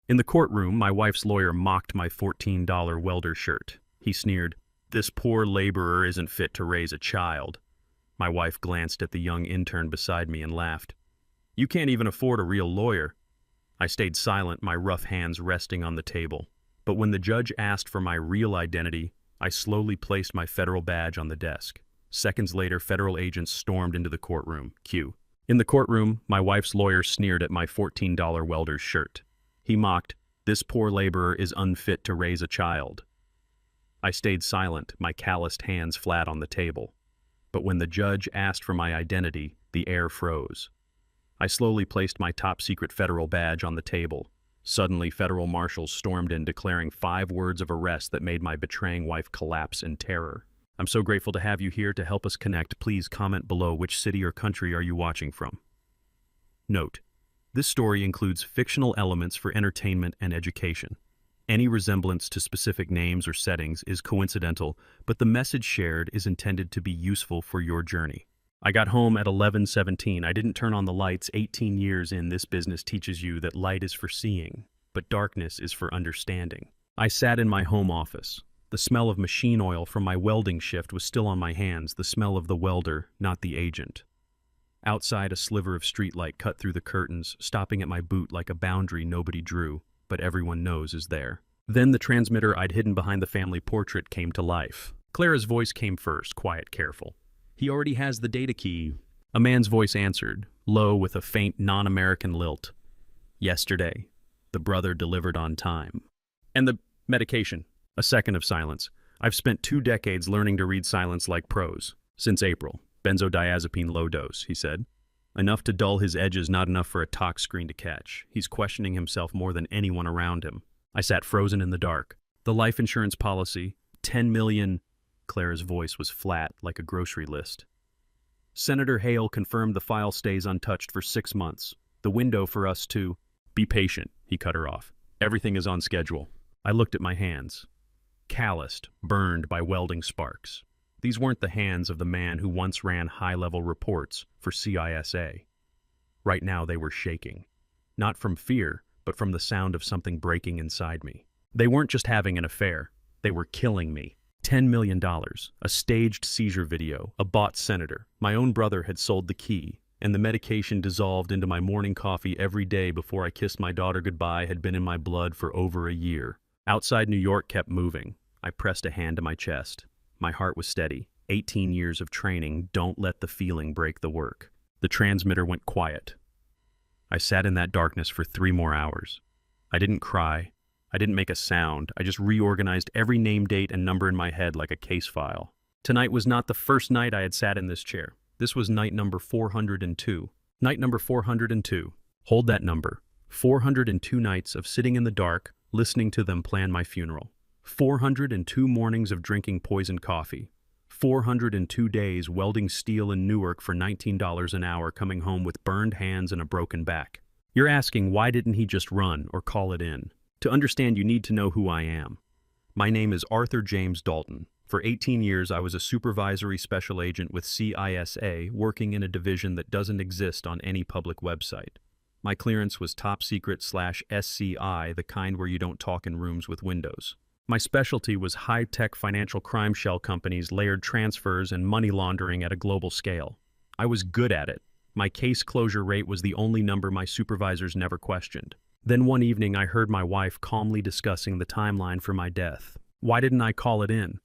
In the courtroom, my wife's lawyer mocked my $14 welder shirt. He sneered, "This poor laborer isn't fit to raise a child." My wife glanced at the young intern beside me and laughed. "You can't even afford a real lawyer." I stayed silent, my rough hands resting on the table. But when the judge asked for my real identity, I slowly placed my federal badge on the desk. Seconds later, federal agents stormed into the courtroom. Cue. In the courtroom, my wife's lawyer sneered at my $14 welder's shirt. He mocked, "This poor laborer is unfit to raise a child." I stayed silent, my calloused hands flat on the table. But when the judge asked for my identity, the air froze. I slowly placed my top-secret federal badge on the table. Suddenly, federal marshals stormed in, declaring 5 words of arrest that made my betraying wife collapse in terror. I'm so grateful to have you here to help us connect. Please comment below which city or country are you watching from. Note: this story includes fictional elements for entertainment and education. Any resemblance to specific names or settings is coincidental, but the message shared is intended to be useful for your journey. I got home at 11:17. I didn't turn on the lights. 18 years in, this business teaches you that light is for seeing, but darkness is for understanding. I sat in my home office. The smell of machine oil from my welding shift was still on my hands, the smell of the welder, not the agent. Outside, a sliver of streetlight cut through the curtains, stopping at my boot like a boundary nobody drew, but everyone knows is there. Then the transmitter I'd hidden behind the family portrait came to life. Clara's voice came first, quiet, careful. "He already has the data key." A man's voice answered, low with a faint non-American lilt. "Yesterday, the brother delivered on time." "And the medication?" A second of silence. "I've spent 2 decades learning to read silence like pros. Since April. Benzodiazepine low dose," he said. "Enough to dull his edges, not enough for a tox screen to catch. He's questioning himself more than anyone around him." I sat frozen in the dark. "The life insurance policy, 10 million... Clara's voice was flat, like a grocery list. "Senator Hale confirmed the file stays untouched for 6 months. The window for us to..." "Be patient," he cut her off. "Everything is on schedule." I looked at my hands. Calloused, burned by welding sparks. These weren't the hands of the man who once ran high-level reports for CISA. Right now they were shaking. Not from fear, but from the sound of something breaking inside me. They weren't just having an affair. They were killing me. $10 million, a staged seizure video, a bought senator. My own brother had sold the key, and the medication dissolved into my morning coffee every day before I kissed my daughter goodbye had been in my blood for over a year. Outside New York kept moving. I pressed a hand to my chest. My heart was steady. 18 years of training, don't let the feeling break the work. The transmitter went quiet. I sat in that darkness for 3 more hours. I didn't cry. I didn't make a sound. I just reorganized every name, date, and number in my head like a case file. Tonight was not the first night I had sat in this chair. This was night number 402. Night number 402. Hold that number. 402 nights of sitting in the dark, listening to them plan my funeral. 402 mornings of drinking poisoned coffee. 402 days welding steel in Newark for $19 an hour, coming home with burned hands and a broken back. You're asking, why didn't he just run or call it in? To understand, you need to know who I am. My name is Arthur James Dalton. For 18 years, I was a supervisory special agent with CISA, working in a division that doesn't exist on any public website. My clearance was top secret/SCI, the kind where you don't talk in rooms with windows. My specialty was high-tech financial crime shell companies, layered transfers, and money laundering at a global scale. I was good at it. My case closure rate was the only number my supervisors never questioned. Then one evening, I heard my wife calmly discussing the timeline for my death. Why didn't I call it in?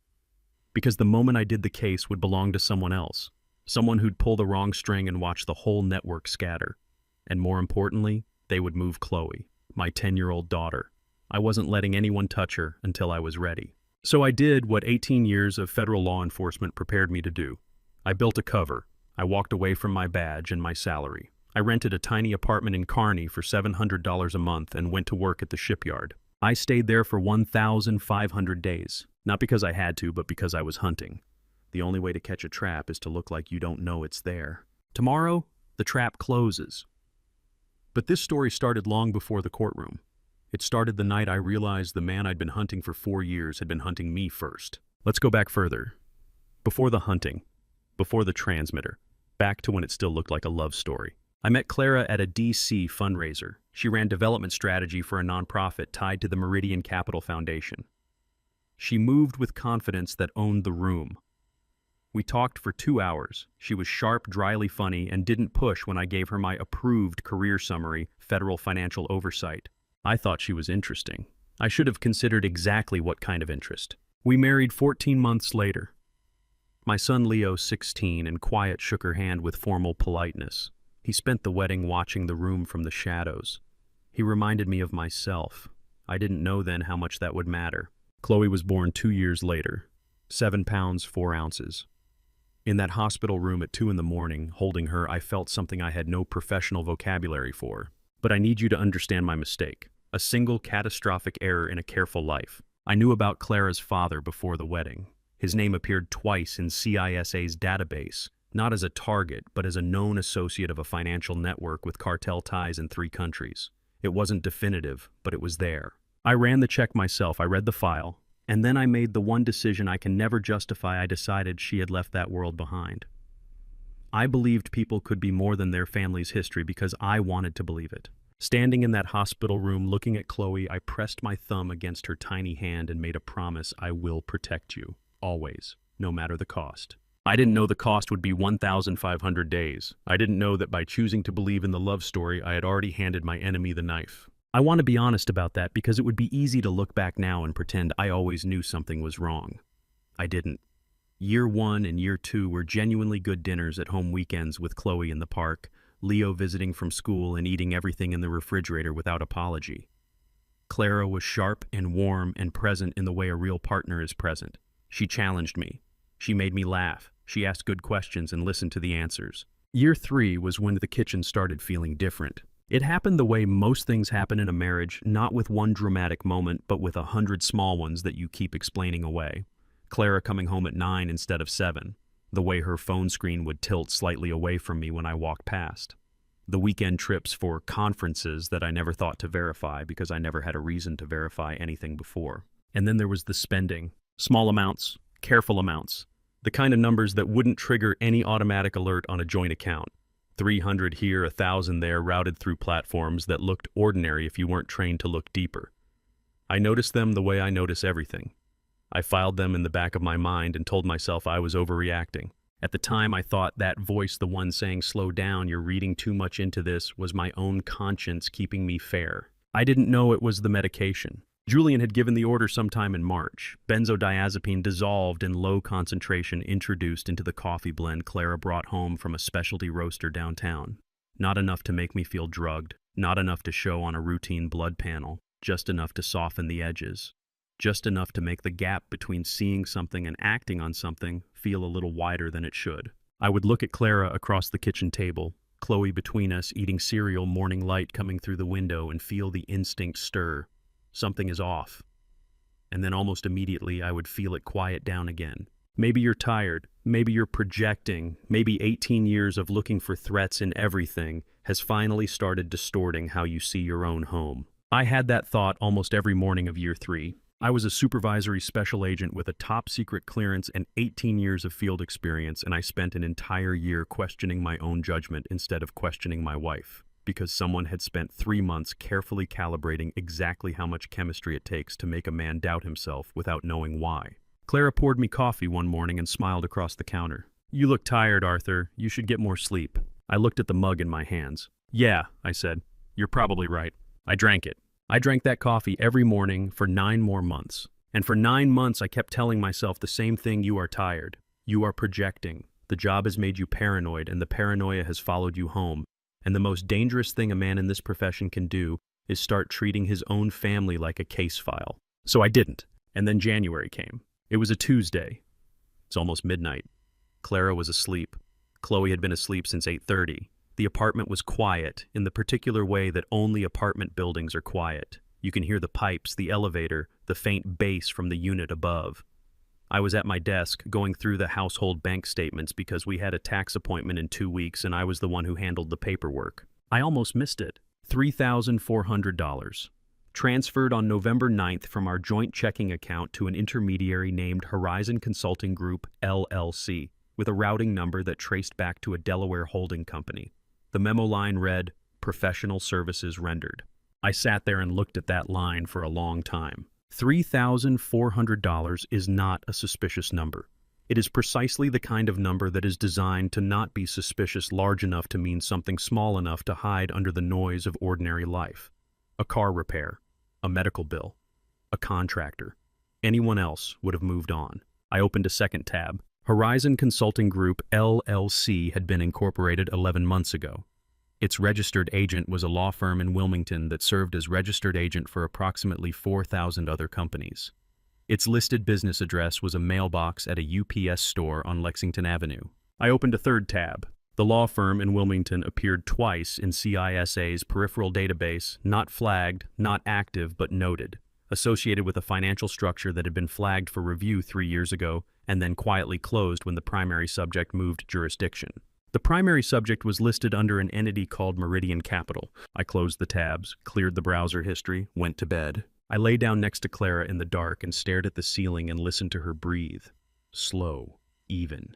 Because the moment I did the case would belong to someone else. Someone who'd pull the wrong string and watch the whole network scatter. And more importantly, they would move Chloe, my 10-year-old daughter. I wasn't letting anyone touch her until I was ready. So I did what 18 years of federal law enforcement prepared me to do. I built a cover. I walked away from my badge and my salary. I rented a tiny apartment in Kearney for $700 a month and went to work at the shipyard. I stayed there for 1,500 days. Not because I had to, but because I was hunting. The only way to catch a trap is to look like you don't know it's there. Tomorrow, the trap closes. But this story started long before the courtroom. It started the night I realized the man I'd been hunting for 4 years had been hunting me first. Let's go back further. Before the hunting, before the transmitter, back to when it still looked like a love story. I met Clara at a DC fundraiser. She ran development strategy for a nonprofit tied to the Meridian Capital Foundation. She moved with confidence that owned the room. We talked for 2 hours. She was sharp, dryly funny, and didn't push when I gave her my approved career summary, federal financial oversight. I thought she was interesting. I should have considered exactly what kind of interest. We married 14 months later. My son Leo, 16, and quiet shook her hand with formal politeness. He spent the wedding watching the room from the shadows. He reminded me of myself. I didn't know then how much that would matter. Chloe was born 2 years later, 7 pounds, 4 ounces. In that hospital room at 2 in the morning, holding her, I felt something I had no professional vocabulary for. But I need you to understand my mistake. A single catastrophic error in a careful life. I knew about Clara's father before the wedding. His name appeared twice in CISA's database, not as a target, but as a known associate of a financial network with cartel ties in 3 countries. It wasn't definitive, but it was there. I ran the check myself, I read the file, and then I made the one decision I can never justify. I decided she had left that world behind. I believed people could be more than their family's history because I wanted to believe it. Standing in that hospital room looking at Chloe, I pressed my thumb against her tiny hand and made a promise: I will protect you, always, no matter the cost. I didn't know the cost would be 1,500 days. I didn't know that by choosing to believe in the love story, I had already handed my enemy the knife. I want to be honest about that because it would be easy to look back now and pretend I always knew something was wrong. I didn't. Year 1 and year 2 were genuinely good dinners at home weekends with Chloe in the park, Leo visiting from school and eating everything in the refrigerator without apology. Clara was sharp and warm and present in the way a real partner is present. She challenged me. She made me laugh. She asked good questions and listened to the answers. Year 3 was when the kitchen started feeling different. It happened the way most things happen in a marriage, not with one dramatic moment, but with 100 small ones that you keep explaining away. Clara coming home at 9 instead of 7. The way her phone screen would tilt slightly away from me when I walked past. The weekend trips for conferences that I never thought to verify because I never had a reason to verify anything before. And then there was the spending. Small amounts, careful amounts. The kind of numbers that wouldn't trigger any automatic alert on a joint account. 300 here, 1,000 there, routed through platforms that looked ordinary if you weren't trained to look deeper. I noticed them the way I notice everything. I filed them in the back of my mind and told myself I was overreacting. At the time, I thought that voice, the one saying, "Slow down, you're reading too much into this," was my own conscience keeping me fair. I didn't know it was the medication. Julian had given the order sometime in March. Benzodiazepine dissolved in low concentration introduced into the coffee blend Clara brought home from a specialty roaster downtown. Not enough to make me feel drugged. Not enough to show on a routine blood panel. Just enough to soften the edges. Just enough to make the gap between seeing something and acting on something feel a little wider than it should. I would look at Clara across the kitchen table, Chloe between us eating cereal, morning light coming through the window, and feel the instinct stir. Something is off. And then almost immediately I would feel it quiet down again. Maybe you're tired. Maybe you're projecting. Maybe 18 years of looking for threats in everything has finally started distorting how you see your own home. I had that thought almost every morning of year 3. I was a supervisory special agent with a top secret clearance and 18 years of field experience, and I spent an entire year questioning my own judgment instead of questioning my wife, because someone had spent 3 months carefully calibrating exactly how much chemistry it takes to make a man doubt himself without knowing why. Clara poured me coffee one morning and smiled across the counter. "You look tired, Arthur. You should get more sleep." I looked at the mug in my hands. "Yeah," I said. "You're probably right." I drank it. I drank that coffee every morning for 9 more months. And for 9 months I kept telling myself the same thing: you are tired. You are projecting. The job has made you paranoid, and the paranoia has followed you home. And the most dangerous thing a man in this profession can do is start treating his own family like a case file. So I didn't. And then January came. It was a Tuesday. It's almost midnight. Clara was asleep. Chloe had been asleep since 8:30. The apartment was quiet, in the particular way that only apartment buildings are quiet. You can hear the pipes, the elevator, the faint bass from the unit above. I was at my desk, going through the household bank statements because we had a tax appointment in 2 weeks and I was the one who handled the paperwork. I almost missed it. $3,400. Transferred on November 9th from our joint checking account to an intermediary named Horizon Consulting Group, LLC, with a routing number that traced back to a Delaware holding company. The memo line read, "Professional services rendered." I sat there and looked at that line for a long time. $3,400 is not a suspicious number. It is precisely the kind of number that is designed to not be suspicious large enough to mean something small enough to hide under the noise of ordinary life. A car repair, a medical bill, a contractor. Anyone else would have moved on. I opened a second tab. Horizon Consulting Group, LLC had been incorporated 11 months ago. Its registered agent was a law firm in Wilmington that served as registered agent for approximately 4,000 other companies. Its listed business address was a mailbox at a UPS store on Lexington Avenue. I opened a third tab. The law firm in Wilmington appeared twice in CISA's peripheral database, not flagged, not active, but noted, associated with a financial structure that had been flagged for review 3 years ago and then quietly closed when the primary subject moved jurisdiction. The primary subject was listed under an entity called Meridian Capital. I closed the tabs, cleared the browser history, went to bed. I lay down next to Clara in the dark and stared at the ceiling and listened to her breathe. Slow, even.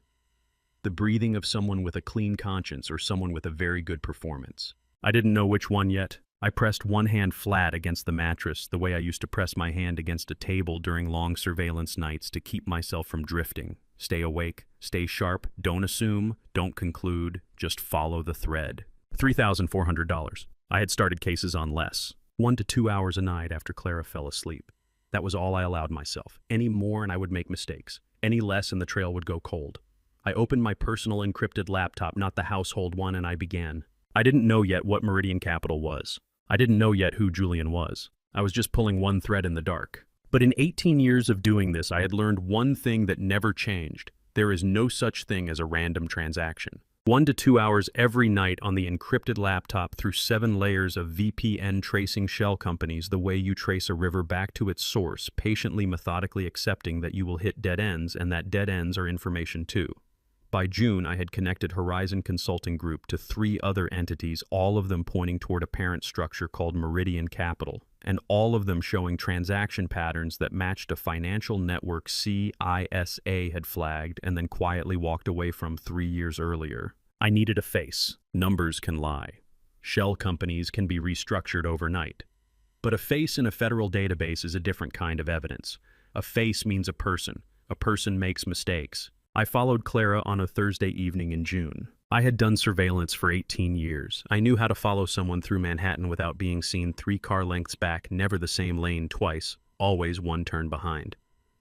The breathing of someone with a clean conscience or someone with a very good performance. I didn't know which one yet. I pressed one hand flat against the mattress the way I used to press my hand against a table during long surveillance nights to keep myself from drifting. Stay awake, stay sharp, don't assume, don't conclude, just follow the thread. $3,400. I had started cases on less. 1 to 2 hours a night after Clara fell asleep. That was all I allowed myself. Any more and I would make mistakes. Any less and the trail would go cold. I opened my personal encrypted laptop, not the household one, and I began. I didn't know yet what Meridian Capital was. I didn't know yet who Julian was. I was just pulling one thread in the dark. But in 18 years of doing this, I had learned one thing that never changed. There is no such thing as a random transaction. 1 to 2 hours every night on the encrypted laptop through 7 layers of VPN tracing shell companies the way you trace a river back to its source, patiently, methodically accepting that you will hit dead ends and that dead ends are information too. By June, I had connected Horizon Consulting Group to 3 other entities, all of them pointing toward a parent structure called Meridian Capital, and all of them showing transaction patterns that matched a financial network CISA had flagged and then quietly walked away from 3 years earlier. I needed a face. Numbers can lie. Shell companies can be restructured overnight. But a face in a federal database is a different kind of evidence. A face means a person. A person makes mistakes. I followed Clara on a Thursday evening in June. I had done surveillance for 18 years. I knew how to follow someone through Manhattan without being seen 3 car lengths back, never the same lane twice, always one turn behind.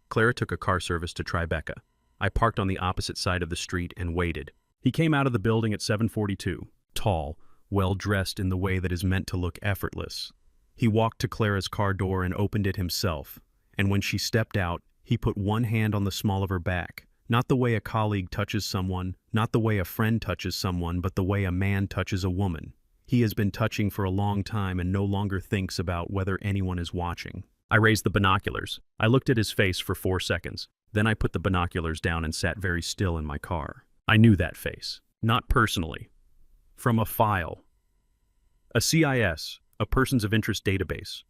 Clara took a car service to Tribeca. I parked on the opposite side of the street and waited. He came out of the building at 7:42, tall, well-dressed in the way that is meant to look effortless. He walked to Clara's car door and opened it himself, and when she stepped out, he put one hand on the small of her back. Not the way a colleague touches someone, not the way a friend touches someone, but the way a man touches a woman. He has been touching for a long time and no longer thinks about whether anyone is watching. I raised the binoculars. I looked at his face for 4 seconds. Then I put the binoculars down and sat very still in my car. I knew that face. Not personally. From a file. A CIS, a Persons of Interest database.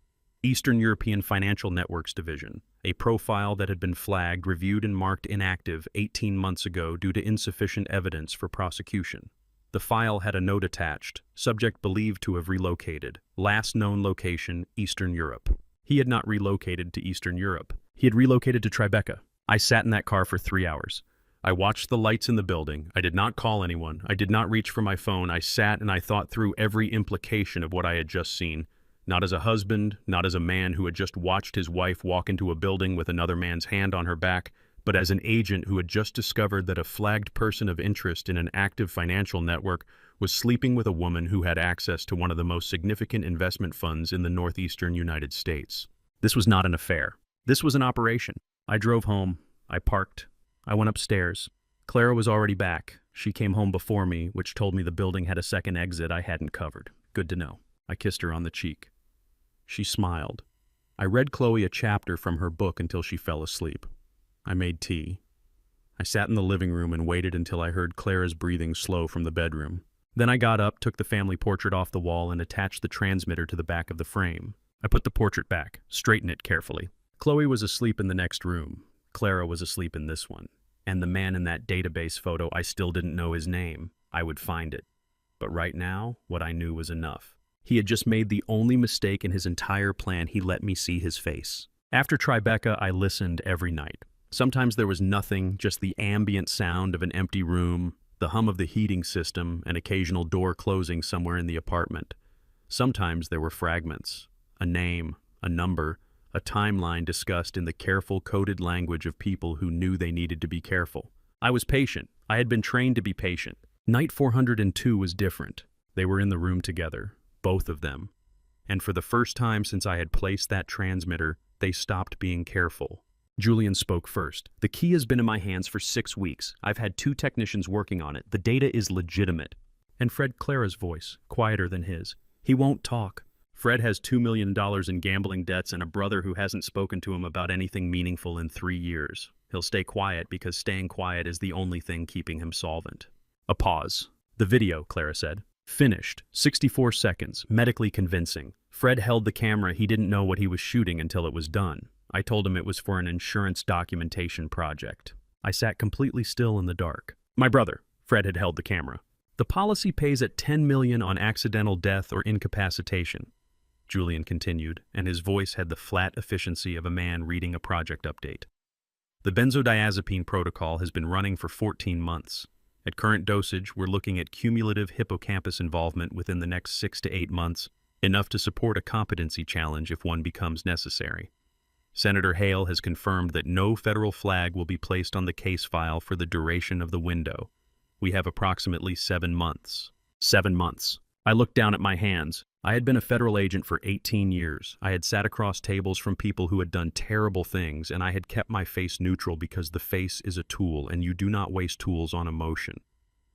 Eastern European Financial Networks Division, a profile that had been flagged, reviewed, and marked inactive 18 months ago due to insufficient evidence for prosecution. The file had a note attached, subject believed to have relocated, last known location, Eastern Europe. He had not relocated to Eastern Europe. He had relocated to Tribeca. I sat in that car for 3 hours. I watched the lights in the building. I did not call anyone. I did not reach for my phone. I sat and I thought through every implication of what I had just seen. Not as a husband, not as a man who had just watched his wife walk into a building with another man's hand on her back, but as an agent who had just discovered that a flagged person of interest in an active financial network was sleeping with a woman who had access to one of the most significant investment funds in the northeastern United States. This was not an affair. This was an operation. I drove home. I parked. I went upstairs. Clara was already back. She came home before me, which told me the building had a second exit I hadn't covered. Good to know. I kissed her on the cheek. She smiled. I read Chloe a chapter from her book until she fell asleep. I made tea. I sat in the living room and waited until I heard Clara's breathing slow from the bedroom. Then I got up, took the family portrait off the wall, and attached the transmitter to the back of the frame. I put the portrait back, straightened it carefully. Chloe was asleep in the next room. Clara was asleep in this one. And the man in that database photo, I still didn't know his name. I would find it. But right now, what I knew was enough. He had just made the only mistake in his entire plan. He let me see his face. After Tribeca, I listened every night. Sometimes there was nothing, just the ambient sound of an empty room, the hum of the heating system, an occasional door closing somewhere in the apartment. Sometimes there were fragments, a name, a number, a timeline discussed in the careful coded language of people who knew they needed to be careful. I was patient. I had been trained to be patient. Night 402 was different. They were in the room together, both of them. And for the first time since I had placed that transmitter, they stopped being careful. Julian spoke first. The key has been in my hands for 6 weeks. I've had 2 technicians working on it. The data is legitimate. And Fred Clara's voice, quieter than his. He won't talk. Fred has $2 million in gambling debts and a brother who hasn't spoken to him about anything meaningful in 3 years. He'll stay quiet because staying quiet is the only thing keeping him solvent. A pause. The video, Clara said. Finished. 64 seconds. Medically convincing. Fred held the camera. He didn't know what he was shooting until it was done. I told him it was for an insurance documentation project. I sat completely still in the dark. My brother. Fred had held the camera. The policy pays at $10 million on accidental death or incapacitation. Julian continued, and his voice had the flat efficiency of a man reading a project update. The benzodiazepine protocol has been running for 14 months. At current dosage, we're looking at cumulative hippocampus involvement within the next 6 to 8 months, enough to support a competency challenge if one becomes necessary. Senator Hale has confirmed that no federal flag will be placed on the case file for the duration of the window. We have approximately 7 months. 7 months. I looked down at my hands. I had been a federal agent for 18 years. I had sat across tables from people who had done terrible things, and I had kept my face neutral because the face is a tool, and you do not waste tools on emotion.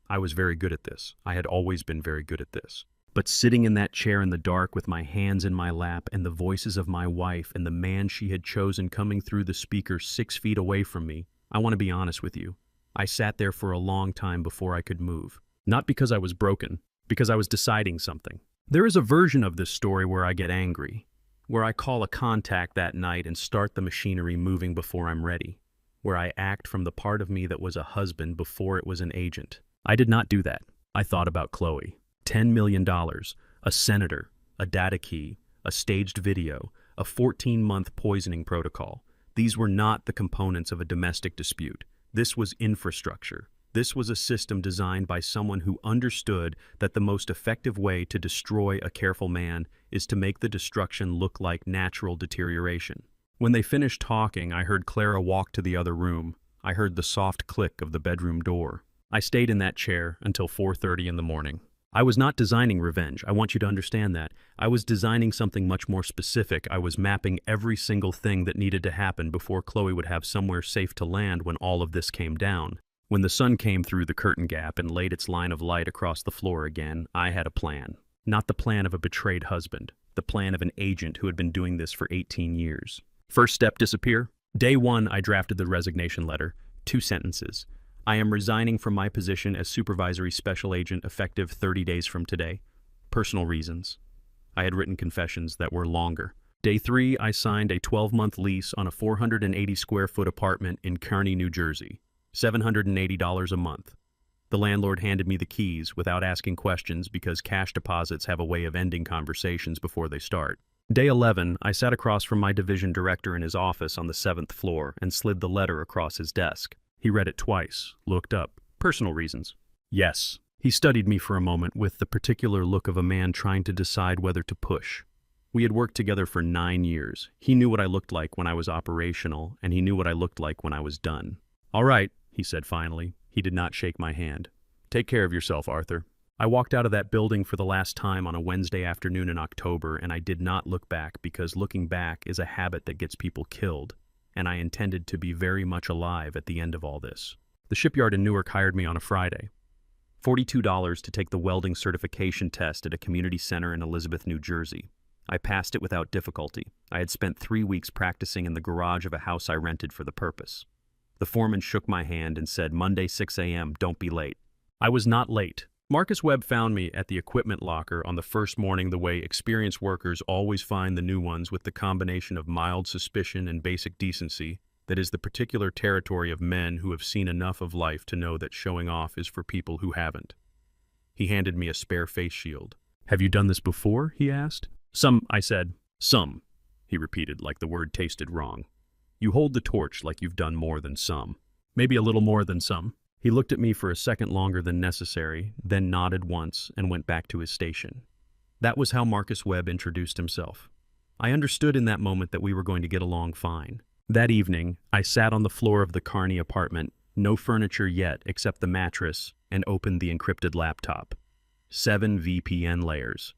I was very good at this. I had always been very good at this. But sitting in that chair in the dark with my hands in my lap and the voices of my wife and the man she had chosen coming through the speaker 6 feet away from me, I want to be honest with you. I sat there for a long time before I could move. Not because I was broken, because I was deciding something. There is a version of this story where I get angry, where I call a contact that night and start the machinery moving before I'm ready, where I act from the part of me that was a husband before it was an agent. I did not do that. I thought about Chloe. $10 million, a senator, a data key, a staged video, a 14-month poisoning protocol. These were not the components of a domestic dispute. This was infrastructure. This was a system designed by someone who understood that the most effective way to destroy a careful man is to make the destruction look like natural deterioration. When they finished talking, I heard Clara walk to the other room. I heard the soft click of the bedroom door. I stayed in that chair until 4:30 in the morning. I was not designing revenge. I want you to understand that. I was designing something much more specific. I was mapping every single thing that needed to happen before Chloe would have somewhere safe to land when all of this came down. When the sun came through the curtain gap and laid its line of light across the floor again, I had a plan. Not the plan of a betrayed husband. The plan of an agent who had been doing this for 18 years. First step, disappear. Day 1, I drafted the resignation letter. 2 sentences. I am resigning from my position as supervisory special agent effective 30 days from today. Personal reasons. I had written confessions that were longer. Day 3, I signed a 12-month lease on a 480 square foot apartment in Kearney, New Jersey. $780 a month. The landlord handed me the keys without asking questions because cash deposits have a way of ending conversations before they start. Day 11, I sat across from my division director in his office on the 7th floor and slid the letter across his desk. He read it twice, looked up. Personal reasons. Yes. He studied me for a moment with the particular look of a man trying to decide whether to push. We had worked together for 9 years. He knew what I looked like when I was operational, and he knew what I looked like when I was done. All right, he said finally. He did not shake my hand. Take care of yourself, Arthur. I walked out of that building for the last time on a Wednesday afternoon in October, and I did not look back because looking back is a habit that gets people killed. And I intended to be very much alive at the end of all this. The shipyard in Newark hired me on a Friday. $42 to take the welding certification test at a community center in Elizabeth, New Jersey. I passed it without difficulty. I had spent 3 weeks practicing in the garage of a house I rented for the purpose. The foreman shook my hand and said, Monday 6 a.m., don't be late. I was not late. Marcus Webb found me at the equipment locker on the first morning the way experienced workers always find the new ones, with the combination of mild suspicion and basic decency that is the particular territory of men who have seen enough of life to know that showing off is for people who haven't. He handed me a spare face shield. Have you done this before? He asked. Some, I said. Some, he repeated like the word tasted wrong. You hold the torch like you've done more than some. Maybe a little more than some. He looked at me for a second longer than necessary, then nodded once and went back to his station. That was how Marcus Webb introduced himself. I understood in that moment that we were going to get along fine. That evening, I sat on the floor of the Kearney apartment, no furniture yet except the mattress, and opened the encrypted laptop. 7 VPN layers.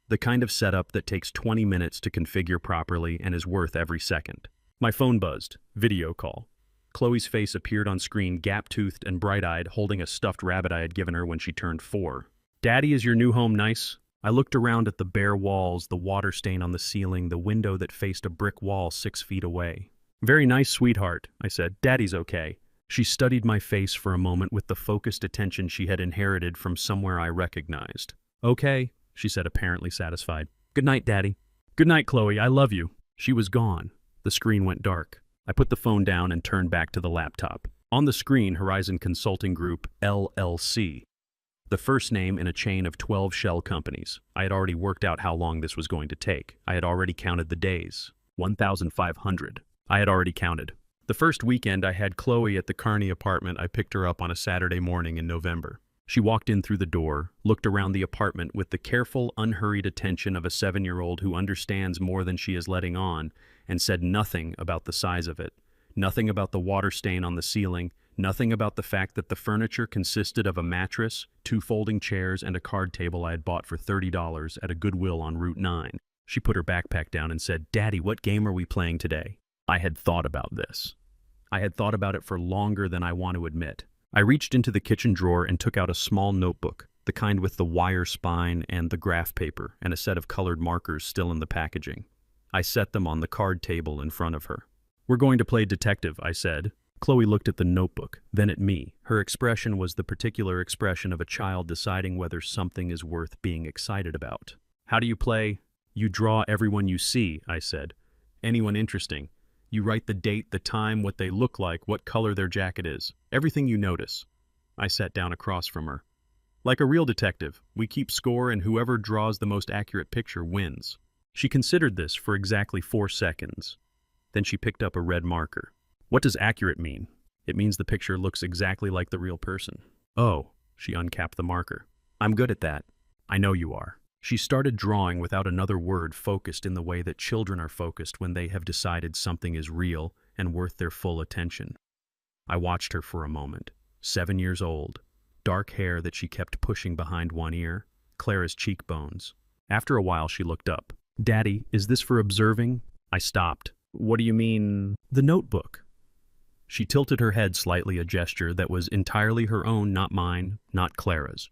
The kind of setup that takes 20 minutes to configure properly and is worth every second. My phone buzzed. Video call. Chloe's face appeared on screen, gap-toothed and bright-eyed, holding a stuffed rabbit I had given her when she turned 4. Daddy, is your new home nice? I looked around at the bare walls, the water stain on the ceiling, the window that faced a brick wall 6 feet away. Very nice, sweetheart, I said. Daddy's okay. She studied my face for a moment with the focused attention she had inherited from somewhere I recognized. Okay, she said, apparently satisfied. Good night, Daddy. Good night, Chloe. I love you. She was gone. The screen went dark. I put the phone down and turned back to the laptop. On the screen, Horizon Consulting Group, LLC. The first name in a chain of 12 shell companies. I had already worked out how long this was going to take. I had already counted the days. 1,500. I had already counted. The first weekend I had Chloe at the Kearney apartment, I picked her up on a Saturday morning in November. She walked in through the door, looked around the apartment with the careful, unhurried attention of a 7-year-old who understands more than she is letting on, and said nothing about the size of it, nothing about the water stain on the ceiling, nothing about the fact that the furniture consisted of a mattress, 2 folding chairs, and a card table I had bought for $30 at a Goodwill on Route 9. She put her backpack down and said, Daddy, what game are we playing today? I had thought about this. I had thought about it for longer than I want to admit. I reached into the kitchen drawer and took out a small notebook, the kind with the wire spine and the graph paper, and a set of colored markers still in the packaging. I set them on the card table in front of her. We're going to play detective, I said. Chloe looked at the notebook, then at me. Her expression was the particular expression of a child deciding whether something is worth being excited about. How do you play? You draw everyone you see, I said. Anyone interesting. You write the date, the time, what they look like, what color their jacket is. Everything you notice. I sat down across from her. Like a real detective, we keep score and whoever draws the most accurate picture wins. She considered this for exactly 4 seconds. Then she picked up a red marker. What does accurate mean? It means the picture looks exactly like the real person. Oh, she uncapped the marker. I'm good at that. I know you are. She started drawing without another word, focused in the way that children are focused when they have decided something is real and worth their full attention. I watched her for a moment. 7 years old. Dark hair that she kept pushing behind one ear. Clara's cheekbones. After a while, she looked up. Daddy, is this for observing? I stopped. What do you mean? The notebook. She tilted her head slightly, a gesture that was entirely her own, not mine, not Clara's.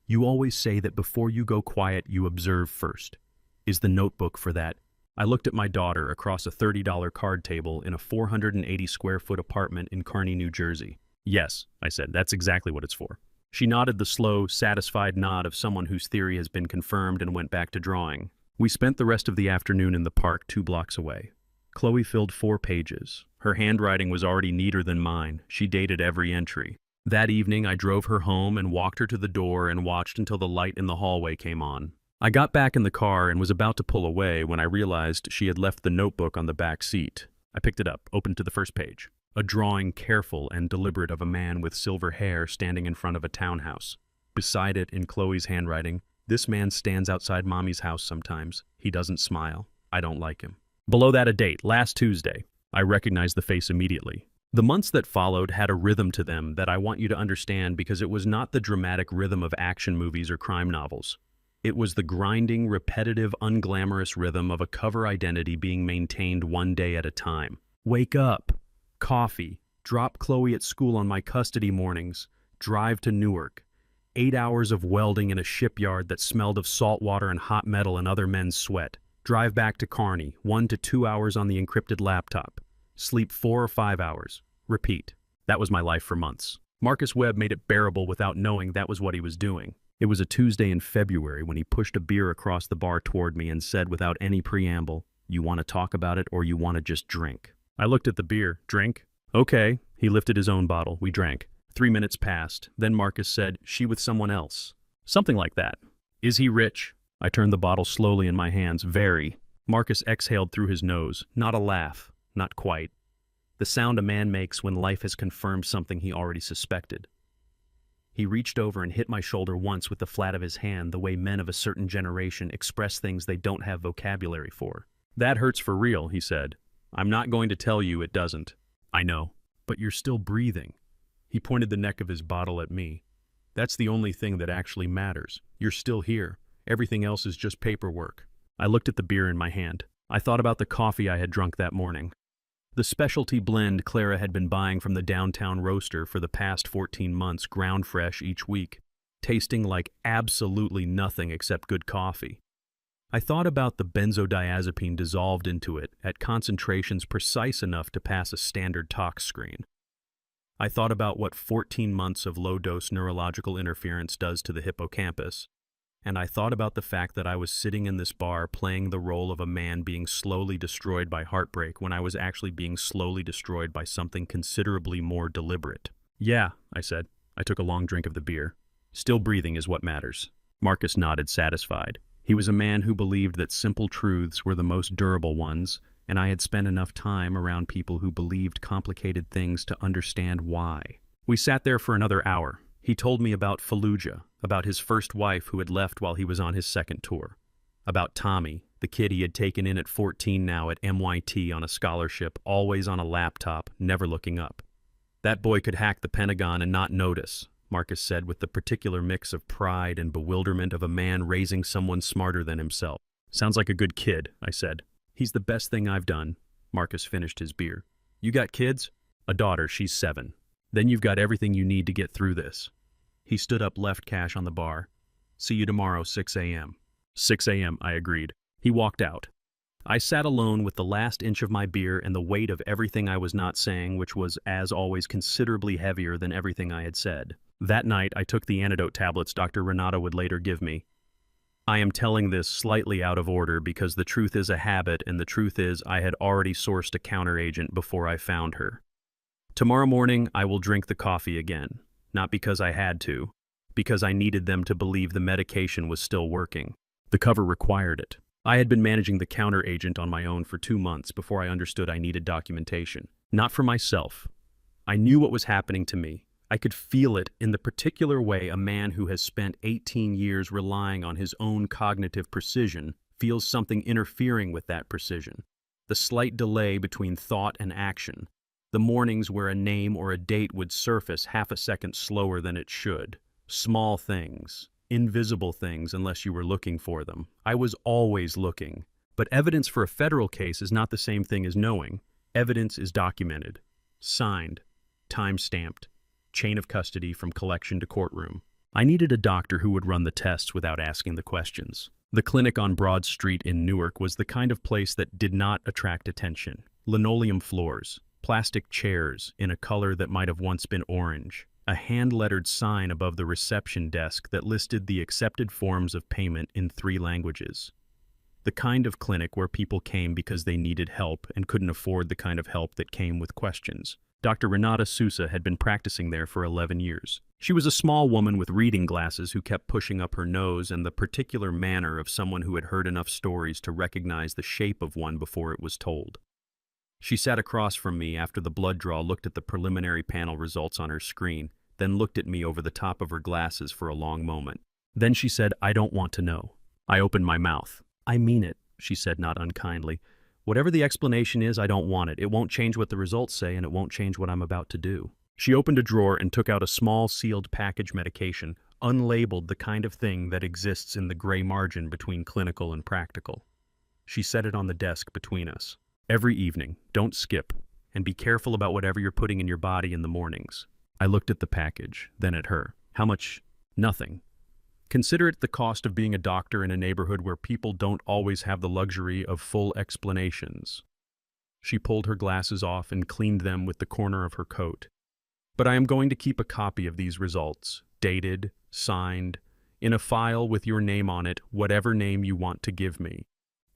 You always say that before you go quiet, you observe first. Is the notebook for that? I looked at my daughter across a $30 card table in a 480 square foot apartment in Kearney, New Jersey. Yes, I said, that's exactly what it's for. She nodded the slow, satisfied nod of someone whose theory has been confirmed and went back to drawing. We spent the rest of the afternoon in the park 2 blocks away. Chloe filled 4 pages. Her handwriting was already neater than mine. She dated every entry. That evening, I drove her home and walked her to the door and watched until the light in the hallway came on. I got back in the car and was about to pull away when I realized she had left the notebook on the back seat. I picked it up, opened to the first page. A drawing careful and deliberate of a man with silver hair standing in front of a townhouse. Beside it, in Chloe's handwriting, this man stands outside Mommy's house sometimes. He doesn't smile. I don't like him. Below that, a date, last Tuesday. I recognized the face immediately. The months that followed had a rhythm to them that I want you to understand because it was not the dramatic rhythm of action movies or crime novels. It was the grinding, repetitive, unglamorous rhythm of a cover identity being maintained one day at a time. Wake up. Coffee. Drop Chloe at school on my custody mornings. Drive to Newark. 8 hours of welding in a shipyard that smelled of salt water and hot metal and other men's sweat. Drive back to Kearney, 1 to 2 hours on the encrypted laptop. Sleep 4 or 5 hours. Repeat. That was my life for months. Marcus Webb made it bearable without knowing that was what he was doing. It was a Tuesday in February when he pushed a beer across the bar toward me and said without any preamble, "You want to talk about it or you want to just drink?" I looked at the beer. Drink? Okay. He lifted his own bottle. We drank. 3 minutes passed. Then Marcus said, "She with someone else." Something like that. Is he rich? I turned the bottle slowly in my hands. Very. Marcus exhaled through his nose. Not a laugh. Not quite. The sound a man makes when life has confirmed something he already suspected. He reached over and hit my shoulder once with the flat of his hand, the way men of a certain generation express things they don't have vocabulary for. That hurts for real, he said. I'm not going to tell you it doesn't. I know. But you're still breathing. He pointed the neck of his bottle at me. That's the only thing that actually matters. You're still here. Everything else is just paperwork. I looked at the beer in my hand. I thought about the coffee I had drunk that morning. The specialty blend Clara had been buying from the downtown roaster for the past 14 months, ground fresh each week, tasting like absolutely nothing except good coffee. I thought about the benzodiazepine dissolved into it at concentrations precise enough to pass a standard tox screen. I thought about what 14 months of low-dose neurological interference does to the hippocampus, and I thought about the fact that I was sitting in this bar playing the role of a man being slowly destroyed by heartbreak when I was actually being slowly destroyed by something considerably more deliberate. Yeah, I said. I took a long drink of the beer. Still breathing is what matters. Marcus nodded, satisfied. He was a man who believed that simple truths were the most durable ones, and I had spent enough time around people who believed complicated things to understand why. We sat there for another hour. He told me about Fallujah, about his first wife who had left while he was on his second tour, about Tommy, the kid he had taken in at 14 now at MIT on a scholarship, always on a laptop, never looking up. That boy could hack the Pentagon and not notice, Marcus said with the particular mix of pride and bewilderment of a man raising someone smarter than himself. Sounds like a good kid, I said. He's the best thing I've done. Marcus finished his beer. You got kids? A daughter, she's 7. Then you've got everything you need to get through this. He stood up, left cash on the bar. See you tomorrow, 6 a.m. 6 a.m., I agreed. He walked out. I sat alone with the last inch of my beer and the weight of everything I was not saying, which was, as always, considerably heavier than everything I had said. That night, I took the antidote tablets Dr. Renata would later give me. I am telling this slightly out of order because the truth is a habit, and the truth is I had already sourced a counteragent before I found her. Tomorrow morning, I will drink the coffee again. Not because I had to, because I needed them to believe the medication was still working. The cover required it. I had been managing the counteragent on my own for 2 months before I understood I needed documentation. Not for myself. I knew what was happening to me. I could feel it in the particular way a man who has spent 18 years relying on his own cognitive precision feels something interfering with that precision. The slight delay between thought and action. The mornings where a name or a date would surface half a second slower than it should. Small things. Invisible things unless you were looking for them. I was always looking. But evidence for a federal case is not the same thing as knowing. Evidence is documented. Signed. Time-stamped. Chain of custody from collection to courtroom. I needed a doctor who would run the tests without asking the questions. The clinic on Broad Street in Newark was the kind of place that did not attract attention. Linoleum floors. Plastic chairs in a color that might have once been orange. A hand-lettered sign above the reception desk that listed the accepted forms of payment in 3 languages. The kind of clinic where people came because they needed help and couldn't afford the kind of help that came with questions. Dr. Renata Sousa had been practicing there for 11 years. She was a small woman with reading glasses who kept pushing up her nose and the particular manner of someone who had heard enough stories to recognize the shape of one before it was told. She sat across from me after the blood draw, looked at the preliminary panel results on her screen, then looked at me over the top of her glasses for a long moment. Then she said, "I don't want to know." I opened my mouth. "I mean it," she said, not unkindly. "Whatever the explanation is, I don't want it. It won't change what the results say, and it won't change what I'm about to do." She opened a drawer and took out a small sealed package medication, unlabeled, the kind of thing that exists in the gray margin between clinical and practical. She set it on the desk between us. "Every evening, don't skip, and be careful about whatever you're putting in your body in the mornings." I looked at the package, then at her. "How much?" "Nothing. Consider it the cost of being a doctor in a neighborhood where people don't always have the luxury of full explanations." She pulled her glasses off and cleaned them with the corner of her coat. "But I am going to keep a copy of these results, dated, signed, in a file with your name on it, whatever name you want to give me."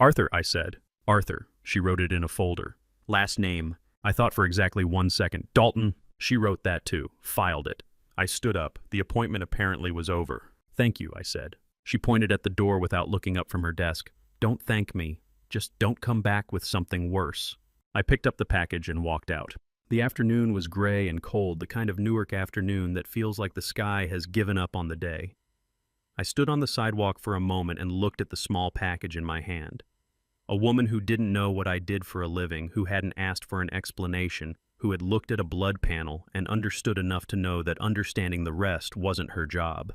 "Arthur," I said. "Arthur." She wrote it in a folder. "Last name." I thought for exactly 1 second. "Dalton." She wrote that too, filed it. I stood up. The appointment apparently was over. "Thank you," I said. She pointed at the door without looking up from her desk. "Don't thank me. Just don't come back with something worse." I picked up the package and walked out. The afternoon was gray and cold, the kind of Newark afternoon that feels like the sky has given up on the day. I stood on the sidewalk for a moment and looked at the small package in my hand. A woman who didn't know what I did for a living, who hadn't asked for an explanation, who had looked at a blood panel and understood enough to know that understanding the rest wasn't her job,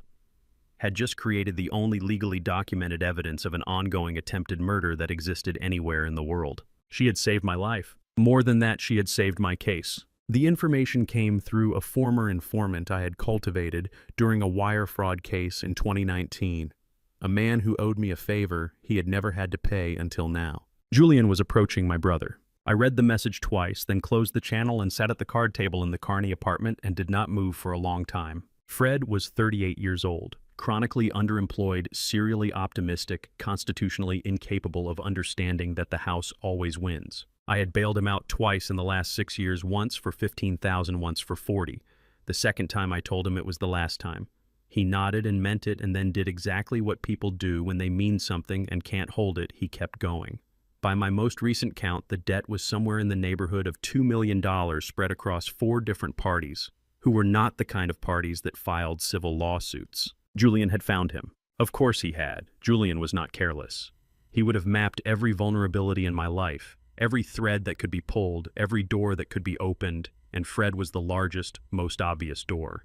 had just created the only legally documented evidence of an ongoing attempted murder that existed anywhere in the world. She had saved my life. More than that, she had saved my case. The information came through a former informant I had cultivated during a wire fraud case in 2019. A man who owed me a favor he had never had to pay until now. Julian was approaching my brother. I read the message twice, then closed the channel and sat at the card table in the Kearney apartment and did not move for a long time. Fred was 38 years old, chronically underemployed, serially optimistic, constitutionally incapable of understanding that the house always wins. I had bailed him out twice in the last 6 years, once for $15,000, once for $40,000. The second time I told him it was the last time. He nodded and meant it and then did exactly what people do when they mean something and can't hold it. He kept going. By my most recent count, the debt was somewhere in the neighborhood of $2 million spread across 4 different parties, who were not the kind of parties that filed civil lawsuits. Julian had found him. Of course he had. Julian was not careless. He would have mapped every vulnerability in my life, every thread that could be pulled, every door that could be opened, and Fred was the largest, most obvious door.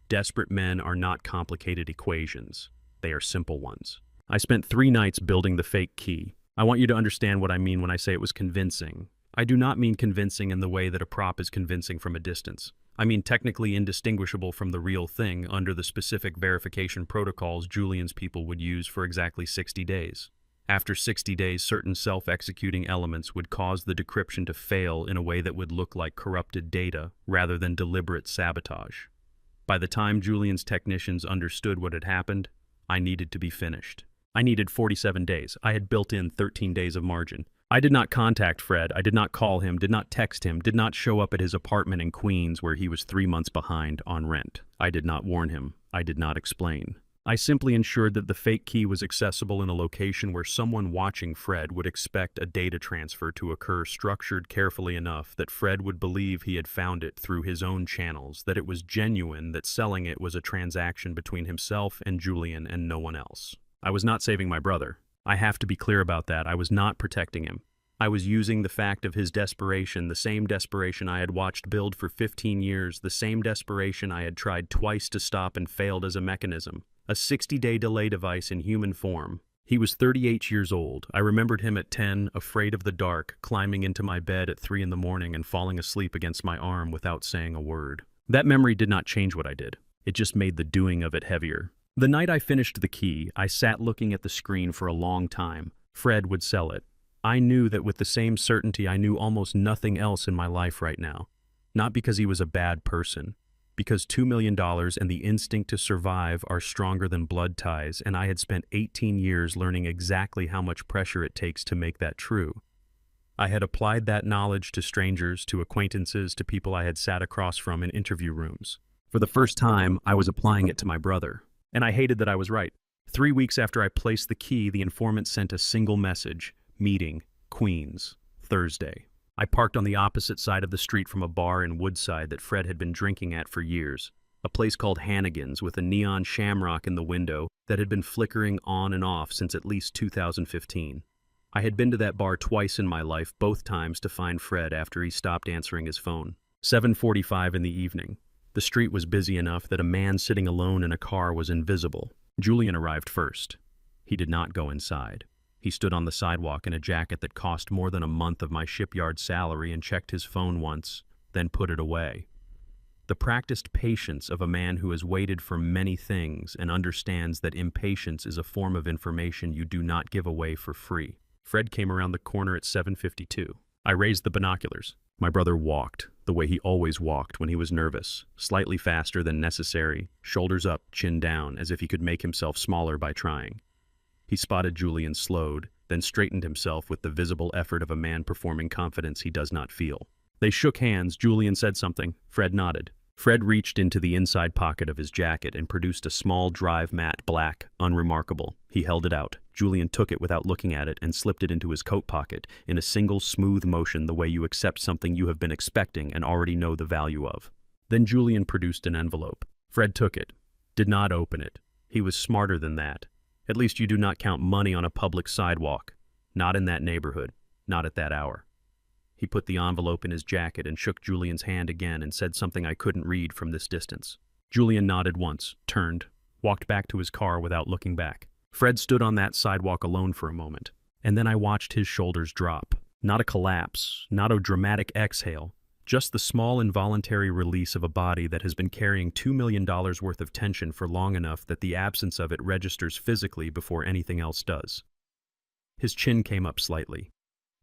Desperate men are not complicated equations. They are simple ones. I spent 3 nights building the fake key. I want you to understand what I mean when I say it was convincing. I do not mean convincing in the way that a prop is convincing from a distance. I mean technically indistinguishable from the real thing under the specific verification protocols Julian's people would use for exactly 60 days. After 60 days, certain self-executing elements would cause the decryption to fail in a way that would look like corrupted data rather than deliberate sabotage. By the time Julian's technicians understood what had happened, I needed to be finished. I needed 47 days. I had built in 13 days of margin. I did not contact Fred. I did not call him, did not text him, did not show up at his apartment in Queens where he was 3 months behind on rent. I did not warn him. I did not explain. I simply ensured that the fake key was accessible in a location where someone watching Fred would expect a data transfer to occur, structured carefully enough that Fred would believe he had found it through his own channels, that it was genuine, that selling it was a transaction between himself and Julian and no one else. I was not saving my brother. I have to be clear about that. I was not protecting him. I was using the fact of his desperation, the same desperation I had watched build for 15 years, the same desperation I had tried twice to stop and failed as a mechanism. A 60-day delay device in human form. He was 38 years old. I remembered him at 10, afraid of the dark, climbing into my bed at 3 in the morning and falling asleep against my arm without saying a word. That memory did not change what I did. It just made the doing of it heavier. The night I finished the key, I sat looking at the screen for a long time. Fred would sell it. I knew that with the same certainty I knew almost nothing else in my life right now. Not because he was a bad person. Because $2 million and the instinct to survive are stronger than blood ties, and I had spent 18 years learning exactly how much pressure it takes to make that true. I had applied that knowledge to strangers, to acquaintances, to people I had sat across from in interview rooms. For the first time, I was applying it to my brother. And I hated that I was right. 3 weeks after I placed the key, the informant sent a single message: meeting, Queens, Thursday. I parked on the opposite side of the street from a bar in Woodside that Fred had been drinking at for years, a place called Hannigan's with a neon shamrock in the window that had been flickering on and off since at least 2015. I had been to that bar twice in my life, both times to find Fred after he stopped answering his phone. 7:45 in the evening. The street was busy enough that a man sitting alone in a car was invisible. Julian arrived first. He did not go inside. He stood on the sidewalk in a jacket that cost more than a month of my shipyard salary and checked his phone once, then put it away. The practiced patience of a man who has waited for many things and understands that impatience is a form of information you do not give away for free. Fred came around the corner at 7:52. I raised the binoculars. My brother walked, the way he always walked when he was nervous, slightly faster than necessary, shoulders up, chin down, as if he could make himself smaller by trying. He spotted Julian, slowed, then straightened himself with the visible effort of a man performing confidence he does not feel. They shook hands. Julian said something. Fred nodded. Fred reached into the inside pocket of his jacket and produced a small drive mat, black, unremarkable. He held it out. Julian took it without looking at it and slipped it into his coat pocket in a single smooth motion, the way you accept something you have been expecting and already know the value of. Then Julian produced an envelope. Fred took it, did not open it. He was smarter than that. At least you do not count money on a public sidewalk. Not in that neighborhood. Not at that hour. He put the envelope in his jacket and shook Julian's hand again and said something I couldn't read from this distance. Julian nodded once, turned, walked back to his car without looking back. Fred stood on that sidewalk alone for a moment, and then I watched his shoulders drop. Not a collapse, not a dramatic exhale, just the small involuntary release of a body that has been carrying $2 million worth of tension for long enough that the absence of it registers physically before anything else does. His chin came up slightly.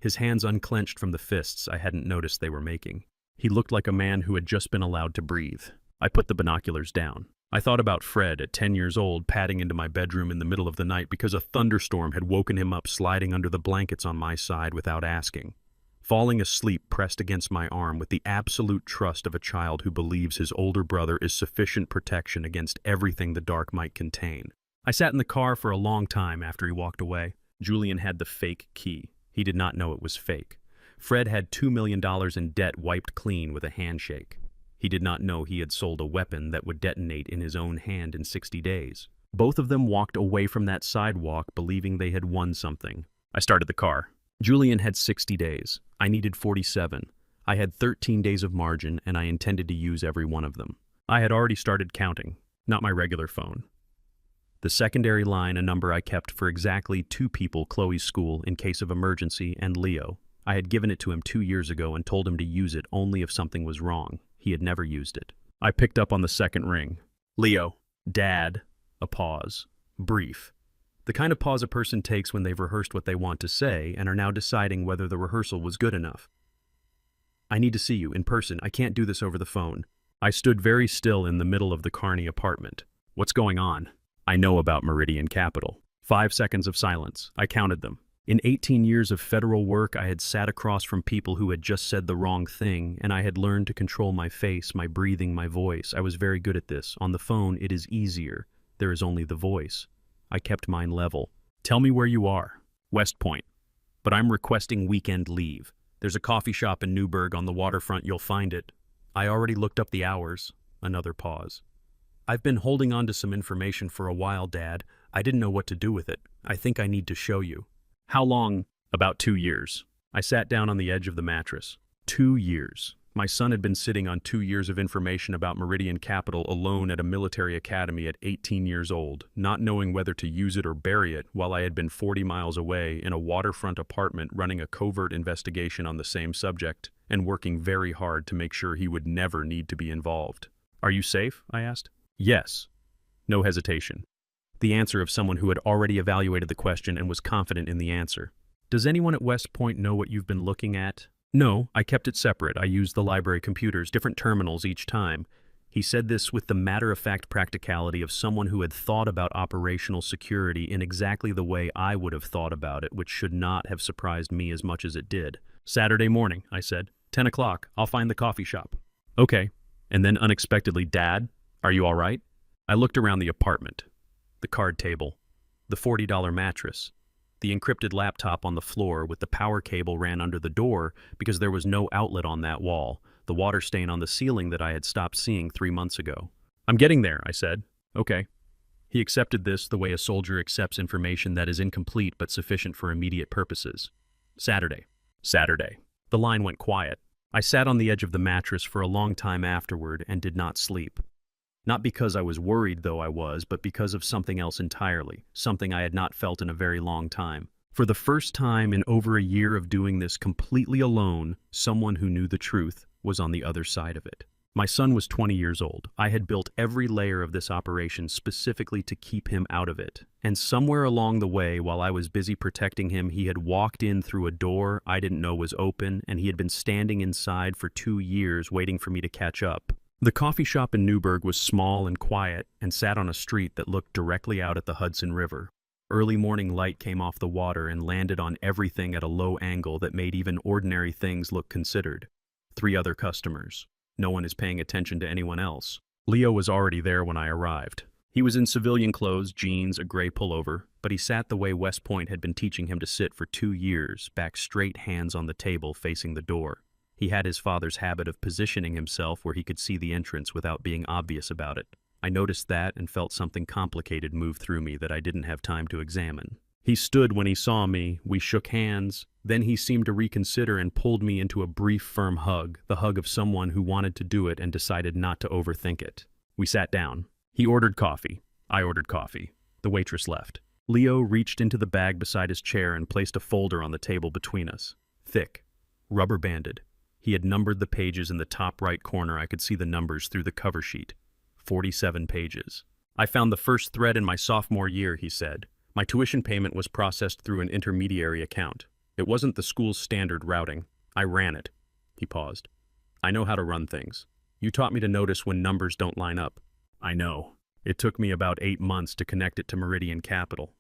His hands unclenched from the fists I hadn't noticed they were making. He looked like a man who had just been allowed to breathe. I put the binoculars down. I thought about Fred at 10 years old padding into my bedroom in the middle of the night because a thunderstorm had woken him up sliding under the blankets on my side without asking. Falling asleep pressed against my arm with the absolute trust of a child who believes his older brother is sufficient protection against everything the dark might contain. I sat in the car for a long time after he walked away. Julian had the fake key. He did not know it was fake. Fred had $2 million in debt wiped clean with a handshake. He did not know he had sold a weapon that would detonate in his own hand in 60 days. Both of them walked away from that sidewalk believing they had won something. I started the car. Julian had 60 days. I needed 47. I had 13 days of margin, and I intended to use every one of them. I had already started counting, not my regular phone. The secondary line, a number I kept for exactly 2 people, Chloe's school, in case of emergency, and Leo. I had given it to him 2 years ago and told him to use it only if something was wrong. He had never used it. I picked up on the second ring. Leo. Dad. A pause. Brief. The kind of pause a person takes when they've rehearsed what they want to say and are now deciding whether the rehearsal was good enough. I need to see you in person. I can't do this over the phone. I stood very still in the middle of the Carney apartment. What's going on? I know about Meridian Capital. 5 seconds of silence. I counted them. In 18 years of federal work, I had sat across from people who had just said the wrong thing, and I had learned to control my face, my breathing, my voice. I was very good at this. On the phone, it is easier. There is only the voice. I kept mine level. Tell me where you are. West Point. But I'm requesting weekend leave. There's a coffee shop in Newburgh on the waterfront. You'll find it. I already looked up the hours. Another pause. I've been holding on to some information for a while, Dad. I didn't know what to do with it. I think I need to show you. How long? About 2 years. I sat down on the edge of the mattress. 2 years. My son had been sitting on 2 years of information about Meridian Capital alone at a military academy at 18 years old, not knowing whether to use it or bury it, while I had been 40 miles away in a waterfront apartment running a covert investigation on the same subject and working very hard to make sure he would never need to be involved. Are you safe? I asked. Yes. No hesitation. The answer of someone who had already evaluated the question and was confident in the answer. Does anyone at West Point know what you've been looking at? No, I kept it separate. I used the library computers, different terminals each time. He said this with the matter-of-fact practicality of someone who had thought about operational security in exactly the way I would have thought about it, which should not have surprised me as much as it did. Saturday morning, I said. 10 o'clock. I'll find the coffee shop. Okay. And then unexpectedly, Dad, are you all right? I looked around the apartment. The card table. The $40 mattress. The encrypted laptop on the floor with the power cable ran under the door because there was no outlet on that wall. The water stain on the ceiling that I had stopped seeing 3 months ago. I'm getting there, I said. Okay. He accepted this the way a soldier accepts information that is incomplete but sufficient for immediate purposes. Saturday. The line went quiet. I sat on the edge of the mattress for a long time afterward and did not sleep. Not because I was worried, though I was, but because of something else entirely, something I had not felt in a very long time. For the first time in over a year of doing this completely alone, someone who knew the truth was on the other side of it. My son was 20 years old. I had built every layer of this operation specifically to keep him out of it. And somewhere along the way, while I was busy protecting him, he had walked in through a door I didn't know was open, and he had been standing inside for 2 years waiting for me to catch up. The coffee shop in Newburgh was small and quiet and sat on a street that looked directly out at the Hudson River. Early morning light came off the water and landed on everything at a low angle that made even ordinary things look considered. 3 other customers. No one is paying attention to anyone else. Leo was already there when I arrived. He was in civilian clothes, jeans, a gray pullover, but he sat the way West Point had been teaching him to sit for 2 years, back straight, hands on the table, facing the door. He had his father's habit of positioning himself where he could see the entrance without being obvious about it. I noticed that and felt something complicated move through me that I didn't have time to examine. He stood when he saw me, we shook hands, then he seemed to reconsider and pulled me into a brief, firm hug, the hug of someone who wanted to do it and decided not to overthink it. We sat down. He ordered coffee. I ordered coffee. The waitress left. Leo reached into the bag beside his chair and placed a folder on the table between us. Thick, rubber-banded. He had numbered the pages in the top right corner. I could see the numbers through the cover sheet. 47 pages. I found the first thread in my sophomore year, he said. My tuition payment was processed through an intermediary account. It wasn't the school's standard routing. I ran it. He paused. I know how to run things. You taught me to notice when numbers don't line up. I know. It took me about 8 months to connect it to Meridian Capital.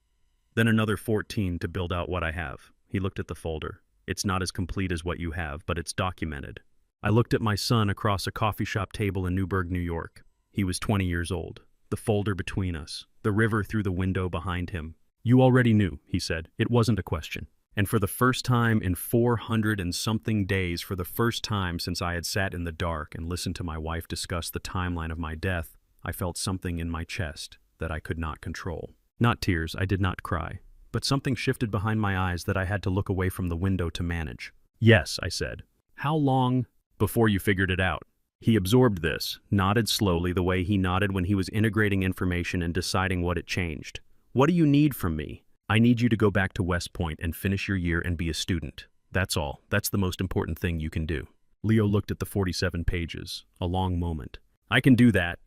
Then another 14 to build out what I have. He looked at the folder. It's not as complete as what you have, but it's documented. I looked at my son across a coffee shop table in Newburgh, New York. He was 20 years old. The folder between us. The river through the window behind him. You already knew, he said. It wasn't a question. And for the first time in 400 and something days, for the first time since I had sat in the dark and listened to my wife discuss the timeline of my death, I felt something in my chest that I could not control. Not tears, I did not cry, but something shifted behind my eyes that I had to look away from the window to manage. Yes, I said. How long before you figured it out? He absorbed this, nodded slowly the way he nodded when he was integrating information and deciding what it changed. What do you need from me? I need you to go back to West Point and finish your year and be a student. That's all. That's the most important thing you can do. Leo looked at the 47 pages, a long moment. I can do that.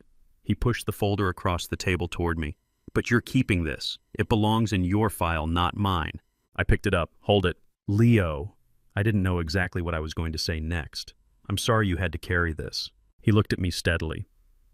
He pushed the folder across the table toward me. But you're keeping this. It belongs in your file, not mine. I picked it up. Hold it. Leo. I didn't know exactly what I was going to say next. I'm sorry you had to carry this. He looked at me steadily.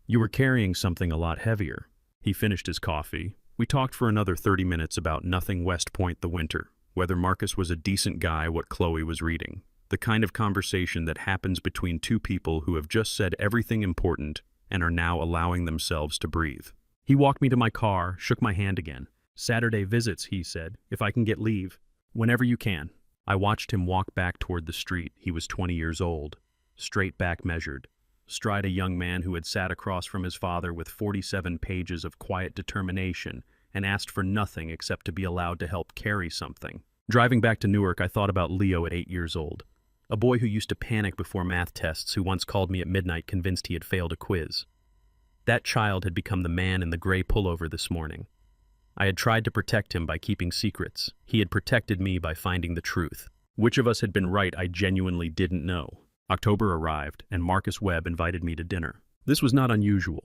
You were carrying something a lot heavier. He finished his coffee. We talked for another 30 minutes about nothing West Point the winter, whether Marcus was a decent guy, what Chloe was reading. The kind of conversation that happens between two people who have just said everything important and are now allowing themselves to breathe. He walked me to my car, shook my hand again. Saturday visits, he said, if I can get leave. Whenever you can. I watched him walk back toward the street. He was 20 years old. Straight back measured. Stride a young man who had sat across from his father with 47 pages of quiet determination and asked for nothing except to be allowed to help carry something. Driving back to Newark, I thought about Leo at 8 years old. A boy who used to panic before math tests, who once called me at midnight convinced he had failed a quiz. That child had become the man in the gray pullover this morning. I had tried to protect him by keeping secrets. He had protected me by finding the truth. Which of us had been right, I genuinely didn't know. October arrived, and Marcus Webb invited me to dinner. This was not unusual.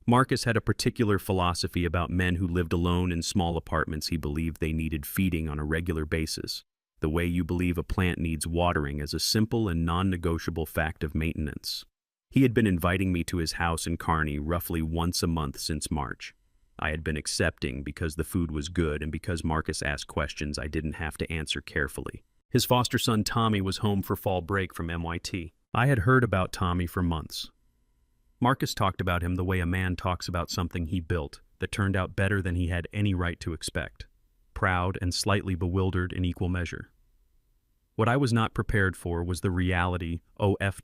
Marcus had a particular philosophy about men who lived alone in small apartments. He believed they needed feeding on a regular basis, the way you believe a plant needs watering, as a simple and non-negotiable fact of maintenance. He had been inviting me to his house in Kearney roughly once a month since March. I had been accepting because the food was good and because Marcus asked questions I didn't have to answer carefully. His foster son Tommy was home for fall break from NYT. I had heard about Tommy for months. Marcus talked about him the way a man talks about something he built that turned out better than he had any right to expect. Proud and slightly bewildered in equal measure. What I was not prepared for was the reality.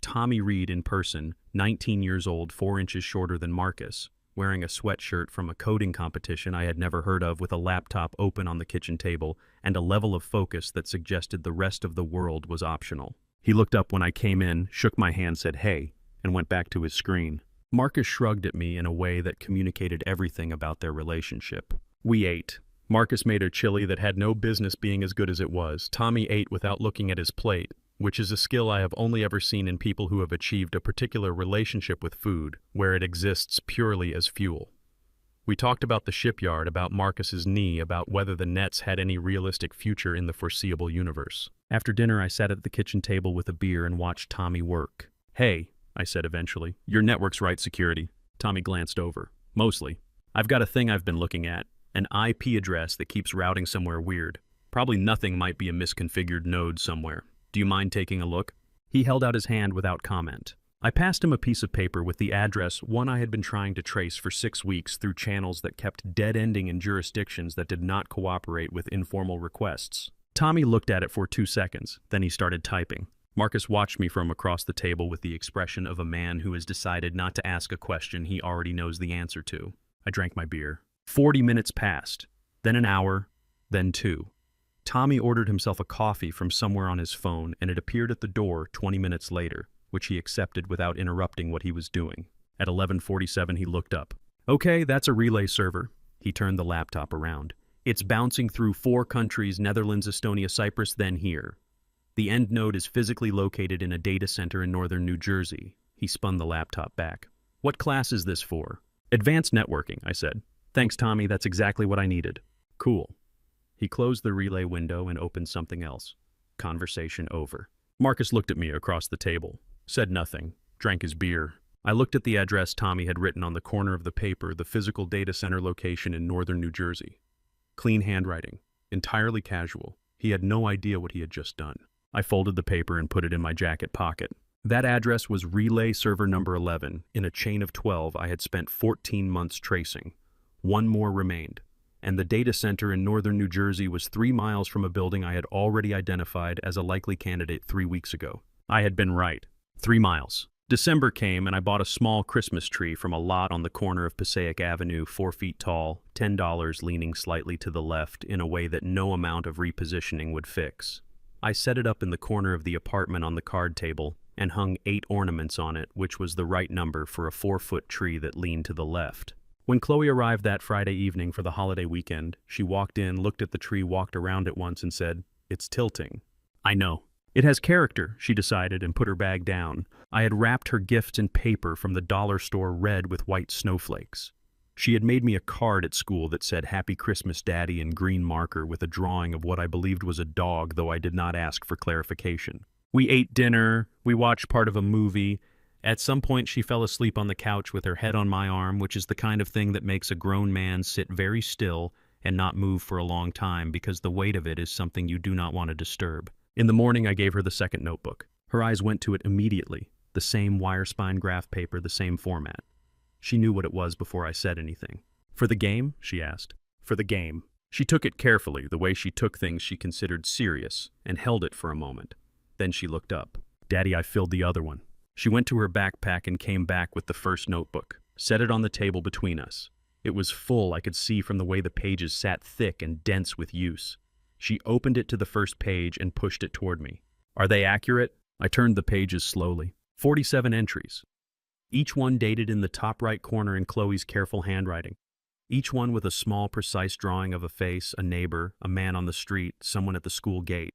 Tommy Reed in person, 19 years old, 4 inches shorter than Marcus, wearing a sweatshirt from a coding competition I had never heard of, with a laptop open on the kitchen table and a level of focus that suggested the rest of the world was optional. He looked up when I came in, shook my hand, said hey, and went back to his screen. Marcus shrugged at me in a way that communicated everything about their relationship. We ate. Marcus made a chili that had no business being as good as it was. Tommy ate without looking at his plate, which is a skill I have only ever seen in people who have achieved a particular relationship with food, where it exists purely as fuel. We talked about the shipyard, about Marcus's knee, about whether the Nets had any realistic future in the foreseeable universe. After dinner, I sat at the kitchen table with a beer and watched Tommy work. Hey, I said eventually, your network's right, security. Tommy glanced over. Mostly. I've got a thing I've been looking at. An IP address that keeps routing somewhere weird. Probably nothing, might be a misconfigured node somewhere. Do you mind taking a look? He held out his hand without comment. I passed him a piece of paper with the address, one I had been trying to trace for 6 weeks through channels that kept dead-ending in jurisdictions that did not cooperate with informal requests. Tommy looked at it for 2 seconds, then he started typing. Marcus watched me from across the table with the expression of a man who has decided not to ask a question he already knows the answer to. I drank my beer. 40 minutes passed, then an hour, then 2. Tommy ordered himself a coffee from somewhere on his phone, and it appeared at the door 20 minutes later, which he accepted without interrupting what he was doing. At 11:47, he looked up. Okay, that's a relay server. He turned the laptop around. It's bouncing through 4 countries, Netherlands, Estonia, Cyprus, then here. The end node is physically located in a data center in northern New Jersey. He spun the laptop back. What class is this for? Advanced networking, I said. Thanks, Tommy, that's exactly what I needed. Cool. He closed the relay window and opened something else. Conversation over. Marcus looked at me across the table, said nothing, drank his beer. I looked at the address Tommy had written on the corner of the paper, the physical data center location in northern New Jersey. Clean handwriting, entirely casual. He had no idea what he had just done. I folded the paper and put it in my jacket pocket. That address was relay server number 11 in a chain of 12 I had spent 14 months tracing. 1 more remained, and the data center in northern New Jersey was 3 miles from a building I had already identified as a likely candidate 3 weeks ago. I had been right. 3 miles. December came and I bought a small Christmas tree from a lot on the corner of Passaic Avenue, 4 feet tall, $10 leaning slightly to the left in a way that no amount of repositioning would fix. I set it up in the corner of the apartment on the card table and hung 8 ornaments on it, which was the right number for a 4-foot tree that leaned to the left. When Chloe arrived that Friday evening for the holiday weekend, she walked in, looked at the tree, walked around it once and said, "It's tilting." I know. It has character, she decided, and put her bag down. I had wrapped her gifts in paper from the dollar store red with white snowflakes. She had made me a card at school that said "Happy Christmas, Daddy" in green marker with a drawing of what I believed was a dog, though I did not ask for clarification. We ate dinner, we watched part of a movie. At some point she fell asleep on the couch with her head on my arm, which is the kind of thing that makes a grown man sit very still and not move for a long time because the weight of it is something you do not want to disturb. In the morning I gave her the second notebook. Her eyes went to it immediately. The same wire spine graph paper, the same format. She knew what it was before I said anything. "For the game?" she asked. "For the game." She took it carefully, the way she took things she considered serious, and held it for a moment. Then she looked up. "Daddy, I filled the other one." She went to her backpack and came back with the first notebook, set it on the table between us. It was full, I could see from the way the pages sat thick and dense with use. She opened it to the first page and pushed it toward me. "Are they accurate?" I turned the pages slowly. 47 entries. Each one dated in the top right corner in Chloe's careful handwriting. Each one with a small, precise drawing of a face, a neighbor, a man on the street, someone at the school gate.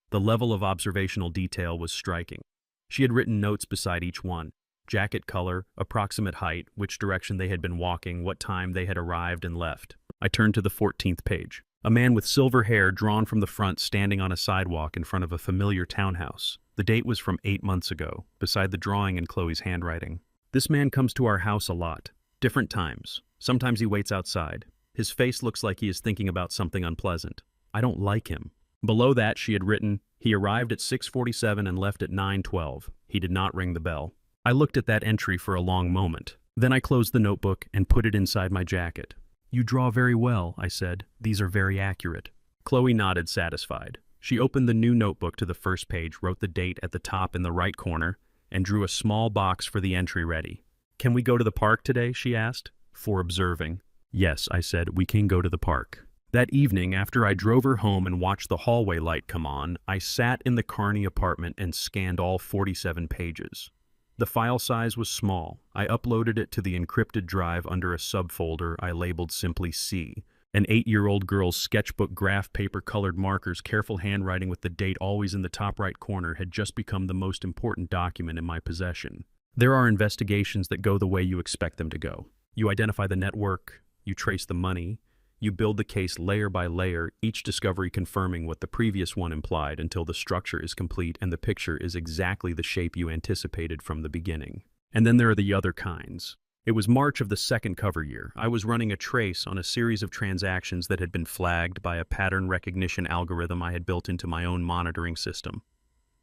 The level of observational detail was striking. She had written notes beside each one: jacket color, approximate height, which direction they had been walking, what time they had arrived and left. I turned to the 14th page. A man with silver hair drawn from the front standing on a sidewalk in front of a familiar townhouse. The date was from 8 months ago, beside the drawing in Chloe's handwriting. "This man comes to our house a lot. Different times. Sometimes he waits outside. His face looks like he is thinking about something unpleasant. I don't like him." Below that she had written, "He arrived at 6:47 and left at 9:12. He did not ring the bell." I looked at that entry for a long moment. Then I closed the notebook and put it inside my jacket. "You draw very well," I said. "These are very accurate." Chloe nodded, satisfied. She opened the new notebook to the first page, wrote the date at the top in the right corner, and drew a small box for the entry ready. "Can we go to the park today?" she asked, for observing. "Yes," I said, "we can go to the park." That evening, after I drove her home and watched the hallway light come on, I sat in the Kearney apartment and scanned all 47 pages. The file size was small. I uploaded it to the encrypted drive under a subfolder I labeled simply C. An 8-year-old girl's sketchbook graph paper colored markers, careful handwriting with the date always in the top right corner had just become the most important document in my possession. There are investigations that go the way you expect them to go. You identify the network, you trace the money, you build the case layer by layer, each discovery confirming what the previous one implied until the structure is complete and the picture is exactly the shape you anticipated from the beginning. And then there are the other kinds. It was March of the second cover year. I was running a trace on a series of transactions that had been flagged by a pattern recognition algorithm I had built into my own monitoring system.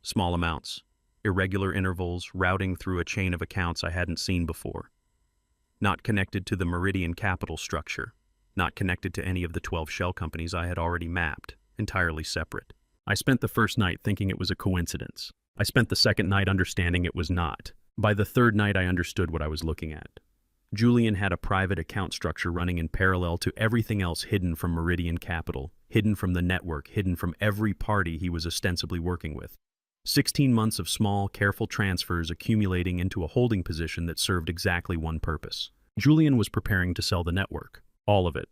Small amounts. irregular intervals, routing through a chain of accounts I hadn't seen before. Not connected to the Meridian capital structure. Not connected to any of the 12 shell companies I had already mapped. Entirely separate. I spent the first night thinking it was a coincidence. I spent the second night understanding it was not. By the third night, I understood what I was looking at. Julian had a private account structure running in parallel to everything else hidden from Meridian Capital, hidden from the network, hidden from every party he was ostensibly working with. 16 months of small, careful transfers accumulating into a holding position that served exactly one purpose. Julian was preparing to sell the network. All of it.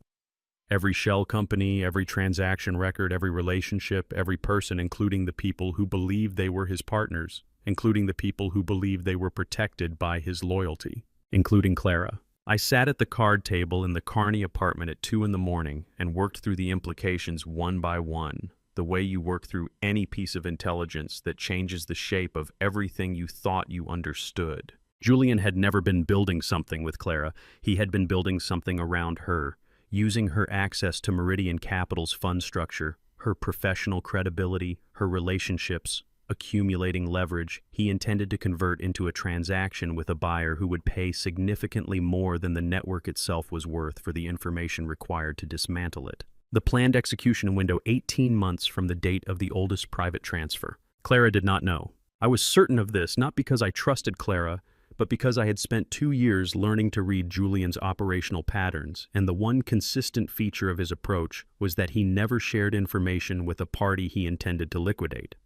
Every shell company, every transaction record, every relationship, every person, including the people who believed they were his partners, including the people who believed they were protected by his loyalty, including Clara. I sat at the card table in the Carney apartment at 2 a.m. and worked through the implications one by one, the way you work through any piece of intelligence that changes the shape of everything you thought you understood. Julian had never been building something with Clara. He had been building something around her, using her access to Meridian Capital's fund structure, her professional credibility, her relationships, accumulating leverage. He intended to convert into a transaction with a buyer who would pay significantly more than the network itself was worth for the information required to dismantle it. The planned execution window 18 months from the date of the oldest private transfer. Clara did not know. I was certain of this, not because I trusted Clara, but because I had spent 2 years learning to read Julian's operational patterns, and the one consistent feature of his approach was that he never shared information with a party he intended to liquidate.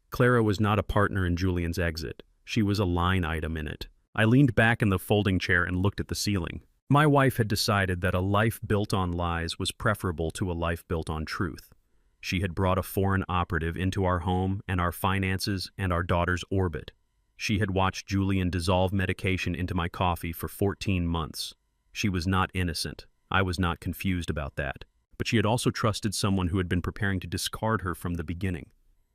Clara was not a partner in Julian's exit. She was a line item in it. I leaned back in the folding chair and looked at the ceiling. My wife had decided that a life built on lies was preferable to a life built on truth. She had brought a foreign operative into our home and our finances and our daughter's orbit. She had watched Julian dissolve medication into my coffee for 14 months. She was not innocent. I was not confused about that. But she had also trusted someone who had been preparing to discard her from the beginning.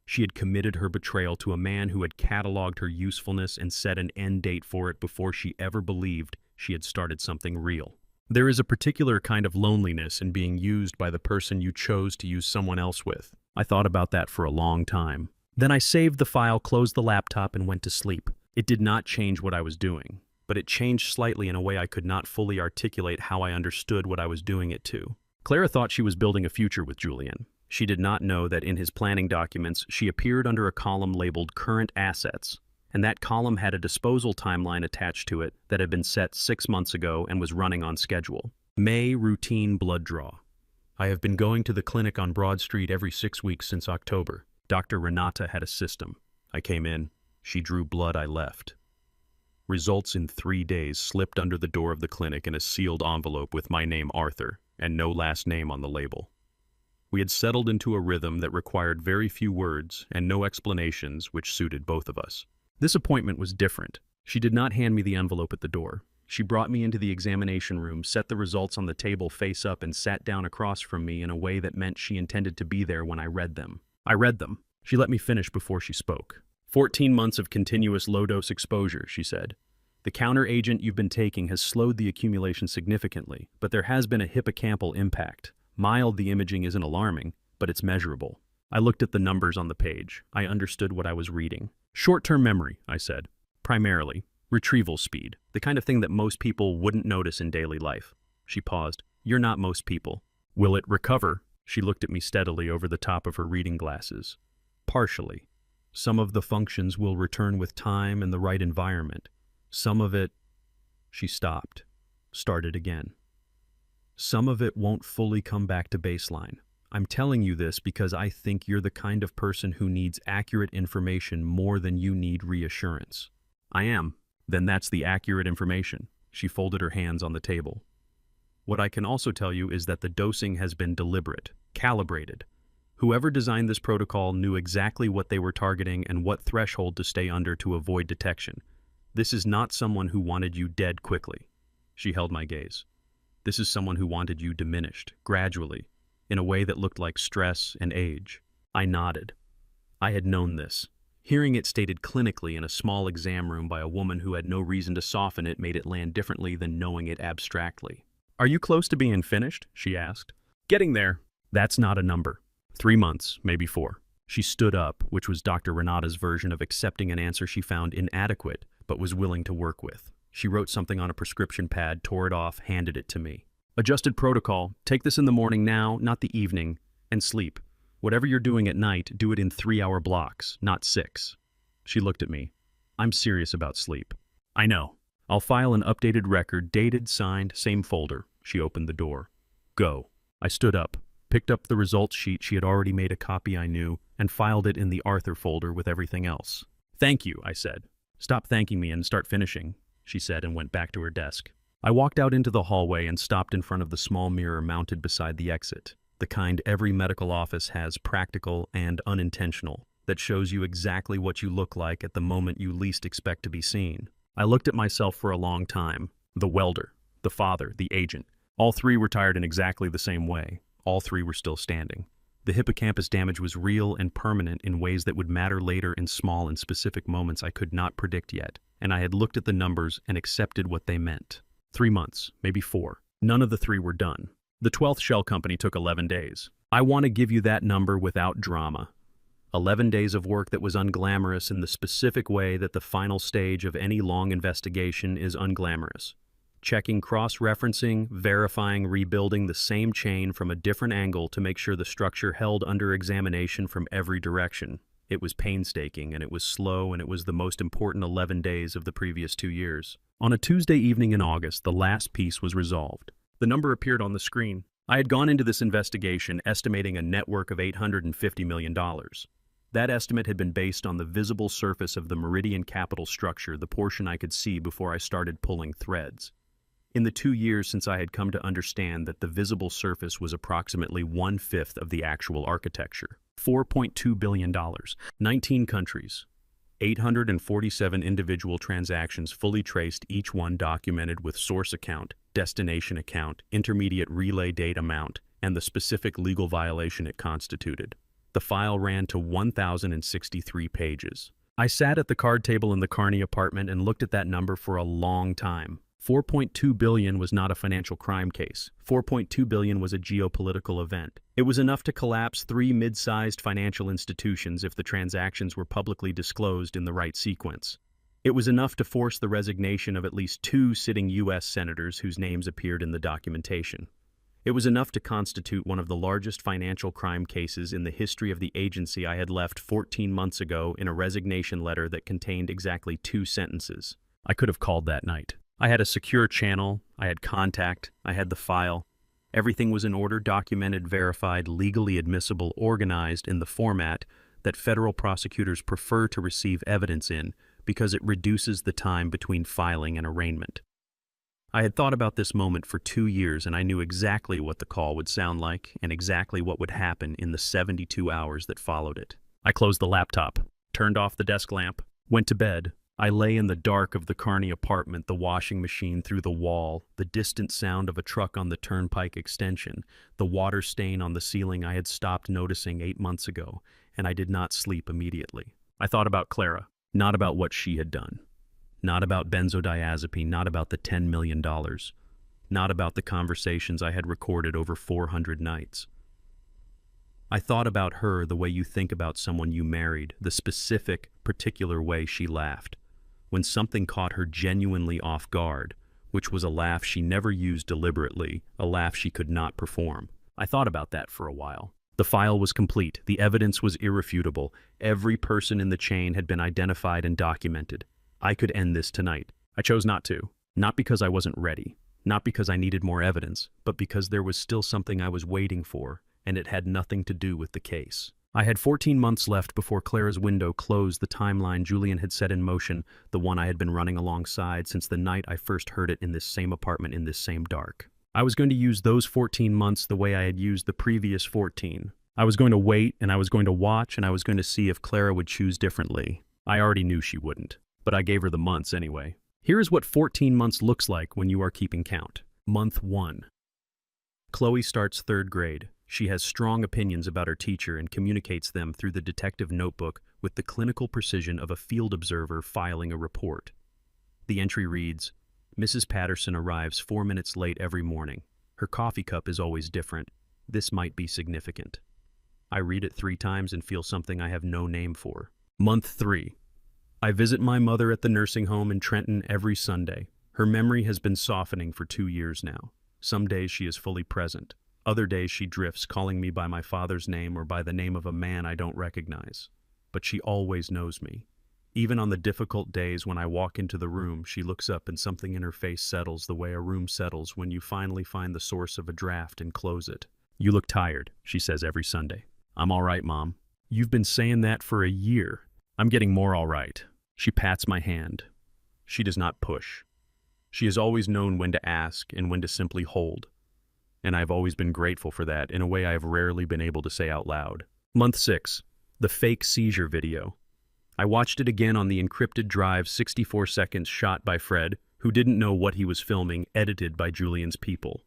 She had committed her betrayal to a man who had cataloged her usefulness and set an end date for it before she ever believed she had started something real. There is a particular kind of loneliness in being used by the person you chose to use someone else with. I thought about that for a long time. Then I saved the file, closed the laptop, and went to sleep. It did not change what I was doing, but it changed slightly in a way I could not fully articulate how I understood what I was doing it to. Clara thought she was building a future with Julian. She did not know that in his planning documents, she appeared under a column labeled Current Assets, and that column had a disposal timeline attached to it that had been set 6 months ago and was running on schedule. May routine blood draw. I have been going to the clinic on Broad Street every 6 weeks since October. Dr. Renata had a system. I came in. She drew blood. I left. Results in 3 days slipped under the door of the clinic in a sealed envelope with my name Arthur and no last name on the label. We had settled into a rhythm that required very few words and no explanations, which suited both of us. This appointment was different. She did not hand me the envelope at the door. She brought me into the examination room, set the results on the table face up, and sat down across from me in a way that meant she intended to be there when I read them. I read them. She let me finish before she spoke. 14 months of continuous low-dose exposure, she said. The counter agent you've been taking has slowed the accumulation significantly, but there has been a hippocampal impact. Mild, the imaging isn't alarming, but it's measurable. I looked at the numbers on the page. I understood what I was reading. Short-term memory, I said. Primarily. Retrieval speed. The kind of thing that most people wouldn't notice in daily life. She paused. You're not most people. Will it recover? She looked at me steadily over the top of her reading glasses. Partially. Some of the functions will return with time and the right environment. Some of it... She stopped. Started again. Some of it won't fully come back to baseline. I'm telling you this because I think you're the kind of person who needs accurate information more than you need reassurance. I am. Then that's the accurate information. She folded her hands on the table. What I can also tell you is that the dosing has been deliberate, calibrated. Whoever designed this protocol knew exactly what they were targeting and what threshold to stay under to avoid detection. This is not someone who wanted you dead quickly. She held my gaze. This is someone who wanted you diminished, gradually, in a way that looked like stress and age. I nodded. I had known this. Hearing it stated clinically in a small exam room by a woman who had no reason to soften it made it land differently than knowing it abstractly. Are you close to being finished? She asked. Getting there. That's not a number. 3 months, maybe 4. She stood up, which was Dr. Renata's version of accepting an answer she found inadequate, but was willing to work with. She wrote something on a prescription pad, tore it off, handed it to me. Adjusted protocol. Take this in the morning now, not the evening, and sleep. Whatever you're doing at night, do it in 3-hour blocks, not 6. She looked at me. I'm serious about sleep. I know. I'll file an updated record, dated, signed, same folder. She opened the door. Go. I stood up, picked up the results sheet she had already made a copy I knew, and filed it in the Arthur folder with everything else. Thank you, I said. Stop thanking me and start finishing, she said, and went back to her desk. I walked out into the hallway and stopped in front of the small mirror mounted beside the exit, the kind every medical office has, practical and unintentional, that shows you exactly what you look like at the moment you least expect to be seen. I looked at myself for a long time. The welder, the father, the agent. All three were tired in exactly the same way. All three were still standing. The hippocampus damage was real and permanent in ways that would matter later in small and specific moments I could not predict yet, and I had looked at the numbers and accepted what they meant. 3 months, maybe 4. None of the 3 were done. The 12th shell company took 11 days. I want to give you that number without drama. 11 days of work that was unglamorous in the specific way that the final stage of any long investigation is unglamorous. Checking, cross-referencing, verifying, rebuilding the same chain from a different angle to make sure the structure held under examination from every direction. It was painstaking, and it was slow, and it was the most important 11 days of the previous 2 years. On a Tuesday evening in August, the last piece was resolved. The number appeared on the screen. I had gone into this investigation estimating a net worth of $850 million. That estimate had been based on the visible surface of the Meridian capital structure, the portion I could see before I started pulling threads. In the 2 years since I had come to understand that the visible surface was approximately 1/5 of the actual architecture. $4.2 billion, 19 countries, 847 individual transactions fully traced, each one documented with source account, destination account, intermediate relay date amount, and the specific legal violation it constituted. The file ran to 1,063 pages. I sat at the card table in the Kearney apartment and looked at that number for a long time. $4.2 billion was not a financial crime case. $4.2 billion was a geopolitical event. It was enough to collapse 3 mid-sized financial institutions if the transactions were publicly disclosed in the right sequence. It was enough to force the resignation of at least 2 sitting U.S. senators whose names appeared in the documentation. It was enough to constitute one of the largest financial crime cases in the history of the agency I had left 14 months ago in a resignation letter that contained exactly 2 sentences. I could have called that night. I had a secure channel, I had contact, I had the file. Everything was in order, documented, verified, legally admissible, organized in the format that federal prosecutors prefer to receive evidence in because it reduces the time between filing and arraignment. I had thought about this moment for 2 years, and I knew exactly what the call would sound like and exactly what would happen in the 72 hours that followed it. I closed the laptop, turned off the desk lamp, went to bed. I lay in the dark of the Kearney apartment, the washing machine through the wall, the distant sound of a truck on the turnpike extension, the water stain on the ceiling I had stopped noticing 8 months ago, and I did not sleep immediately. I thought about Clara, not about what she had done, not about benzodiazepine, not about the $10 million, not about the conversations I had recorded over 400 nights. I thought about her the way you think about someone you married, the specific, particular way she laughed, when something caught her genuinely off guard, which was a laugh she never used deliberately, a laugh she could not perform. I thought about that for a while. The file was complete. The evidence was irrefutable. Every person in the chain had been identified and documented. I could end this tonight. I chose not to. Not because I wasn't ready. Not because I needed more evidence, but because there was still something I was waiting for, and it had nothing to do with the case. I had 14 months left before Clara's window closed, the timeline Julian had set in motion, the one I had been running alongside since the night I first heard it in this same apartment in this same dark. I was going to use those 14 months the way I had used the previous 14. I was going to wait, and I was going to watch, and I was going to see if Clara would choose differently. I already knew she wouldn't, but I gave her the months anyway. Here is what 14 months looks like when you are keeping count. Month 1. Chloe starts 3rd grade. She has strong opinions about her teacher and communicates them through the detective notebook with the clinical precision of a field observer filing a report. The entry reads, Mrs. Patterson arrives 4 minutes late every morning. Her coffee cup is always different. This might be significant. I read it 3 times and feel something I have no name for. Month 3. I visit my mother at the nursing home in Trenton every Sunday. Her memory has been softening for 2 years now. Some days she is fully present. Other days she drifts, calling me by my father's name or by the name of a man I don't recognize. But she always knows me. Even on the difficult days when I walk into the room, she looks up and something in her face settles the way a room settles when you finally find the source of a draft and close it. "You look tired," she says every Sunday. "I'm all right, Mom." "You've been saying that for a year." "I'm getting more all right." She pats my hand. She does not push. She has always known when to ask and when to simply hold. And I've always been grateful for that in a way I have rarely been able to say out loud. Month 6. The fake seizure video. I watched it again on the encrypted drive, 64 seconds shot by Fred, who didn't know what he was filming, edited by Julian's people.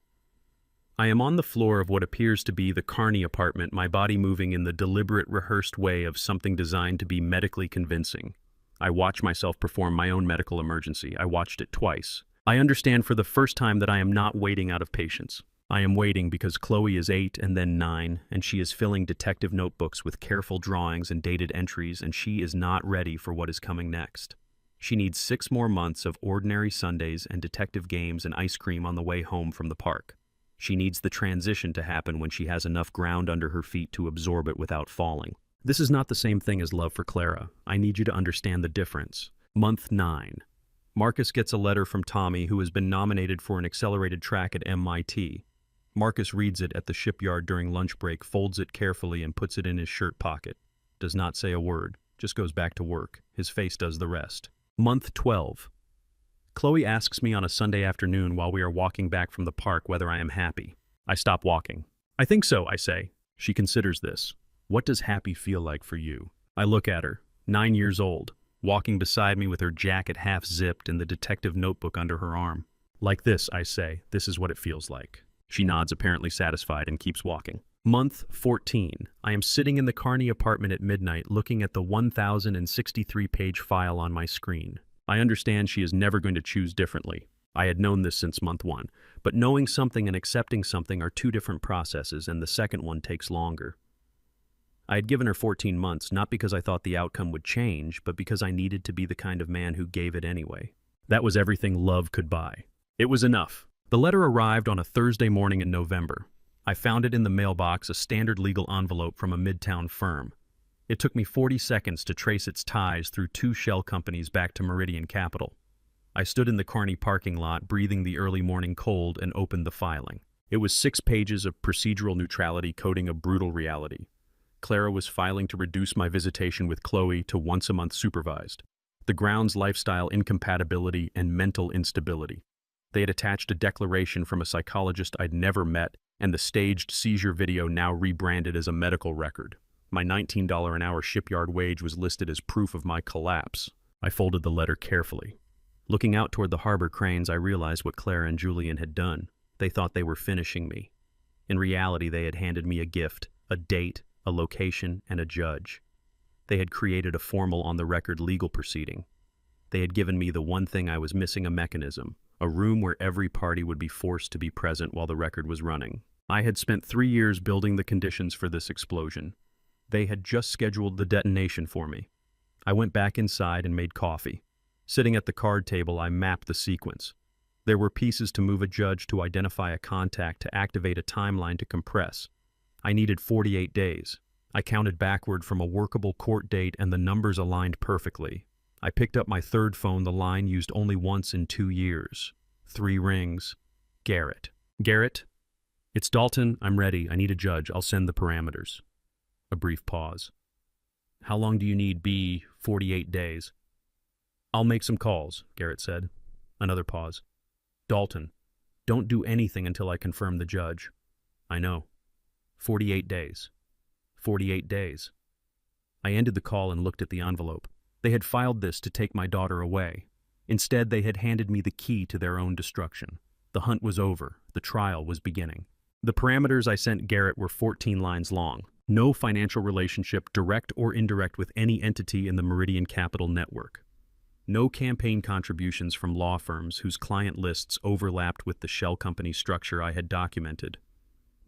I am on the floor of what appears to be the Carney apartment, my body moving in the deliberate, rehearsed way of something designed to be medically convincing. I watch myself perform my own medical emergency. I watched it twice. I understand for the first time that I am not waiting out of patience. I am waiting because Chloe is 8 and then 9, and she is filling detective notebooks with careful drawings and dated entries, and she is not ready for what is coming next. She needs 6 more months of ordinary Sundays and detective games and ice cream on the way home from the park. She needs the transition to happen when she has enough ground under her feet to absorb it without falling. This is not the same thing as love for Clara. I need you to understand the difference. Month 9. Marcus gets a letter from Tommy, who has been nominated for an accelerated track at MIT. Marcus reads it at the shipyard during lunch break, folds it carefully and puts it in his shirt pocket. Does not say a word, just goes back to work. His face does the rest. Month 12. Chloe asks me on a Sunday afternoon while we are walking back from the park whether I am happy. I stop walking. "I think so," I say. She considers this. "What does happy feel like for you?" I look at her, 9 years old, walking beside me with her jacket half zipped and the detective notebook under her arm. "Like this," I say. "This is what it feels like." She nods, apparently satisfied, and keeps walking. Month 14. I am sitting in the Carney apartment at midnight looking at the 1,063-page file on my screen. I understand she is never going to choose differently. I had known this since month 1, but knowing something and accepting something are 2 different processes, and the second one takes longer. I had given her 14 months, not because I thought the outcome would change, but because I needed to be the kind of man who gave it anyway. That was everything love could buy. It was enough. The letter arrived on a Thursday morning in November. I found it in the mailbox, a standard legal envelope from a midtown firm. It took me 40 seconds to trace its ties through 2 shell companies back to Meridian Capital. I stood in the Carney parking lot, breathing the early morning cold, and opened the filing. It was 6 pages of procedural neutrality coding a brutal reality. Clara was filing to reduce my visitation with Chloe to once a month supervised. The grounds lifestyle incompatibility and mental instability. They had attached a declaration from a psychologist I'd never met, and the staged seizure video now rebranded as a medical record. My $19 an hour shipyard wage was listed as proof of my collapse. I folded the letter carefully. Looking out toward the harbor cranes, I realized what Clara and Julian had done. They thought they were finishing me. In reality, they had handed me a gift, a date, a location, and a judge. They had created a formal on-the-record legal proceeding. They had given me the one thing I was missing, a mechanism. A room where every party would be forced to be present while the record was running. I had spent 3 years building the conditions for this explosion. They had just scheduled the detonation for me. I went back inside and made coffee. Sitting at the card table, I mapped the sequence. There were pieces to move a judge, to identify a contact, to activate a timeline, to compress. I needed 48 days. I counted backward from a workable court date, and the numbers aligned perfectly. I picked up my 3rd phone, the line used only once in 2 years. 3 rings. Garrett. "Garrett? It's Dalton. I'm ready. I need a judge. I'll send the parameters." A brief pause. "How long do you need, B? 48 days. "I'll make some calls," Garrett said. Another pause. "Dalton, don't do anything until I confirm the judge." "I know. 48 days. 48 days. I ended the call and looked at the envelope. They had filed this to take my daughter away. Instead, they had handed me the key to their own destruction. The hunt was over. The trial was beginning. The parameters I sent Garrett were 14 lines long. No financial relationship, direct or indirect, with any entity in the Meridian Capital network. No campaign contributions from law firms whose client lists overlapped with the shell company structure I had documented.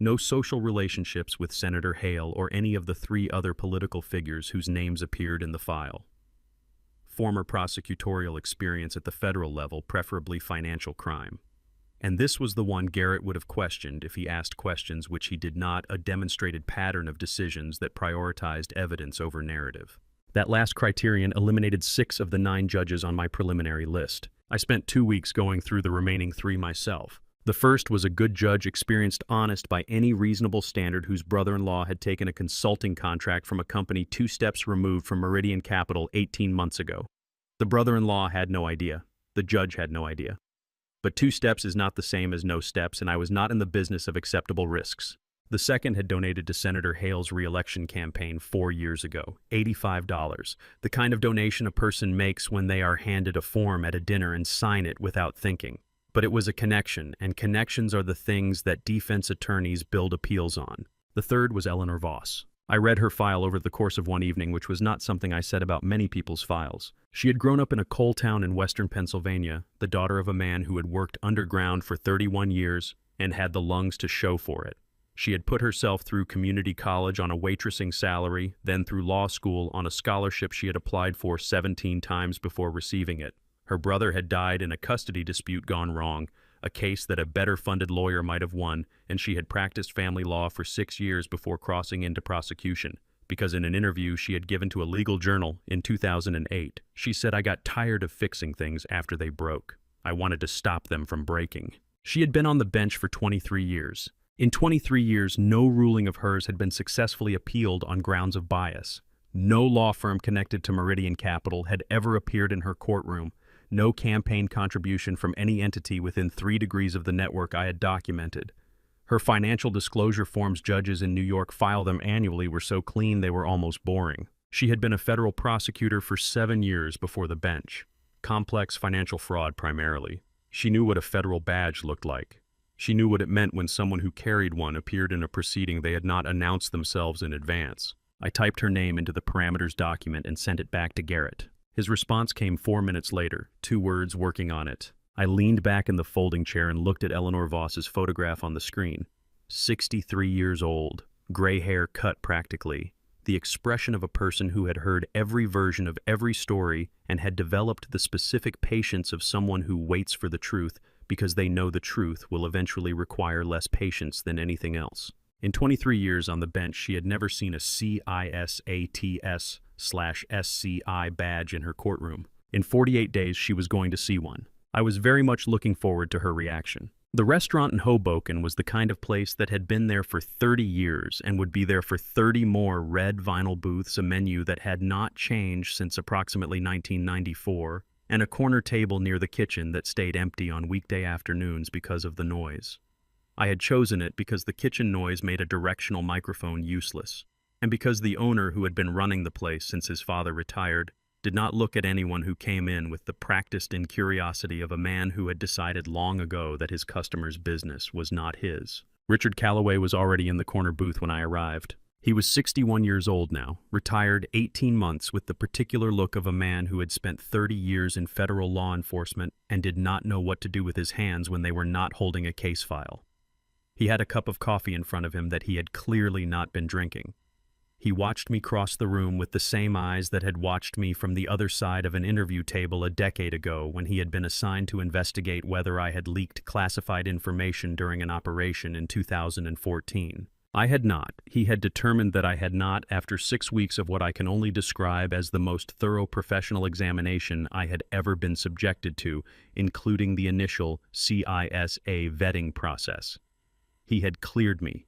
No social relationships with Senator Hale or any of the 3 other political figures whose names appeared in the file. Former prosecutorial experience at the federal level, preferably financial crime. And this was the one Garrett would have questioned if he asked questions which he did not, a demonstrated pattern of decisions that prioritized evidence over narrative. That last criterion eliminated 6 of the 9 judges on my preliminary list. I spent 2 weeks going through the remaining 3 myself. The first was a good judge, experienced, honest by any reasonable standard, whose brother-in-law had taken a consulting contract from a company 2 steps removed from Meridian Capital 18 months ago. The brother-in-law had no idea. The judge had no idea. But 2 steps is not the same as no steps, and I was not in the business of acceptable risks. The second had donated to Senator Hale's re-election campaign 4 years ago, $85, the kind of donation a person makes when they are handed a form at a dinner and sign it without thinking. But it was a connection, and connections are the things that defense attorneys build appeals on. The third was Eleanor Voss. I read her file over the course of one evening, which was not something I said about many people's files. She had grown up in a coal town in western Pennsylvania, the daughter of a man who had worked underground for 31 years and had the lungs to show for it. She had put herself through community college on a waitressing salary, then through law school on a scholarship she had applied for 17 times before receiving it. Her brother had died in a custody dispute gone wrong, a case that a better-funded lawyer might have won, and she had practiced family law for 6 years before crossing into prosecution, because in an interview she had given to a legal journal in 2008, she said, "I got tired of fixing things after they broke. I wanted to stop them from breaking." She had been on the bench for 23 years. In 23 years, no ruling of hers had been successfully appealed on grounds of bias. No law firm connected to Meridian Capital had ever appeared in her courtroom. No campaign contribution from any entity within 3 degrees of the network I had documented. Her financial disclosure forms, judges in New York file them annually, were so clean they were almost boring. She had been a federal prosecutor for 7 years before the bench. Complex financial fraud primarily. She knew what a federal badge looked like. She knew what it meant when someone who carried one appeared in a proceeding they had not announced themselves in advance. I typed her name into the parameters document and sent it back to Garrett. His response came 4 minutes later, 2 words: "working on it." I leaned back in the folding chair and looked at Eleanor Voss's photograph on the screen. 63 years old, gray hair cut practically, the expression of a person who had heard every version of every story and had developed the specific patience of someone who waits for the truth because they know the truth will eventually require less patience than anything else. In 23 years on the bench, she had never seen a CISATS/SCI badge in her courtroom. In 48 days, she was going to see one. I was very much looking forward to her reaction. The restaurant in Hoboken was the kind of place that had been there for 30 years and would be there for 30 more. Red vinyl booths, a menu that had not changed since approximately 1994, and a corner table near the kitchen that stayed empty on weekday afternoons because of the noise. I had chosen it because the kitchen noise made a directional microphone useless, and because the owner, who had been running the place since his father retired, did not look at anyone who came in with the practiced incuriosity of a man who had decided long ago that his customer's business was not his. Richard Calloway was already in the corner booth when I arrived. He was 61 years old now, retired 18 months, with the particular look of a man who had spent 30 years in federal law enforcement and did not know what to do with his hands when they were not holding a case file. He had a cup of coffee in front of him that he had clearly not been drinking. He watched me cross the room with the same eyes that had watched me from the other side of an interview table a decade ago when he had been assigned to investigate whether I had leaked classified information during an operation in 2014. I had not. He had determined that I had not after 6 weeks of what I can only describe as the most thorough professional examination I had ever been subjected to, including the initial CISA vetting process. He had cleared me.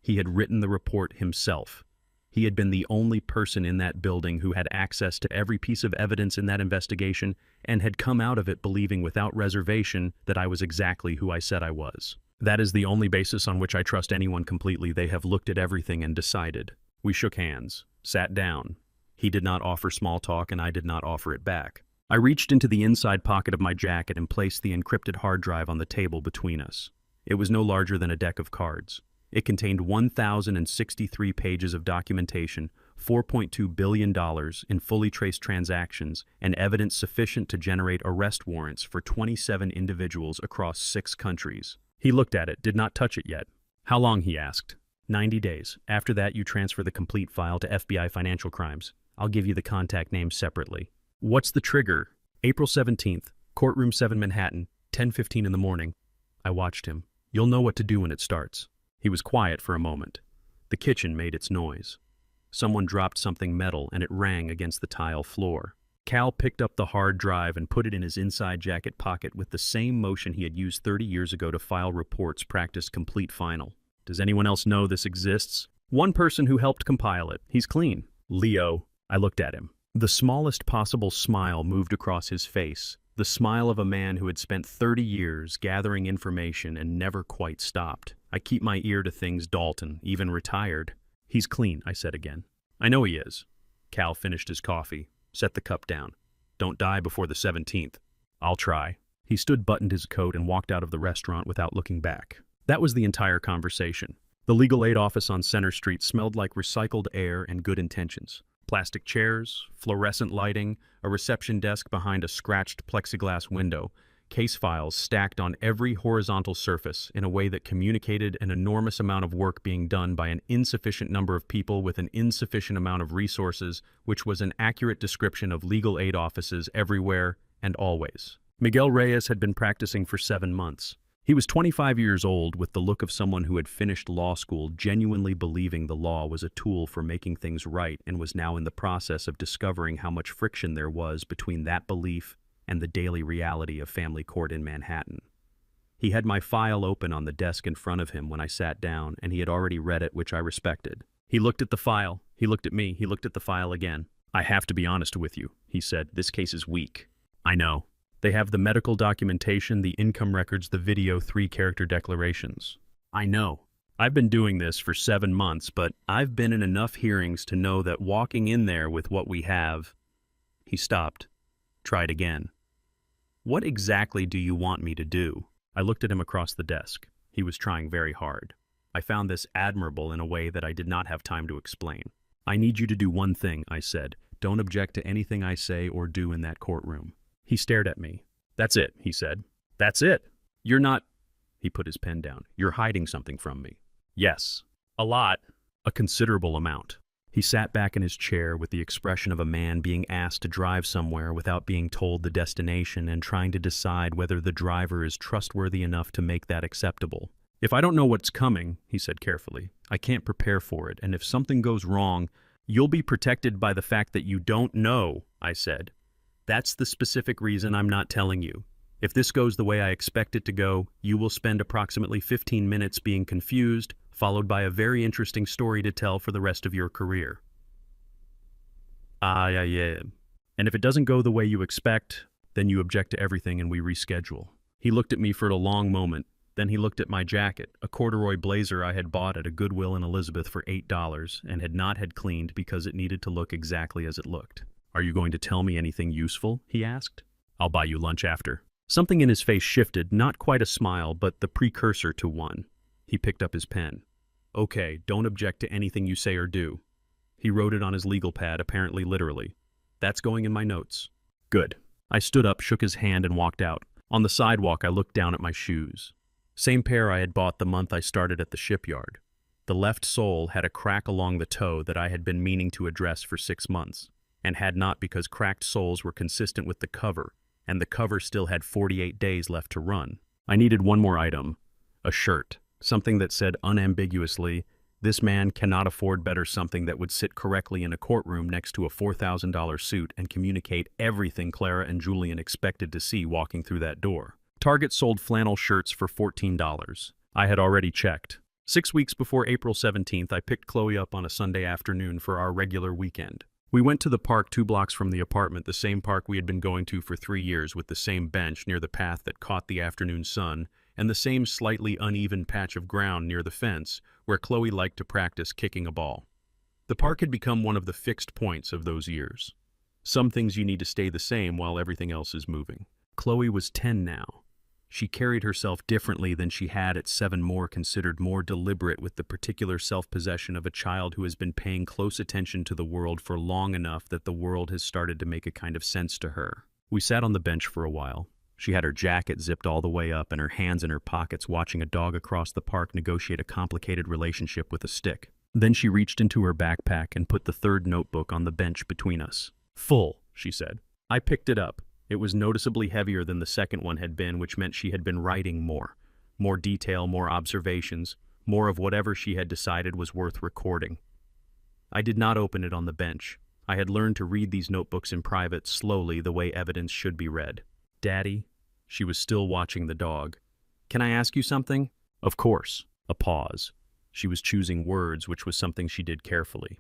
He had written the report himself. He had been the only person in that building who had access to every piece of evidence in that investigation and had come out of it believing without reservation that I was exactly who I said I was. That is the only basis on which I trust anyone completely. They have looked at everything and decided. We shook hands, sat down. He did not offer small talk, and I did not offer it back. I reached into the inside pocket of my jacket and placed the encrypted hard drive on the table between us. It was no larger than a deck of cards. It contained 1,063 pages of documentation, $4.2 billion in fully traced transactions, and evidence sufficient to generate arrest warrants for 27 individuals across 6 countries. He looked at it, did not touch it yet. How long, he asked. 90 days. After that, you transfer the complete file to FBI Financial Crimes. I'll give you the contact names separately. What's the trigger? April 17th, Courtroom 7 Manhattan, 10:15 in the morning. I watched him. You'll know what to do when it starts. He was quiet for a moment. The kitchen made its noise. Someone dropped something metal and it rang against the tile floor. Cal picked up the hard drive and put it in his inside jacket pocket with the same motion he had used 30 years ago to file reports practiced complete final. Does anyone else know this exists? One person who helped compile it. He's clean. Leo. I looked at him. The smallest possible smile moved across his face. The smile of a man who had spent 30 years gathering information and never quite stopped. I keep my ear to things, Dalton, even retired. He's clean, I said again. I know he is. Cal finished his coffee, set the cup down. Don't die before the 17th. I'll try. He stood, buttoned his coat, and walked out of the restaurant without looking back. That was the entire conversation. The legal aid office on Center Street smelled like recycled air and good intentions. Plastic chairs, fluorescent lighting, a reception desk behind a scratched plexiglass window, case files stacked on every horizontal surface in a way that communicated an enormous amount of work being done by an insufficient number of people with an insufficient amount of resources, which was an accurate description of legal aid offices everywhere and always. Miguel Reyes had been practicing for 7 months. He was 25 years old with the look of someone who had finished law school genuinely believing the law was a tool for making things right and was now in the process of discovering how much friction there was between that belief and the daily reality of family court in Manhattan. He had my file open on the desk in front of him when I sat down, and he had already read it, which I respected. He looked at the file. He looked at me. He looked at the file again. I have to be honest with you, he said. This case is weak. I know. They have the medical documentation, the income records, the video, 3-character declarations. I know. I've been doing this for 7 months, but I've been in enough hearings to know that walking in there with what we have... He stopped. Tried again. What exactly do you want me to do? I looked at him across the desk. He was trying very hard. I found this admirable in a way that I did not have time to explain. I need you to do one thing, I said. Don't object to anything I say or do in that courtroom. He stared at me. That's it, he said. That's it. You're not... He put his pen down. You're hiding something from me. Yes. A lot. A considerable amount. He sat back in his chair with the expression of a man being asked to drive somewhere without being told the destination and trying to decide whether the driver is trustworthy enough to make that acceptable. If I don't know what's coming, he said carefully, I can't prepare for it, and if something goes wrong, you'll be protected by the fact that you don't know, I said. That's the specific reason I'm not telling you. If this goes the way I expect it to go, you will spend approximately 15 minutes being confused, followed by a very interesting story to tell for the rest of your career. Yeah. And if it doesn't go the way you expect, then you object to everything and we reschedule. He looked at me for a long moment. Then he looked at my jacket, a corduroy blazer I had bought at a Goodwill in Elizabeth for $8 and had not had cleaned because it needed to look exactly as it looked. Are you going to tell me anything useful? He asked. I'll buy you lunch after. Something in his face shifted, not quite a smile, but the precursor to one. He picked up his pen. Okay, don't object to anything you say or do. He wrote it on his legal pad, apparently literally. That's going in my notes. Good. I stood up, shook his hand, and walked out. On the sidewalk, I looked down at my shoes. Same pair I had bought the month I started at the shipyard. The left sole had a crack along the toe that I had been meaning to address for 6 months, and had not because cracked soles were consistent with the cover, and the cover still had 48 days left to run. I needed one more item, a shirt, something that said unambiguously, this man cannot afford better, something that would sit correctly in a courtroom next to a $4,000 suit and communicate everything Clara and Julian expected to see walking through that door. Target sold flannel shirts for $14. I had already checked. 6 weeks before April 17th, I picked Chloe up on a Sunday afternoon for our regular weekend. We went to the park 2 blocks from the apartment, the same park we had been going to for 3 years, with the same bench near the path that caught the afternoon sun, and the same slightly uneven patch of ground near the fence where Chloe liked to practice kicking a ball. The park had become one of the fixed points of those years. Some things you need to stay the same while everything else is moving. Chloe was 10 now. She carried herself differently than she had at 7, more considered, more deliberate, with the particular self-possession of a child who has been paying close attention to the world for long enough that the world has started to make a kind of sense to her. We sat on the bench for a while. She had her jacket zipped all the way up and her hands in her pockets watching a dog across the park negotiate a complicated relationship with a stick. Then she reached into her backpack and put the third notebook on the bench between us. "Full," she said. I picked it up. It was noticeably heavier than the second one had been, which meant she had been writing more. More detail, more observations, more of whatever she had decided was worth recording. I did not open it on the bench. I had learned to read these notebooks in private, slowly, the way evidence should be read. "Daddy?" She was still watching the dog. "Can I ask you something?" "Of course." A pause. She was choosing words, which was something she did carefully.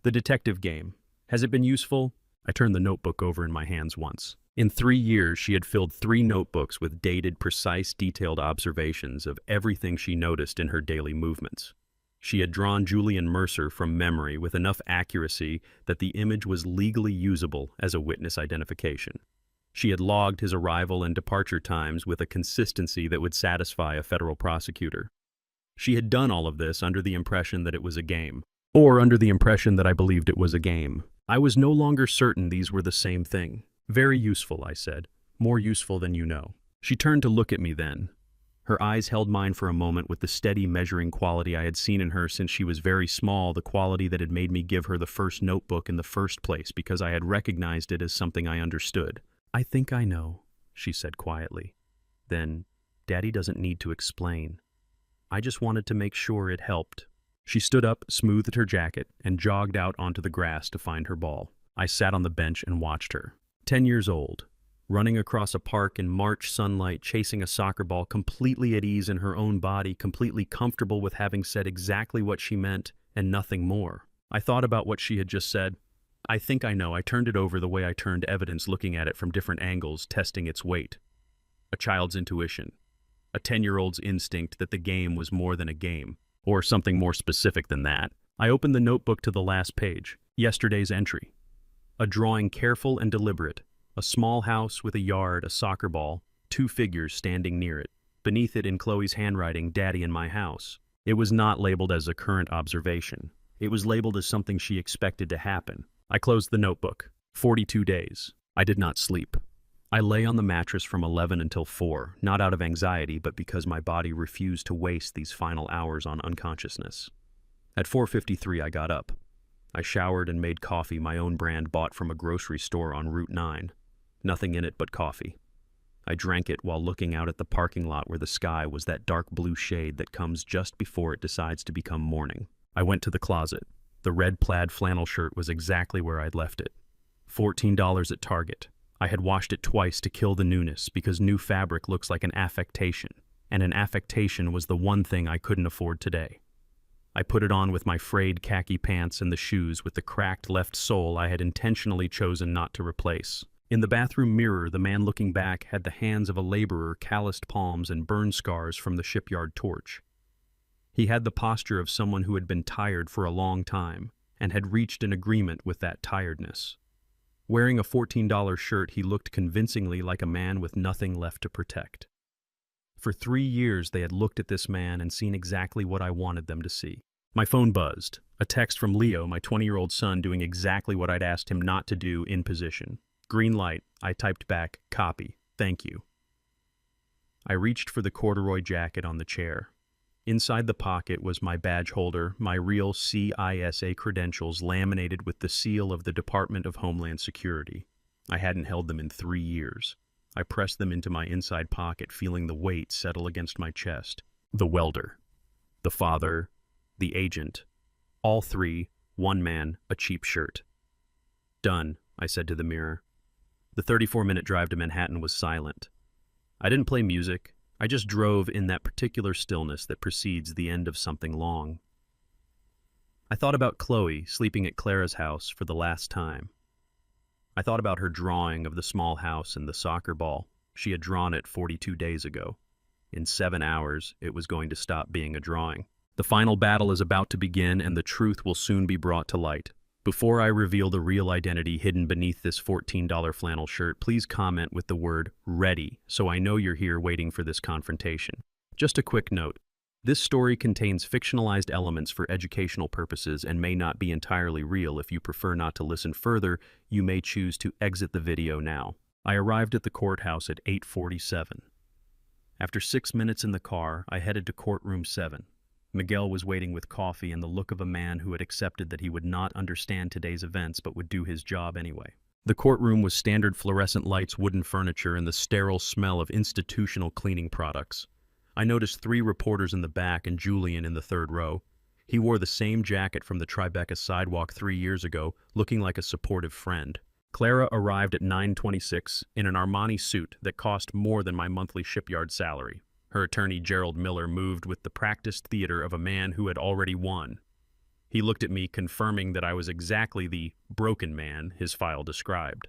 "The detective game. Has it been useful?" I turned the notebook over in my hands once. In 3 years, she had filled 3 notebooks with dated, precise, detailed observations of everything she noticed in her daily movements. She had drawn Julian Mercer from memory with enough accuracy that the image was legally usable as a witness identification. She had logged his arrival and departure times with a consistency that would satisfy a federal prosecutor. She had done all of this under the impression that it was a game, or under the impression that I believed it was a game. I was no longer certain these were the same thing. "Very useful," I said. "More useful than you know." She turned to look at me then. Her eyes held mine for a moment with the steady measuring quality I had seen in her since she was very small, the quality that had made me give her the first notebook in the first place because I had recognized it as something I understood. "I think I know," she said quietly. Then, "Daddy doesn't need to explain. I just wanted to make sure it helped." She stood up, smoothed her jacket, and jogged out onto the grass to find her ball. I sat on the bench and watched her. 10 years old, running across a park in March sunlight, chasing a soccer ball, completely at ease in her own body, completely comfortable with having said exactly what she meant and nothing more. I thought about what she had just said. "I think I know." I turned it over the way I turned evidence, looking at it from different angles, testing its weight. A child's intuition. A 10-year-old's instinct that the game was more than a game, or something more specific than that. I opened the notebook to the last page. Yesterday's entry. A drawing careful and deliberate. A small house with a yard, a soccer ball, 2 figures standing near it. Beneath it in Chloe's handwriting, "Daddy in my house." It was not labeled as a current observation. It was labeled as something she expected to happen. I closed the notebook. 42 days. I did not sleep. I lay on the mattress from 11 until 4, not out of anxiety, but because my body refused to waste these final hours on unconsciousness. At 4:53, I got up. I showered and made coffee, my own brand bought from a grocery store on Route 9. Nothing in it but coffee. I drank it while looking out at the parking lot where the sky was that dark blue shade that comes just before it decides to become morning. I went to the closet. The red plaid flannel shirt was exactly where I'd left it. $14 at Target. I had washed it twice to kill the newness because new fabric looks like an affectation, and an affectation was the one thing I couldn't afford today. I put it on with my frayed khaki pants and the shoes with the cracked left sole I had intentionally chosen not to replace. In the bathroom mirror, the man looking back had the hands of a laborer, calloused palms and burn scars from the shipyard torch. He had the posture of someone who had been tired for a long time and had reached an agreement with that tiredness. Wearing a $14 shirt, he looked convincingly like a man with nothing left to protect. For 3 years, they had looked at this man and seen exactly what I wanted them to see. My phone buzzed. A text from Leo, my 20-year-old son, doing exactly what I'd asked him not to do in position. Green light. I typed back, "Copy. Thank you." I reached for the corduroy jacket on the chair. Inside the pocket was my badge holder, my real CISA credentials laminated with the seal of the Department of Homeland Security. I hadn't held them in 3 years. I pressed them into my inside pocket, feeling the weight settle against my chest. The welder, the father, the agent. All 3, one man, a cheap shirt. "Done," I said to the mirror. The 34-minute drive to Manhattan was silent. I didn't play music. I just drove in that particular stillness that precedes the end of something long. I thought about Chloe sleeping at Clara's house for the last time. I thought about her drawing of the small house and the soccer ball. She had drawn it 42 days ago. In 7 hours, it was going to stop being a drawing. The final battle is about to begin, and the truth will soon be brought to light. Before I reveal the real identity hidden beneath this $14 flannel shirt, please comment with the word "ready" so I know you're here waiting for this confrontation. Just a quick note. This story contains fictionalized elements for educational purposes and may not be entirely real. If you prefer not to listen further, you may choose to exit the video now. I arrived at the courthouse at 8:47. After 6 minutes in the car, I headed to courtroom 7. Miguel was waiting with coffee and the look of a man who had accepted that he would not understand today's events but would do his job anyway. The courtroom was standard fluorescent lights, wooden furniture, and the sterile smell of institutional cleaning products. I noticed 3 reporters in the back and Julian in the third row. He wore the same jacket from the Tribeca sidewalk 3 years ago, looking like a supportive friend. Clara arrived at 9:26 in an Armani suit that cost more than my monthly shipyard salary. Her attorney, Gerald Miller, moved with the practiced theater of a man who had already won. He looked at me, confirming that I was exactly the broken man his file described.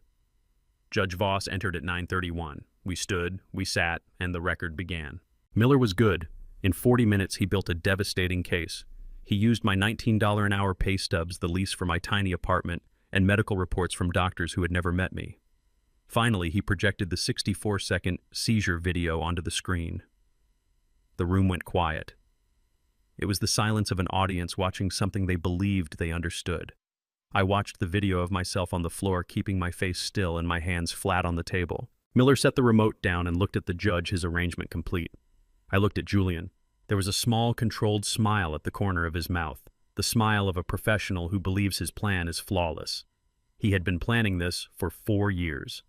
Judge Voss entered at 9:31. We stood, we sat, and the record began. Miller was good. In 40 minutes, he built a devastating case. He used my $19 an hour pay stubs, the lease for my tiny apartment, and medical reports from doctors who had never met me. Finally, he projected the 64-second seizure video onto the screen. The room went quiet. It was the silence of an audience watching something they believed they understood. I watched the video of myself on the floor, keeping my face still and my hands flat on the table. Miller set the remote down and looked at the judge, his arrangement complete. I looked at Julian. There was a small, controlled smile at the corner of his mouth, the smile of a professional who believes his plan is flawless. He had been planning this for 4 years.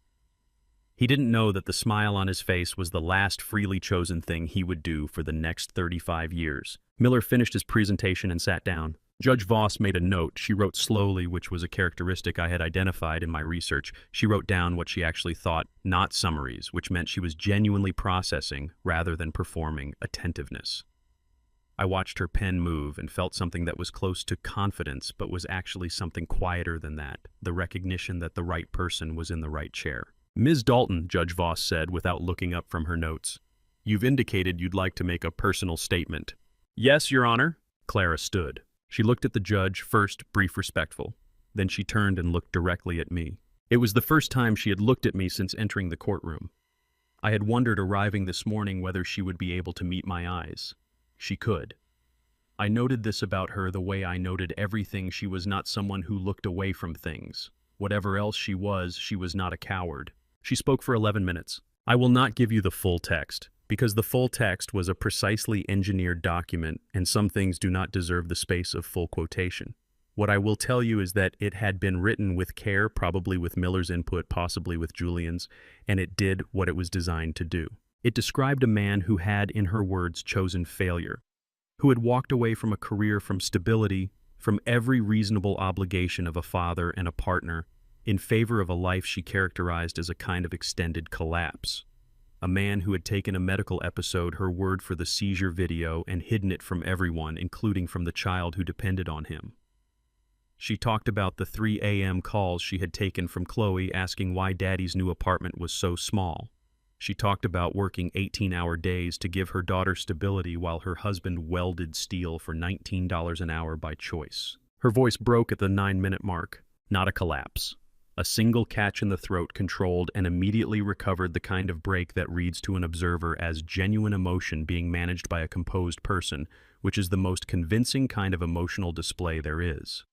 He didn't know that the smile on his face was the last freely chosen thing he would do for the next 35 years. Miller finished his presentation and sat down. Judge Voss made a note. She wrote slowly, which was a characteristic I had identified in my research. She wrote down what she actually thought, not summaries, which meant she was genuinely processing rather than performing attentiveness. I watched her pen move and felt something that was close to confidence, but was actually something quieter than that, the recognition that the right person was in the right chair. "Ms. Dalton," Judge Voss said without looking up from her notes, "you've indicated you'd like to make a personal statement." "Yes, Your Honor." Clara stood. She looked at the judge, first brief respectful. Then she turned and looked directly at me. It was the first time she had looked at me since entering the courtroom. I had wondered arriving this morning whether she would be able to meet my eyes. She could. I noted this about her the way I noted everything. She was not someone who looked away from things. Whatever else she was not a coward. She spoke for 11 minutes. I will not give you the full text, because the full text was a precisely engineered document, and some things do not deserve the space of full quotation. What I will tell you is that it had been written with care, probably with Miller's input, possibly with Julian's, and it did what it was designed to do. It described a man who had, in her words, chosen failure, who had walked away from a career, from stability, from every reasonable obligation of a father and a partner, in favor of a life she characterized as a kind of extended collapse. A man who had taken a medical episode, her word for the seizure video, and hidden it from everyone, including from the child who depended on him. She talked about the 3 a.m. calls she had taken from Chloe asking why Daddy's new apartment was so small. She talked about working 18-hour days to give her daughter stability while her husband welded steel for $19 an hour by choice. Her voice broke at the 9-minute mark. Not a collapse. A single catch in the throat, controlled and immediately recovered, the kind of break that reads to an observer as genuine emotion being managed by a composed person, which is the most convincing kind of emotional display there is.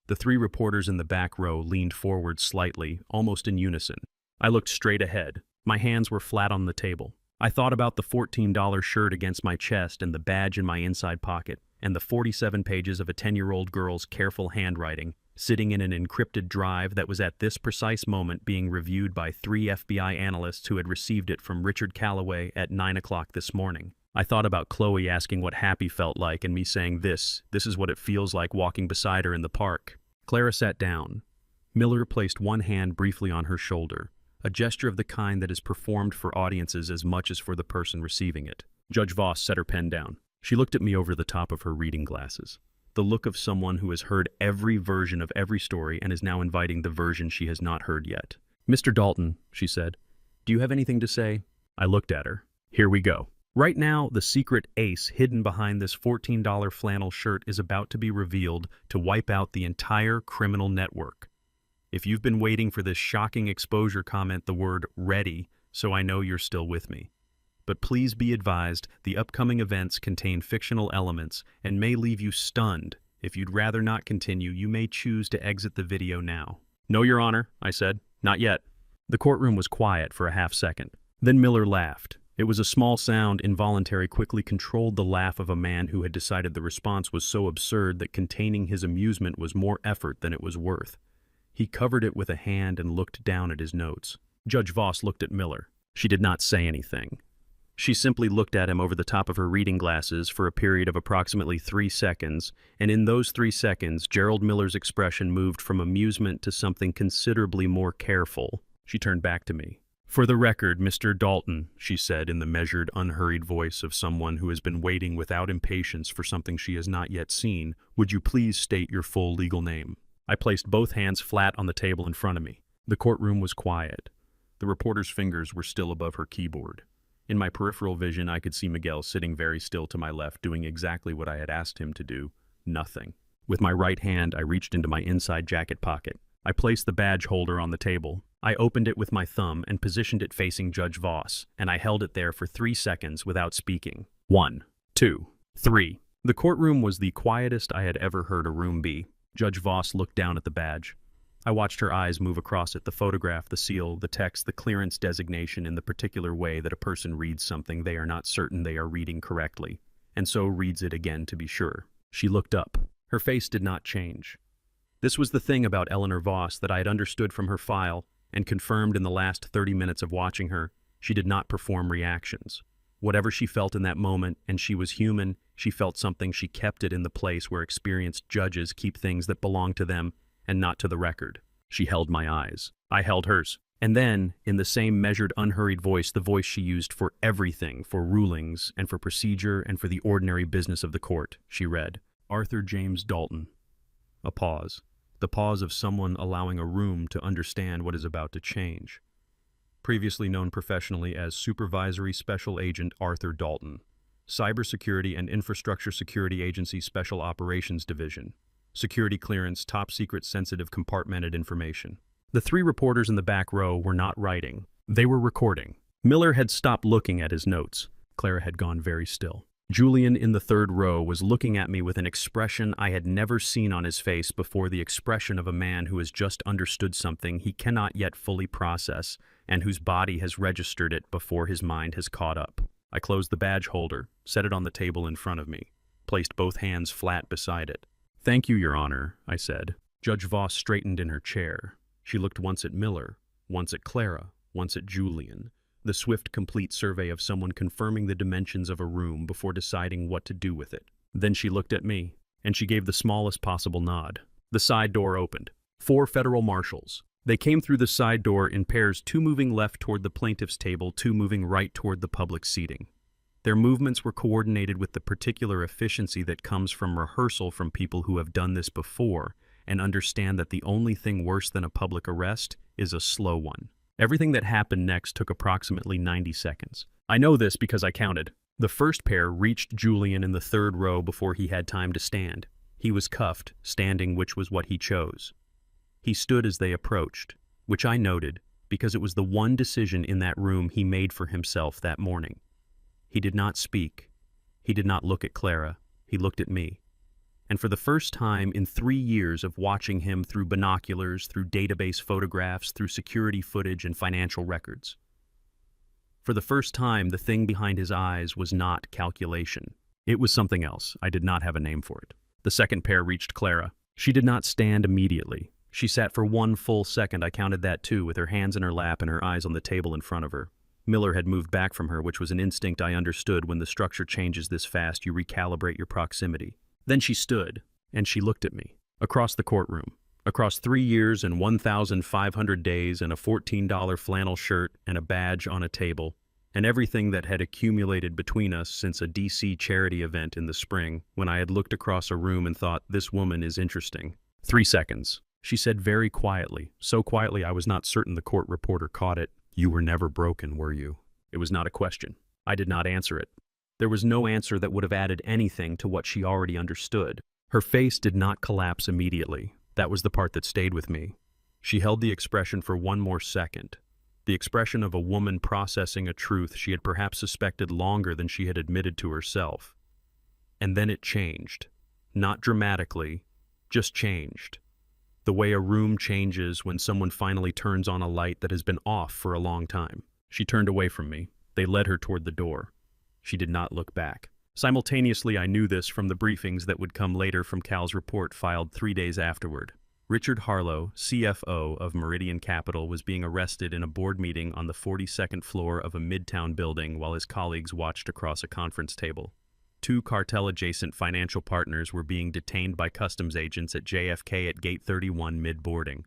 The 3 reporters in the back row leaned forward slightly, almost in unison. I looked straight ahead. My hands were flat on the table. I thought about the $14 shirt against my chest and the badge in my inside pocket, and the 47 pages of a 10-year-old girl's careful handwriting, sitting in an encrypted drive that was at this precise moment being reviewed by 3 FBI analysts who had received it from Richard Calloway at 9 o'clock this morning. I thought about Chloe asking what happy felt like and me saying this is what it feels like walking beside her in the park. Clara sat down. Miller placed one hand briefly on her shoulder, a gesture of the kind that is performed for audiences as much as for the person receiving it. Judge Voss set her pen down. She looked at me over the top of her reading glasses. The look of someone who has heard every version of every story and is now inviting the version she has not heard yet. "Mr. Dalton," she said, "do you have anything to say?" I looked at her. Here we go. Right now, the secret ace hidden behind this $14 flannel shirt is about to be revealed to wipe out the entire criminal network. If you've been waiting for this shocking exposure, comment the word "ready" so I know you're still with me. But please be advised, the upcoming events contain fictional elements and may leave you stunned. If you'd rather not continue, you may choose to exit the video now. "No, Your Honor," I said. "Not yet." The courtroom was quiet for a half second. Then Miller laughed. It was a small sound, involuntary, quickly controlled the laugh of a man who had decided the response was so absurd that containing his amusement was more effort than it was worth. He covered it with a hand and looked down at his notes. Judge Voss looked at Miller. She did not say anything. She simply looked at him over the top of her reading glasses for a period of approximately 3 seconds, and in those 3 seconds, Gerald Miller's expression moved from amusement to something considerably more careful. She turned back to me. "For the record, Mr. Dalton," she said in the measured, unhurried voice of someone who has been waiting without impatience for something she has not yet seen, "would you please state your full legal name?" I placed both hands flat on the table in front of me. The courtroom was quiet. The reporter's fingers were still above her keyboard. In my peripheral vision, I could see Miguel sitting very still to my left, doing exactly what I had asked him to do, nothing. With my right hand, I reached into my inside jacket pocket. I placed the badge holder on the table. I opened it with my thumb and positioned it facing Judge Voss, and I held it there for 3 seconds without speaking. 1, 2, 3. The courtroom was the quietest I had ever heard a room be. Judge Voss looked down at the badge. I watched her eyes move across it, the photograph, the seal, the text, the clearance designation in the particular way that a person reads something they are not certain they are reading correctly, and so reads it again to be sure. She looked up. Her face did not change. This was the thing about Eleanor Voss that I had understood from her file and confirmed in the last 30 minutes of watching her. She did not perform reactions. Whatever she felt in that moment, and she was human, she felt something, she kept it in the place where experienced judges keep things that belong to them and not to the record. She held my eyes. I held hers. And then, in the same measured, unhurried voice, the voice she used for everything, for rulings and for procedure and for the ordinary business of the court, she read, "Arthur James Dalton." A pause. The pause of someone allowing a room to understand what is about to change. Previously known professionally as Supervisory Special Agent Arthur Dalton, Cybersecurity and Infrastructure Security Agency Special Operations Division. Security clearance, top secret, sensitive, compartmented information. The 3 reporters in the back row were not writing. They were recording. Miller had stopped looking at his notes. Clara had gone very still. Julian in the 3rd row was looking at me with an expression I had never seen on his face before, the expression of a man who has just understood something he cannot yet fully process and whose body has registered it before his mind has caught up. I closed the badge holder, set it on the table in front of me, placed both hands flat beside it. "Thank you, Your Honor," I said. Judge Voss straightened in her chair. She looked once at Miller, once at Clara, once at Julian, the swift, complete survey of someone confirming the dimensions of a room before deciding what to do with it. Then she looked at me, and she gave the smallest possible nod. The side door opened. 4 federal marshals. They came through the side door in pairs, 2 moving left toward the plaintiff's table, 2 moving right toward the public seating. Their movements were coordinated with the particular efficiency that comes from rehearsal from people who have done this before and understand that the only thing worse than a public arrest is a slow one. Everything that happened next took approximately 90 seconds. I know this because I counted. The first pair reached Julian in the 3rd row before he had time to stand. He was cuffed, standing, which was what he chose. He stood as they approached, which I noted because it was the one decision in that room he made for himself that morning. He did not speak. He did not look at Clara. He looked at me. And for the first time in 3 years of watching him through binoculars, through database photographs, through security footage and financial records, for the first time, the thing behind his eyes was not calculation. It was something else. I did not have a name for it. The second pair reached Clara. She did not stand immediately. She sat for 1 full second. I counted that too, with her hands in her lap and her eyes on the table in front of her. Miller had moved back from her, which was an instinct I understood. When the structure changes this fast, you recalibrate your proximity. Then she stood, and she looked at me. Across the courtroom. Across 3 years and 1,500 days and a $14 flannel shirt and a badge on a table, and everything that had accumulated between us since a DC charity event in the spring, when I had looked across a room and thought, this woman is interesting. 3 seconds. She said very quietly, so quietly I was not certain the court reporter caught it, "You were never broken, were you?" It was not a question. I did not answer it. There was no answer that would have added anything to what she already understood. Her face did not collapse immediately. That was the part that stayed with me. She held the expression for 1 more second. The expression of a woman processing a truth she had perhaps suspected longer than she had admitted to herself. And then it changed. Not dramatically, just changed. The way a room changes when someone finally turns on a light that has been off for a long time. She turned away from me. They led her toward the door. She did not look back. Simultaneously, I knew this from the briefings that would come later from Cal's report filed 3 days afterward. Richard Harlow, CFO of Meridian Capital, was being arrested in a board meeting on the 42nd floor of a midtown building while his colleagues watched across a conference table. 2 cartel-adjacent financial partners were being detained by customs agents at JFK at Gate 31 mid-boarding.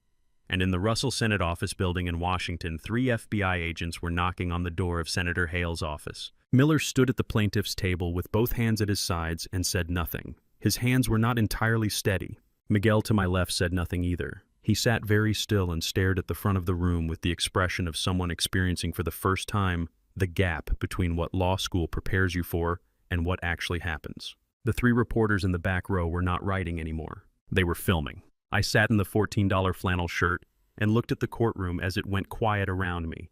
And in the Russell Senate office building in Washington, 3 FBI agents were knocking on the door of Senator Hale's office. Miller stood at the plaintiff's table with both hands at his sides and said nothing. His hands were not entirely steady. Miguel to my left said nothing either. He sat very still and stared at the front of the room with the expression of someone experiencing for the first time the gap between what law school prepares you for and what actually happens. The 3 reporters in the back row were not writing anymore. They were filming. I sat in the $14 flannel shirt and looked at the courtroom as it went quiet around me.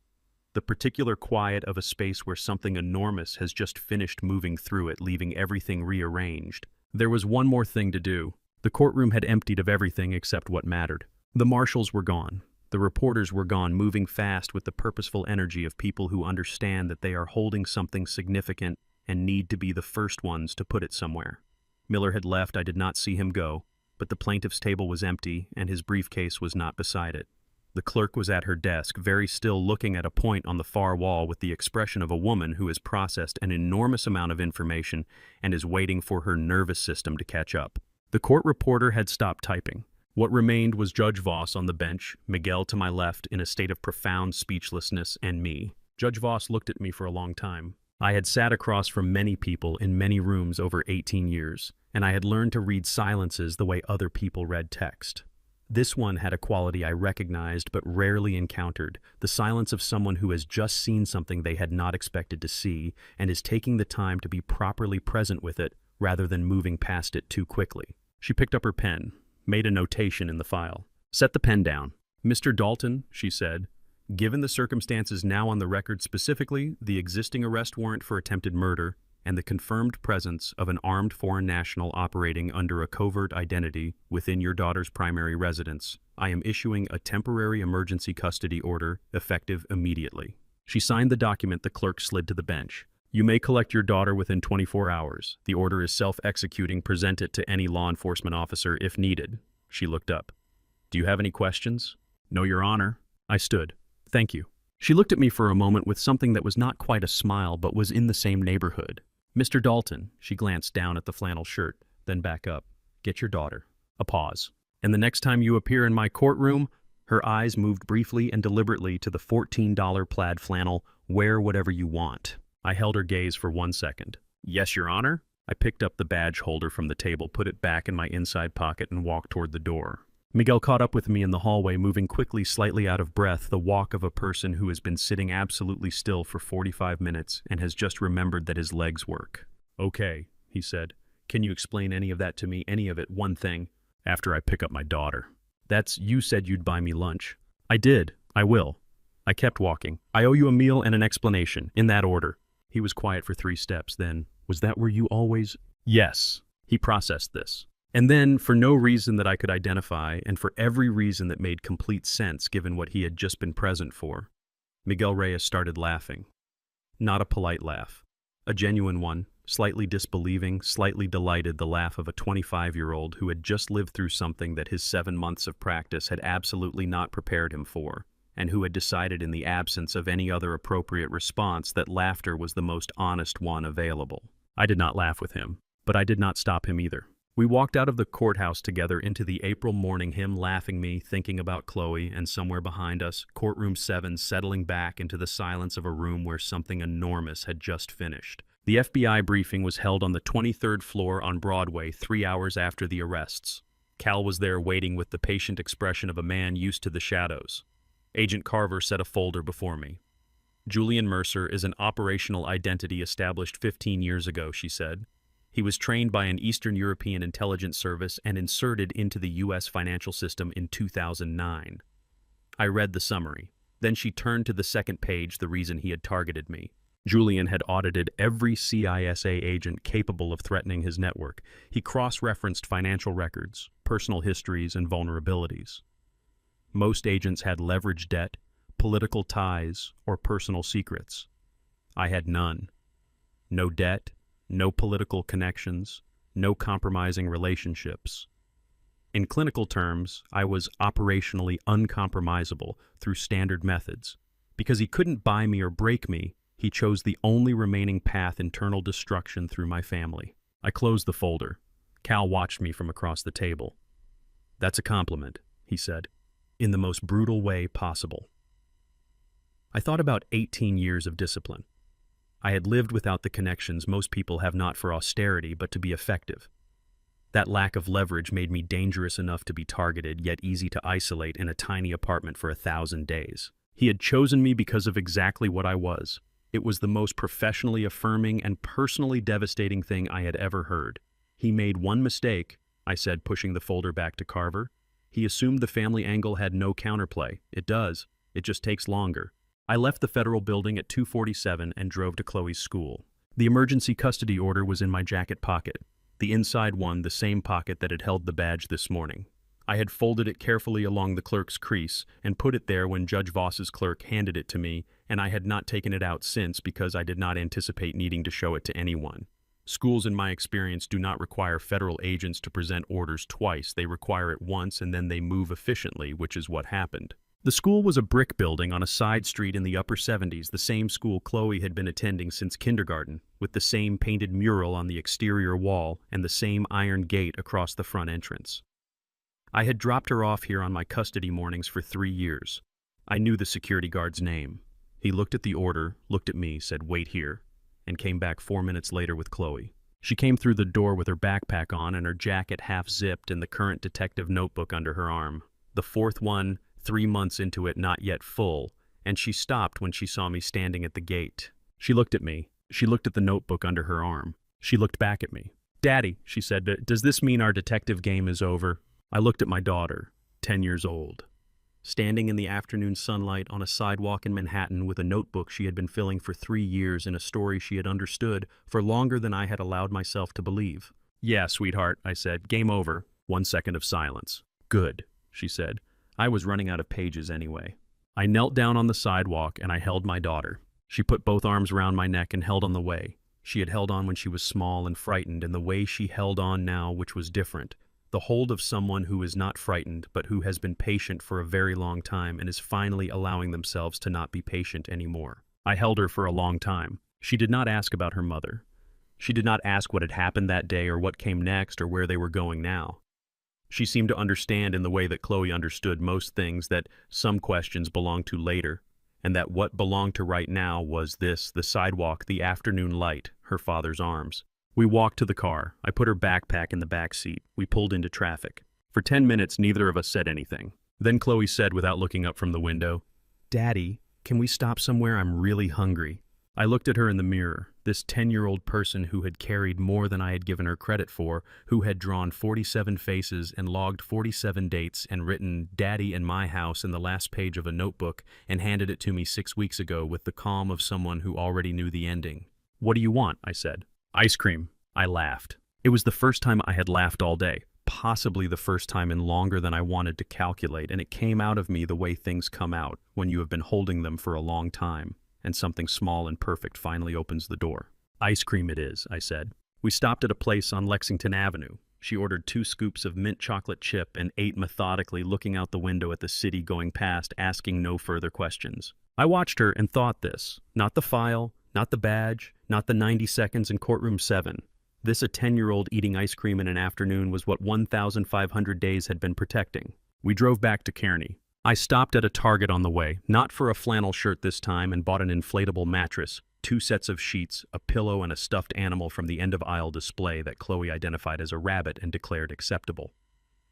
The particular quiet of a space where something enormous has just finished moving through it, leaving everything rearranged. There was one more thing to do. The courtroom had emptied of everything except what mattered. The marshals were gone. The reporters were gone, moving fast with the purposeful energy of people who understand that they are holding something significant and need to be the first ones to put it somewhere. Miller had left. I did not see him go, but the plaintiff's table was empty and his briefcase was not beside it. The clerk was at her desk, very still, looking at a point on the far wall with the expression of a woman who has processed an enormous amount of information and is waiting for her nervous system to catch up. The court reporter had stopped typing. What remained was Judge Voss on the bench, Miguel to my left in a state of profound speechlessness, and me. Judge Voss looked at me for a long time. I had sat across from many people in many rooms over 18 years, and I had learned to read silences the way other people read text. This one had a quality I recognized but rarely encountered, the silence of someone who has just seen something they had not expected to see and is taking the time to be properly present with it rather than moving past it too quickly. She picked up her pen, made a notation in the file. Set the pen down. Mr. Dalton, she said, given the circumstances now on the record, specifically the existing arrest warrant for attempted murder and the confirmed presence of an armed foreign national operating under a covert identity within your daughter's primary residence, I am issuing a temporary emergency custody order effective immediately. She signed the document the clerk slid to the bench. You may collect your daughter within 24 hours. The order is self-executing. Present it to any law enforcement officer if needed. She looked up. Do you have any questions? No, Your Honor. I stood. Thank you. She looked at me for a moment with something that was not quite a smile but was in the same neighborhood. Mr. Dalton, she glanced down at the flannel shirt, then back up. Get your daughter. A pause. And the next time you appear in my courtroom, her eyes moved briefly and deliberately to the $14 plaid flannel. Wear whatever you want. I held her gaze for 1 second. Yes, Your Honor. I picked up the badge holder from the table, put it back in my inside pocket, and walked toward the door. Miguel caught up with me in the hallway, moving quickly, slightly out of breath, the walk of a person who has been sitting absolutely still for 45 minutes and has just remembered that his legs work. Okay, he said. Can you explain any of that to me? Any of it, one thing. After I pick up my daughter. You said you'd buy me lunch. I did. I will. I kept walking. I owe you a meal and an explanation, in that order. He was quiet for 3 steps, then, was that where you always? Yes. He processed this. And then, for no reason that I could identify, and for every reason that made complete sense given what he had just been present for, Miguel Reyes started laughing. Not a polite laugh. A genuine one, slightly disbelieving, slightly delighted, the laugh of a 25-year-old who had just lived through something that his 7 months of practice had absolutely not prepared him for, and who had decided in the absence of any other appropriate response that laughter was the most honest one available. I did not laugh with him, but I did not stop him either. We walked out of the courthouse together into the April morning, him laughing, me thinking about Chloe, and somewhere behind us, courtroom 7 settling back into the silence of a room where something enormous had just finished. The FBI briefing was held on the 23rd floor on Broadway 3 hours after the arrests. Cal was there waiting with the patient expression of a man used to the shadows. Agent Carver set a folder before me. Julian Mercer is an operational identity established 15 years ago, she said. He was trained by an Eastern European intelligence service and inserted into the U.S. financial system in 2009. I read the summary. Then she turned to the second page, the reason he had targeted me. Julian had audited every CISA agent capable of threatening his network. He cross-referenced financial records, personal histories, and vulnerabilities. Most agents had leveraged debt, political ties, or personal secrets. I had none. No debt, no political connections, no compromising relationships. In clinical terms, I was operationally uncompromisable through standard methods. Because he couldn't buy me or break me, he chose the only remaining path: internal destruction through my family. I closed the folder. Cal watched me from across the table. "That's a compliment," he said, in the most brutal way possible. I thought about 18 years of discipline. I had lived without the connections most people have, not for austerity, but to be effective. That lack of leverage made me dangerous enough to be targeted, yet easy to isolate in a tiny apartment for 1,000 days. He had chosen me because of exactly what I was. It was the most professionally affirming and personally devastating thing I had ever heard. "He made one mistake," I said, pushing the folder back to Carver. "He assumed the family angle had no counterplay. It does. It just takes longer." I left the federal building at 2:47 and drove to Chloe's school. The emergency custody order was in my jacket pocket. The inside one, the same pocket that had held the badge this morning. I had folded it carefully along the clerk's crease and put it there when Judge Voss's clerk handed it to me, and I had not taken it out since because I did not anticipate needing to show it to anyone. Schools, in my experience, do not require federal agents to present orders twice. They require it once and then they move efficiently, which is what happened. The school was a brick building on a side street in the upper 70s, the same school Chloe had been attending since kindergarten, with the same painted mural on the exterior wall and the same iron gate across the front entrance. I had dropped her off here on my custody mornings for 3 years. I knew the security guard's name. He looked at the order, looked at me, said, "Wait here," and came back 4 minutes later with Chloe. She came through the door with her backpack on and her jacket half zipped and the current detective notebook under her arm. The fourth one, 3 months into it, not yet full, and she stopped when she saw me standing at the gate. She looked at me. She looked at the notebook under her arm. She looked back at me. "Daddy," she said, "does this mean our detective game is over?" I looked at my daughter, 10 years old, standing in the afternoon sunlight on a sidewalk in Manhattan with a notebook she had been filling for 3 years in a story she had understood for longer than I had allowed myself to believe. "Yeah, sweetheart," I said. "Game over." 1 second of silence. "Good," she said. I was running out of pages anyway. I knelt down on the sidewalk and I held my daughter. She put both arms around my neck and held on the way. She had held on when she was small and frightened, and the way she held on now, which was different. The hold of someone who is not frightened, but who has been patient for a very long time and is finally allowing themselves to not be patient anymore. I held her for a long time. She did not ask about her mother. She did not ask what had happened that day or what came next or where they were going now. She seemed to understand in the way that Chloe understood most things, that some questions belonged to later, and that what belonged to right now was this: the sidewalk, the afternoon light, her father's arms. We walked to the car. I put her backpack in the back seat. We pulled into traffic. For 10 minutes, neither of us said anything. Then Chloe said, without looking up from the window, "Daddy, can we stop somewhere? I'm really hungry." I looked at her in the mirror, this 10-year-old person who had carried more than I had given her credit for, who had drawn 47 faces and logged 47 dates and written "Daddy in my house" in the last page of a notebook and handed it to me 6 weeks ago with the calm of someone who already knew the ending. "What do you want?" I said. "Ice cream." I laughed. It was the first time I had laughed all day, possibly the first time in longer than I wanted to calculate, and it came out of me the way things come out when you have been holding them for a long time, and something small and perfect finally opens the door. "Ice cream it is," I said. We stopped at a place on Lexington Avenue. She ordered 2 scoops of mint chocolate chip and ate methodically, looking out the window at the city going past, asking no further questions. I watched her and thought this: not the file, not the badge, not the 90 seconds in courtroom 7. This, a 10-year-old eating ice cream in an afternoon, was what 1,500 days had been protecting. We drove back to Kearney. I stopped at a Target on the way, not for a flannel shirt this time, and bought an inflatable mattress, 2 sets of sheets, a pillow, and a stuffed animal from the end-of-aisle display that Chloe identified as a rabbit and declared acceptable.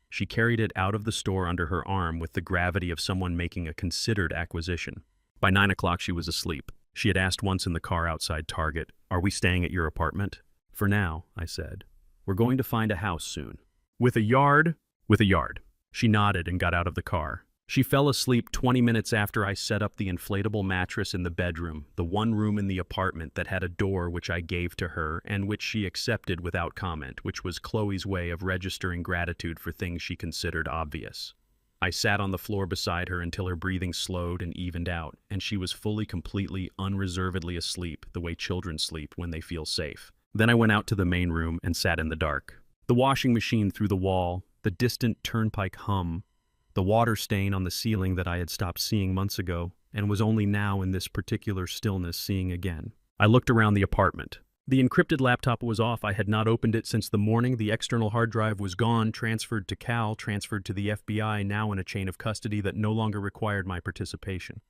She carried it out of the store under her arm with the gravity of someone making a considered acquisition. By 9 o'clock she was asleep. She had asked once in the car outside Target, "Are we staying at your apartment?" "For now," I said. "We're going to find a house soon." With a yard?" "With a yard." She nodded and got out of the car. She fell asleep 20 minutes after I set up the inflatable mattress in the bedroom, the one room in the apartment that had a door which I gave to her and which she accepted without comment, which was Chloe's way of registering gratitude for things she considered obvious. I sat on the floor beside her until her breathing slowed and evened out, and she was fully, completely, unreservedly asleep the way children sleep when they feel safe. Then I went out to the main room and sat in the dark. The washing machine through the wall, the distant turnpike hum, the water stain on the ceiling that I had stopped seeing months ago and was only now in this particular stillness seeing again. I looked around the apartment. The encrypted laptop was off. I had not opened it since the morning. The external hard drive was gone, transferred to Cal, transferred to the FBI, now in a chain of custody that no longer required my participation.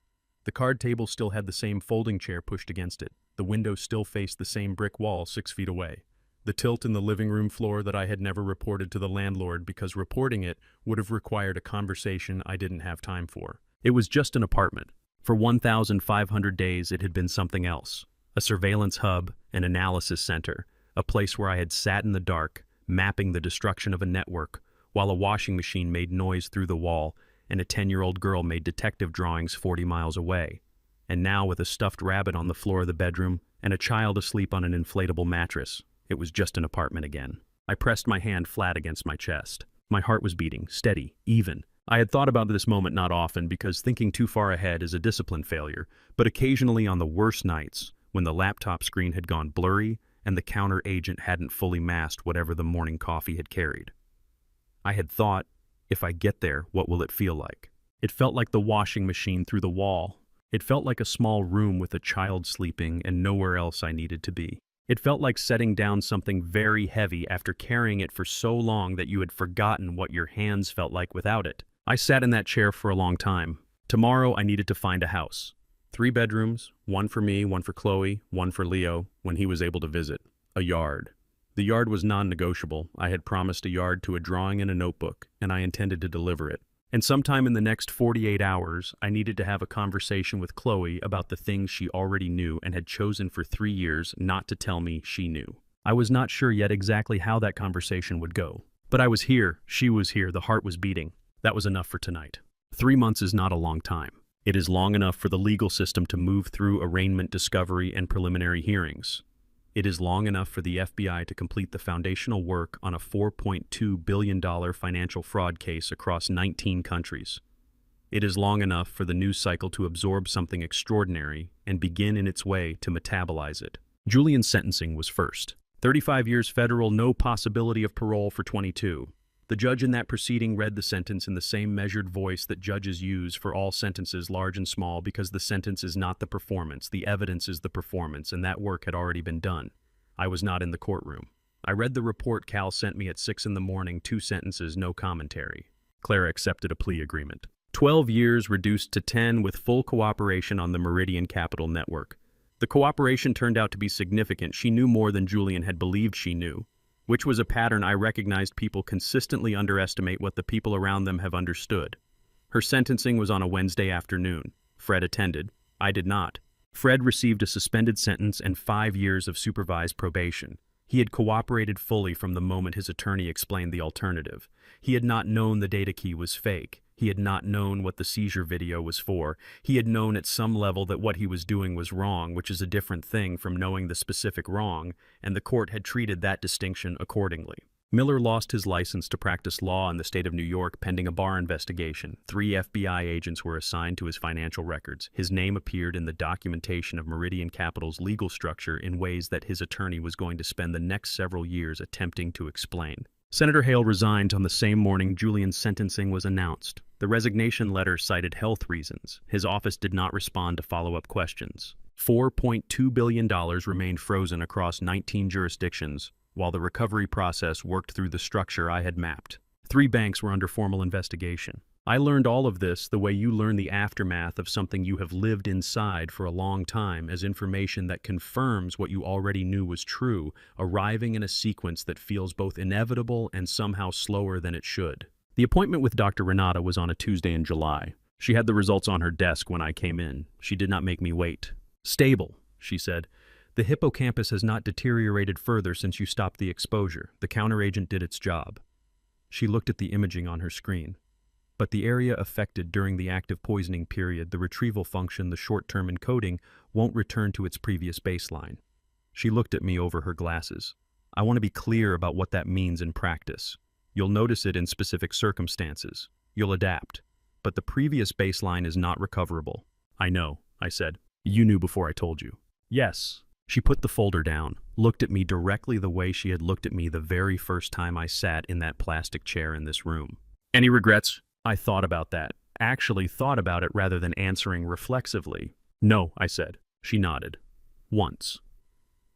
The card table still had the same folding chair pushed against it. The window still faced the same brick wall 6 feet away. The tilt in the living room floor that I had never reported to the landlord because reporting it would have required a conversation I didn't have time for. It was just an apartment. For 1,500 days it had been something else. A surveillance hub, an analysis center, a place where I had sat in the dark, mapping the destruction of a network, while a washing machine made noise through the wall and a 10-year-old girl made detective drawings 40 miles away. And now with a stuffed rabbit on the floor of the bedroom and a child asleep on an inflatable mattress, it was just an apartment again. I pressed my hand flat against my chest. My heart was beating, steady, even. I had thought about this moment not often because thinking too far ahead is a discipline failure, but occasionally on the worst nights, when the laptop screen had gone blurry and the counter agent hadn't fully masked whatever the morning coffee had carried. I had thought, if I get there, what will it feel like? It felt like the washing machine through the wall. It felt like a small room with a child sleeping and nowhere else I needed to be. It felt like setting down something very heavy after carrying it for so long that you had forgotten what your hands felt like without it. I sat in that chair for a long time. Tomorrow I needed to find a house. 3 bedrooms, one for me, one for Chloe, one for Leo, when he was able to visit. A yard. The yard was non-negotiable. I had promised a yard to a drawing in a notebook, and I intended to deliver it. And sometime in the next 48 hours, I needed to have a conversation with Chloe about the things she already knew and had chosen for 3 years not to tell me she knew. I was not sure yet exactly how that conversation would go. But I was here, she was here, the heart was beating. That was enough for tonight. 3 months is not a long time. It is long enough for the legal system to move through arraignment, discovery, and preliminary hearings. It is long enough for the FBI to complete the foundational work on a $4.2 billion financial fraud case across 19 countries. It is long enough for the news cycle to absorb something extraordinary and begin in its way to metabolize it. Julian's sentencing was first. 35 years federal, no possibility of parole for 22. The judge in that proceeding read the sentence in the same measured voice that judges use for all sentences, large and small, because the sentence is not the performance, the evidence is the performance, and that work had already been done. I was not in the courtroom. I read the report Cal sent me at 6 in the morning, 2 sentences, no commentary. Clara accepted a plea agreement. 12 years reduced to 10 with full cooperation on the Meridian Capital Network. The cooperation turned out to be significant. She knew more than Julian had believed she knew, which was a pattern I recognized. People consistently underestimate what the people around them have understood. Her sentencing was on a Wednesday afternoon. Fred attended. I did not. Fred received a suspended sentence and 5 years of supervised probation. He had cooperated fully from the moment his attorney explained the alternative. He had not known the data key was fake. He had not known what the seizure video was for. He had known at some level that what he was doing was wrong, which is a different thing from knowing the specific wrong, and the court had treated that distinction accordingly. Miller lost his license to practice law in the state of New York pending a Barr investigation. 3 FBI agents were assigned to his financial records. His name appeared in the documentation of Meridian Capital's legal structure in ways that his attorney was going to spend the next several years attempting to explain. Senator Hale resigned on the same morning Julian's sentencing was announced. The resignation letter cited health reasons. His office did not respond to follow-up questions. $4.2 billion remained frozen across 19 jurisdictions, while the recovery process worked through the structure I had mapped. 3 banks were under formal investigation. I learned all of this the way you learn the aftermath of something you have lived inside for a long time, as information that confirms what you already knew was true, arriving in a sequence that feels both inevitable and somehow slower than it should. The appointment with Dr. Renata was on a Tuesday in July. She had the results on her desk when I came in. She did not make me wait. "Stable," she said. "The hippocampus has not deteriorated further since you stopped the exposure. The counteragent did its job." She looked at the imaging on her screen. but the area affected during the active poisoning period, the retrieval function, the short-term encoding, won't return to its previous baseline. She looked at me over her glasses. I want to be clear about what that means in practice. You'll notice it in specific circumstances. You'll adapt. But the previous baseline is not recoverable. I know, I said. You knew before I told you. Yes. She put the folder down, looked at me directly the way she had looked at me the very first time I sat in that plastic chair in this room. Any regrets? I thought about that. Actually thought about it rather than answering reflexively. No, I said. She nodded. Once.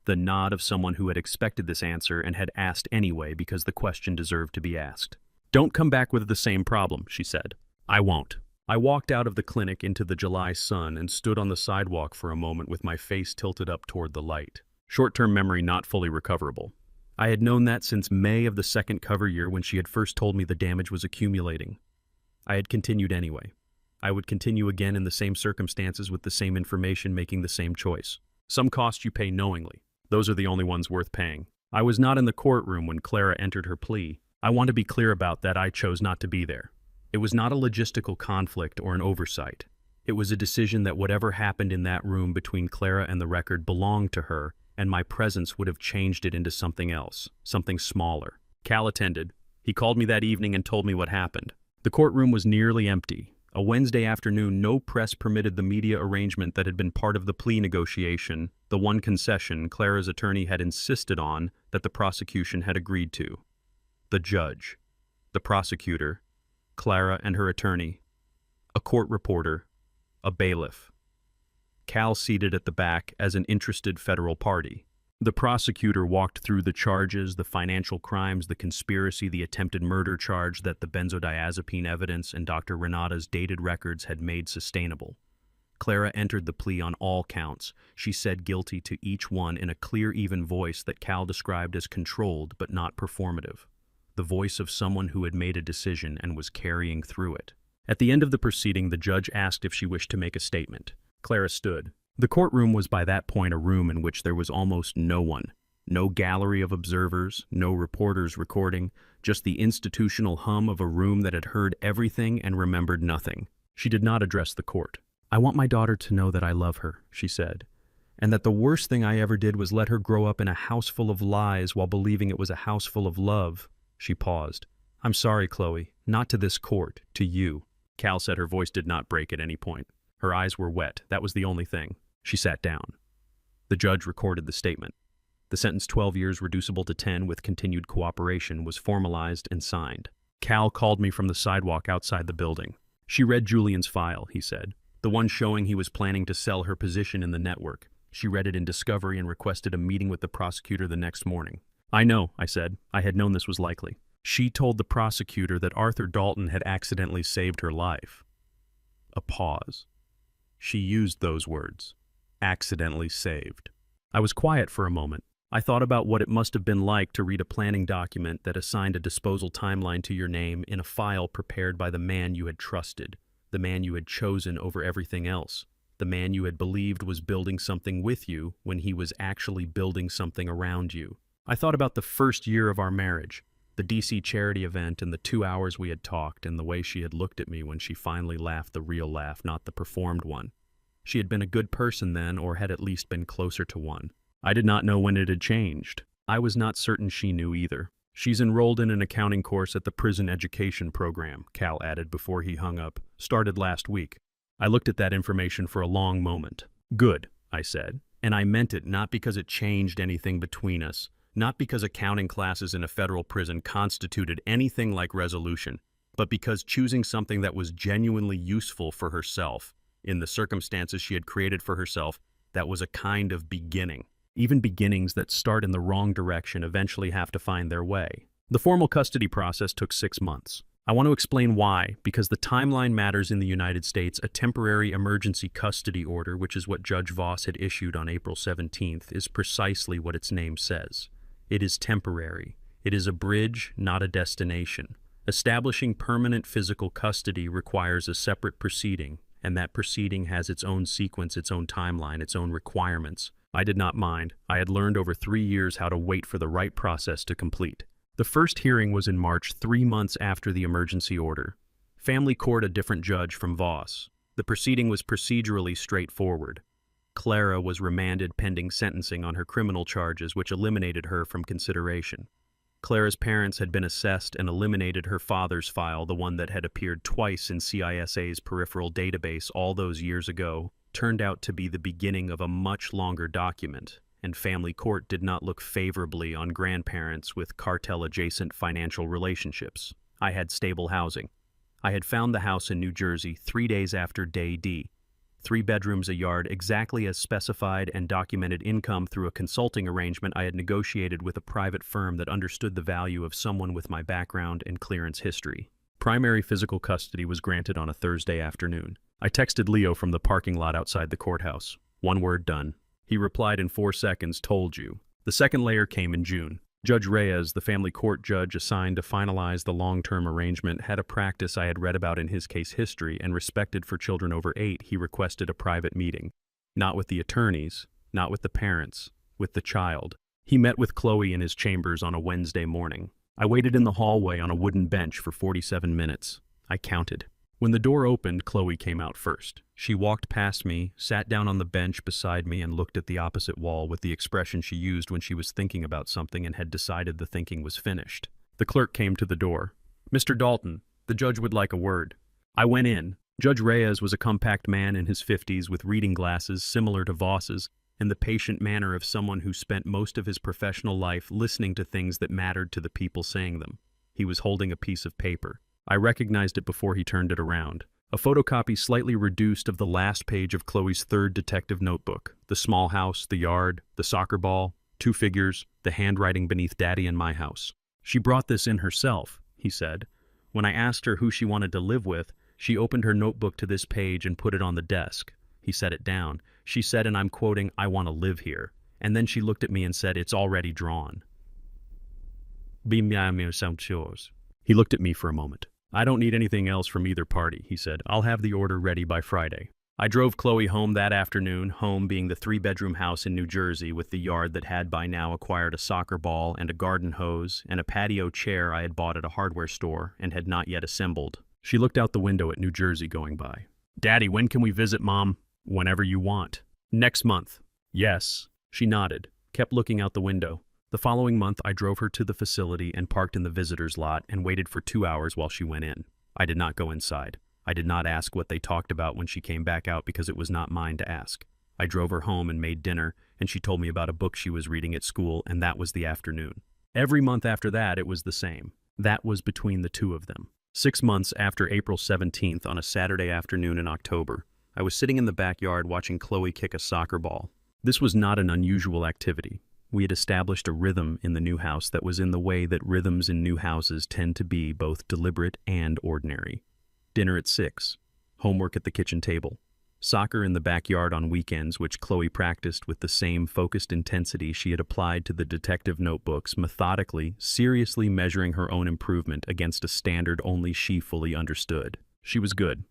The nod of someone who had expected this answer and had asked anyway because the question deserved to be asked. Don't come back with the same problem, she said. I won't. I walked out of the clinic into the July sun and stood on the sidewalk for a moment with my face tilted up toward the light. Short-term memory not fully recoverable. I had known that since May of the second cover year when she had first told me the damage was accumulating. I had continued anyway. I would continue again in the same circumstances with the same information, making the same choice. Some costs you pay knowingly. Those are the only ones worth paying. I was not in the courtroom when Clara entered her plea. I want to be clear about that. I chose not to be there. It was not a logistical conflict or an oversight. It was a decision that whatever happened in that room between Clara and the record belonged to her, and my presence would have changed it into something else, something smaller. Cal attended. He called me that evening and told me what happened. The courtroom was nearly empty. A Wednesday afternoon, no press permitted the media arrangement that had been part of the plea negotiation, the one concession Clara's attorney had insisted on that the prosecution had agreed to. The judge, the prosecutor, Clara and her attorney, a court reporter, a bailiff. Cal seated at the back as an interested federal party. The prosecutor walked through the charges, the financial crimes, the conspiracy, the attempted murder charge that the benzodiazepine evidence and Dr. Renata's dated records had made sustainable. Clara entered the plea on all counts. She said guilty to each one in a clear, even voice that Cal described as controlled but not performative. The voice of someone who had made a decision and was carrying through it. At the end of the proceeding, the judge asked if she wished to make a statement. Clara stood. The courtroom was by that point a room in which there was almost no one. No gallery of observers, no reporters recording, just the institutional hum of a room that had heard everything and remembered nothing. She did not address the court. I want my daughter to know that I love her, she said, and that the worst thing I ever did was let her grow up in a house full of lies while believing it was a house full of love. She paused. I'm sorry, Chloe. Not to this court, to you. Cal said her voice did not break at any point. Her eyes were wet. That was the only thing. She sat down. The judge recorded the statement. The sentence 12 years reducible to 10 with continued cooperation was formalized and signed. Cal called me from the sidewalk outside the building. She read Julian's file, he said, the one showing he was planning to sell her position in the network. She read it in discovery and requested a meeting with the prosecutor the next morning. I know, I said. I had known this was likely. She told the prosecutor that Arthur Dalton had accidentally saved her life. A pause. She used those words. Accidentally saved. I was quiet for a moment. I thought about what it must have been like to read a planning document that assigned a disposal timeline to your name in a file prepared by the man you had trusted, the man you had chosen over everything else, the man you had believed was building something with you when he was actually building something around you. I thought about the first year of our marriage, the DC charity event and the 2 hours we had talked and the way she had looked at me when she finally laughed, the real laugh, not the performed one. She had been a good person then, or had at least been closer to one. I did not know when it had changed. I was not certain she knew either. She's enrolled in an accounting course at the prison education program, Cal added before he hung up. Started last week. I looked at that information for a long moment. Good, I said. And I meant it not because it changed anything between us. Not because accounting classes in a federal prison constituted anything like resolution, but because choosing something that was genuinely useful for herself, in the circumstances she had created for herself, that was a kind of beginning. Even beginnings that start in the wrong direction eventually have to find their way. The formal custody process took 6 months. I want to explain why, because the timeline matters in the United States. A temporary emergency custody order, which is what Judge Voss had issued on April 17th, is precisely what its name says. It is temporary. It is a bridge, not a destination. Establishing permanent physical custody requires a separate proceeding, and that proceeding has its own sequence, its own timeline, its own requirements. I did not mind. I had learned over 3 years how to wait for the right process to complete. The first hearing was in March, 3 months after the emergency order. Family court, a different judge from Voss. The proceeding was procedurally straightforward. Clara was remanded pending sentencing on her criminal charges, which eliminated her from consideration. Clara's parents had been assessed and eliminated her father's file, the one that had appeared twice in CISA's peripheral database all those years ago, turned out to be the beginning of a much longer document, and family court did not look favorably on grandparents with cartel-adjacent financial relationships. I had stable housing. I had found the house in New Jersey 3 days after Day D. 3 bedrooms, a yard, exactly as specified, and documented income through a consulting arrangement I had negotiated with a private firm that understood the value of someone with my background and clearance history. Primary physical custody was granted on a Thursday afternoon. I texted Leo from the parking lot outside the courthouse. 1 word, done. He replied in 4 seconds, told you. The second layer came in June. Judge Reyes, the family court judge assigned to finalize the long-term arrangement, had a practice I had read about in his case history and respected for children over 8. He requested a private meeting. Not with the attorneys, not with the parents, with the child. He met with Chloe in his chambers on a Wednesday morning. I waited in the hallway on a wooden bench for 47 minutes. I counted. When the door opened, Chloe came out first. She walked past me, sat down on the bench beside me, and looked at the opposite wall with the expression she used when she was thinking about something and had decided the thinking was finished. The clerk came to the door. "Mr. Dalton, the judge would like a word." I went in. Judge Reyes was a compact man in his 50s with reading glasses similar to Voss's and the patient manner of someone who spent most of his professional life listening to things that mattered to the people saying them. He was holding a piece of paper. I recognized it before he turned it around. A photocopy slightly reduced of the last page of Chloe's 3rd detective notebook. The small house, the yard, the soccer ball, 2 figures, the handwriting beneath Daddy and my house. "She brought this in herself," he said. When I asked her who she wanted to live with, she opened her notebook to this page and put it on the desk. He set it down. She said, and I'm quoting, "I want to live here." And then she looked at me and said, "It's already drawn." He looked at me for a moment. "I don't need anything else from either party," he said. "I'll have the order ready by Friday." I drove Chloe home that afternoon, home being the 3-bedroom house in New Jersey with the yard that had by now acquired a soccer ball and a garden hose and a patio chair I had bought at a hardware store and had not yet assembled. She looked out the window at New Jersey going by. "Daddy, when can we visit, Mom?" "Whenever you want." "Next month." "Yes." She nodded, kept looking out the window. The following month, I drove her to the facility and parked in the visitor's lot and waited for 2 hours while she went in. I did not go inside. I did not ask what they talked about when she came back out because it was not mine to ask. I drove her home and made dinner, and she told me about a book she was reading at school, and that was the afternoon. Every month after that, it was the same. That was between the 2 of them. 6 months after April 17th, on a Saturday afternoon in October, I was sitting in the backyard watching Chloe kick a soccer ball. This was not an unusual activity. We had established a rhythm in the new house that was in the way that rhythms in new houses tend to be both deliberate and ordinary. Dinner at 6, homework at the kitchen table, soccer in the backyard on weekends, which Chloe practiced with the same focused intensity she had applied to the detective notebooks, methodically, seriously measuring her own improvement against a standard only she fully understood. She was good.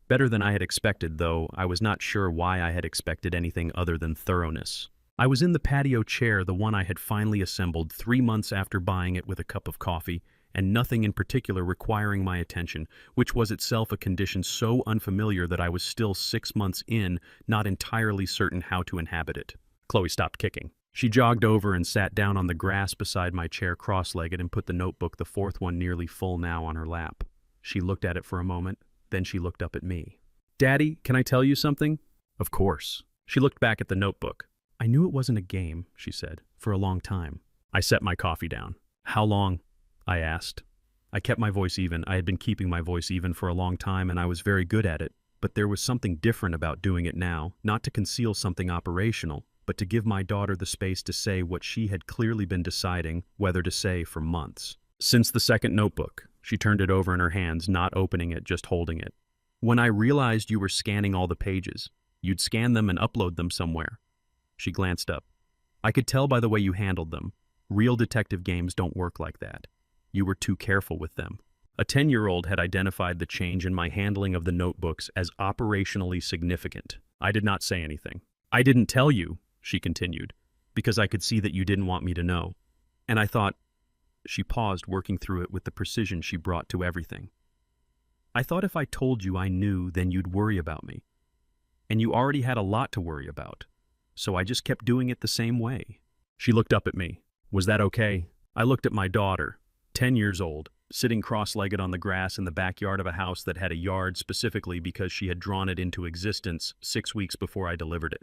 Better than I had expected, though I was not sure why I had expected anything other than thoroughness. I was in the patio chair, the one I had finally assembled 3 months after buying it with a cup of coffee, and nothing in particular requiring my attention, which was itself a condition so unfamiliar that I was still 6 months in, not entirely certain how to inhabit it. Chloe stopped kicking. She jogged over and sat down on the grass beside my chair cross-legged and put the notebook, the 4th one nearly full now, on her lap. She looked at it for a moment, then she looked up at me. "Daddy, can I tell you something?" "Of course." She looked back at the notebook. "I knew it wasn't a game," she said, "for a long time." I set my coffee down. "How long?" I asked. I kept my voice even. I had been keeping my voice even for a long time, and I was very good at it. But there was something different about doing it now, not to conceal something operational, but to give my daughter the space to say what she had clearly been deciding whether to say for months. "Since the second notebook." She turned it over in her hands, not opening it, just holding it. "When I realized you were scanning all the pages, you'd scan them and upload them somewhere." She glanced up. "I could tell by the way you handled them. Real detective games don't work like that. You were too careful with them." A 10-year-old had identified the change in my handling of the notebooks as operationally significant. I did not say anything. "I didn't tell you," she continued, "because I could see that you didn't want me to know. And I thought—" She paused, working through it with the precision she brought to everything. I thought if I told you I knew, then you'd worry about me. And you already had a lot to worry about. So I just kept doing it the same way. She looked up at me. Was that okay? I looked at my daughter, 10 years old, sitting cross-legged on the grass in the backyard of a house that had a yard specifically because she had drawn it into existence 6 weeks before I delivered it.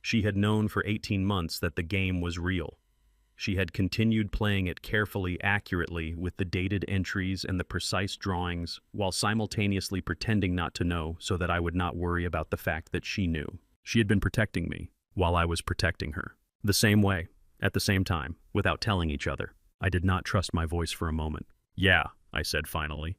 She had known for 18 months that the game was real. She had continued playing it carefully, accurately, with the dated entries and the precise drawings, while simultaneously pretending not to know so that I would not worry about the fact that she knew. She had been protecting me, while I was protecting her. The same way, at the same time, without telling each other. I did not trust my voice for a moment. Yeah, I said finally.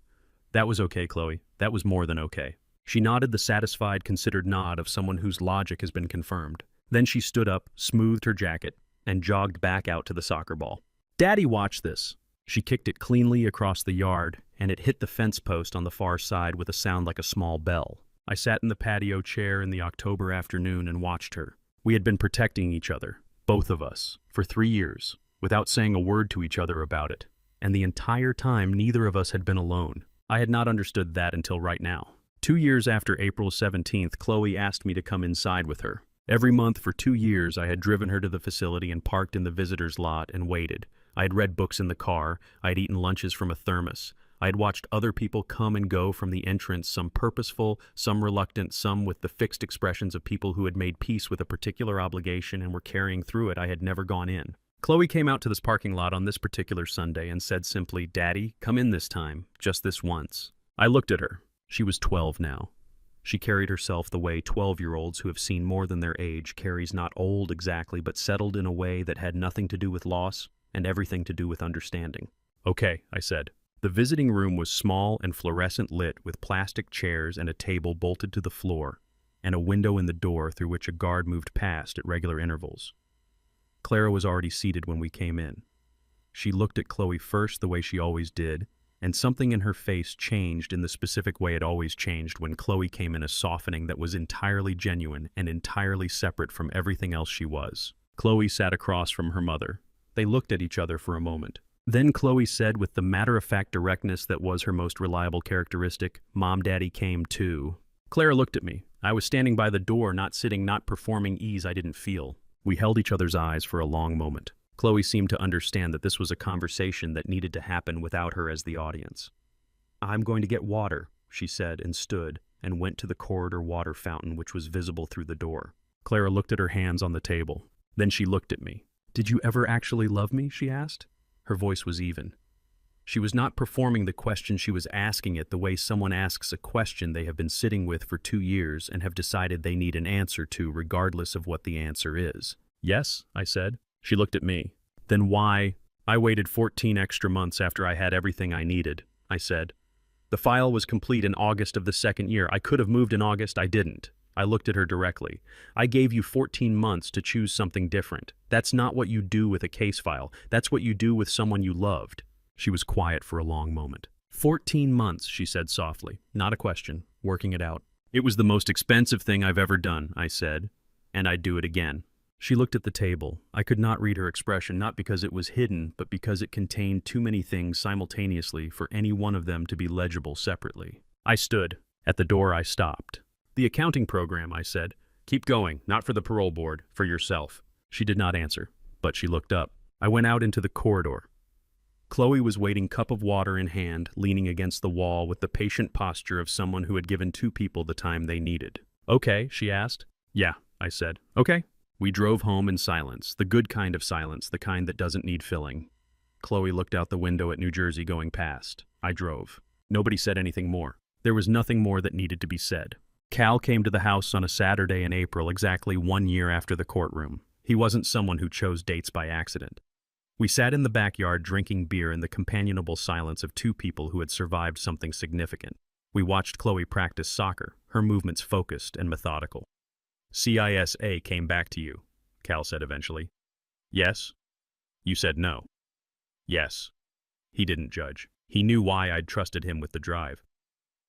That was okay, Chloe. That was more than okay. She nodded the satisfied, considered nod of someone whose logic has been confirmed. Then she stood up, smoothed her jacket, and jogged back out to the soccer ball. Daddy, watch this. She kicked it cleanly across the yard, and it hit the fence post on the far side with a sound like a small bell. I sat in the patio chair in the October afternoon and watched her. We had been protecting each other, both of us, for 3 years, without saying a word to each other about it. And the entire time, neither of us had been alone. I had not understood that until right now. 2 years after April 17th, Chloe asked me to come inside with her. Every month for 2 years, I had driven her to the facility and parked in the visitor's lot and waited. I had read books in the car. I had eaten lunches from a thermos. I had watched other people come and go from the entrance, some purposeful, some reluctant, some with the fixed expressions of people who had made peace with a particular obligation and were carrying through it. I had never gone in. Chloe came out to this parking lot on this particular Sunday and said simply, "Daddy, come in this time, just this once." I looked at her. She was 12 now. She carried herself the way 12-year-olds who have seen more than their age carries, not old exactly, but settled in a way that had nothing to do with loss and everything to do with understanding. Okay, I said. The visiting room was small and fluorescent lit with plastic chairs and a table bolted to the floor, and a window in the door through which a guard moved past at regular intervals. Clara was already seated when we came in. She looked at Chloe first the way she always did, and something in her face changed in the specific way it always changed when Chloe came in, a softening that was entirely genuine and entirely separate from everything else she was. Chloe sat across from her mother. They looked at each other for a moment. Then Chloe said with the matter-of-fact directness that was her most reliable characteristic, "Mom, Daddy came too." Clara looked at me. I was standing by the door, not sitting, not performing ease I didn't feel. We held each other's eyes for a long moment. Chloe seemed to understand that this was a conversation that needed to happen without her as the audience. "I'm going to get water," she said, and stood and went to the corridor water fountain which was visible through the door. Clara looked at her hands on the table. Then she looked at me. "Did you ever actually love me?" she asked. Her voice was even. She was not performing the question, she was asking it the way someone asks a question they have been sitting with for 2 years and have decided they need an answer to, regardless of what the answer is. "Yes," I said. She looked at me. "Then why?" "I waited 14 extra months after I had everything I needed," I said. "The file was complete in August of the second year. I could have moved in August, I didn't." I looked at her directly. "I gave you 14 months to choose something different. That's not what you do with a case file. That's what you do with someone you loved." She was quiet for a long moment. 14 months, she said softly. Not a question. Working it out. "It was the most expensive thing I've ever done," I said. "And I'd do it again." She looked at the table. I could not read her expression, not because it was hidden, but because it contained too many things simultaneously for any one of them to be legible separately. I stood. At the door I stopped. "The accounting program," I said. "Keep going, not for the parole board, for yourself." She did not answer, but she looked up. I went out into the corridor. Chloe was waiting, cup of water in hand, leaning against the wall with the patient posture of someone who had given 2 people the time they needed. "Okay," she asked. "Yeah," I said. "Okay." We drove home in silence, the good kind of silence, the kind that doesn't need filling. Chloe looked out the window at New Jersey going past. I drove. Nobody said anything more. There was nothing more that needed to be said. Cal came to the house on a Saturday in April, exactly 1 year after the courtroom. He wasn't someone who chose dates by accident. We sat in the backyard drinking beer in the companionable silence of 2 people who had survived something significant. We watched Chloe practice soccer, her movements focused and methodical. "CISA came back to you," Cal said eventually. "Yes?" "You said no." "Yes." He didn't judge. He knew why I'd trusted him with the drive.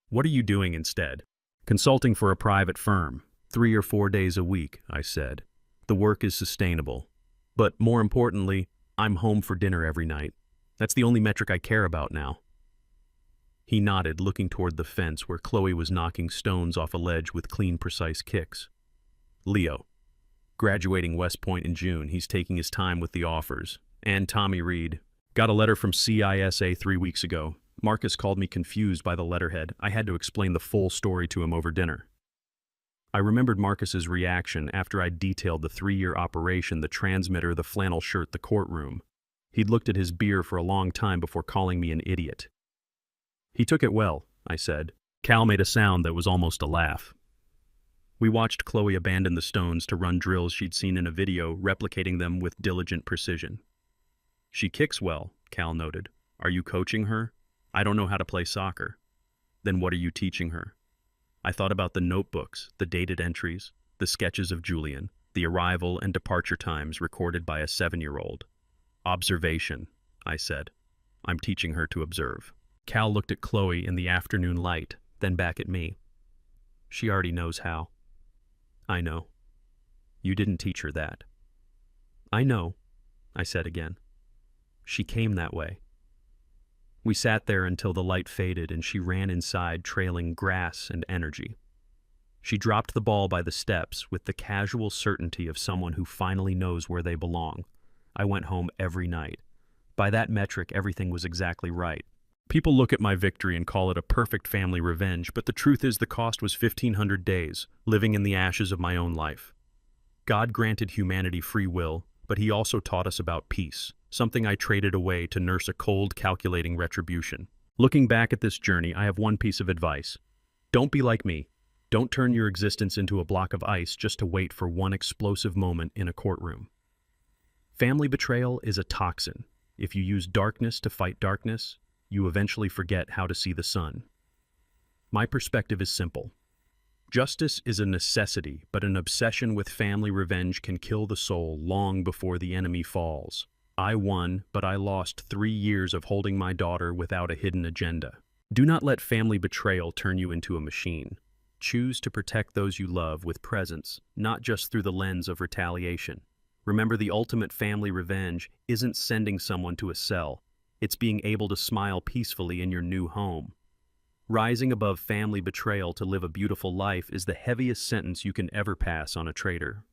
"What are you doing instead?" "Consulting for a private firm. 3 or 4 days a week," I said. "The work is sustainable. But more importantly, I'm home for dinner every night. That's the only metric I care about now." He nodded, looking toward the fence where Chloe was knocking stones off a ledge with clean, precise kicks. Leo. Graduating West Point in June, he's taking his time with the offers. And Tommy Reed. Got a letter from CISA 3 weeks ago. Marcus called me confused by the letterhead. I had to explain the full story to him over dinner. I remembered Marcus's reaction after I detailed the 3-year operation, the transmitter, the flannel shirt, the courtroom. He'd looked at his beer for a long time before calling me an idiot. He took it well, I said. Cal made a sound that was almost a laugh. We watched Chloe abandon the stones to run drills she'd seen in a video, replicating them with diligent precision. She kicks well, Cal noted. Are you coaching her? I don't know how to play soccer. Then what are you teaching her? I thought about the notebooks, the dated entries, the sketches of Julian, the arrival and departure times recorded by a 7-year-old. Observation, I said. I'm teaching her to observe. Cal looked at Chloe in the afternoon light, then back at me. She already knows how. I know. You didn't teach her that. I know, I said again. She came that way. We sat there until the light faded and she ran inside, trailing grass and energy. She dropped the ball by the steps with the casual certainty of someone who finally knows where they belong. I went home every night. By that metric, everything was exactly right. People look at my victory and call it a perfect family revenge, but the truth is the cost was 1,500 days, living in the ashes of my own life. God granted humanity free will, but he also taught us about peace, something I traded away to nurse a cold, calculating retribution. Looking back at this journey, I have one piece of advice. Don't be like me. Don't turn your existence into a block of ice just to wait for one explosive moment in a courtroom. Family betrayal is a toxin. If you use darkness to fight darkness, you eventually forget how to see the sun. My perspective is simple. Justice is a necessity, but an obsession with family revenge can kill the soul long before the enemy falls. I won, but I lost 3 years of holding my daughter without a hidden agenda. Do not let family betrayal turn you into a machine. Choose to protect those you love with presence, not just through the lens of retaliation. Remember, the ultimate family revenge isn't sending someone to a cell. It's being able to smile peacefully in your new home. Rising above family betrayal to live a beautiful life is the heaviest sentence you can ever pass on a traitor.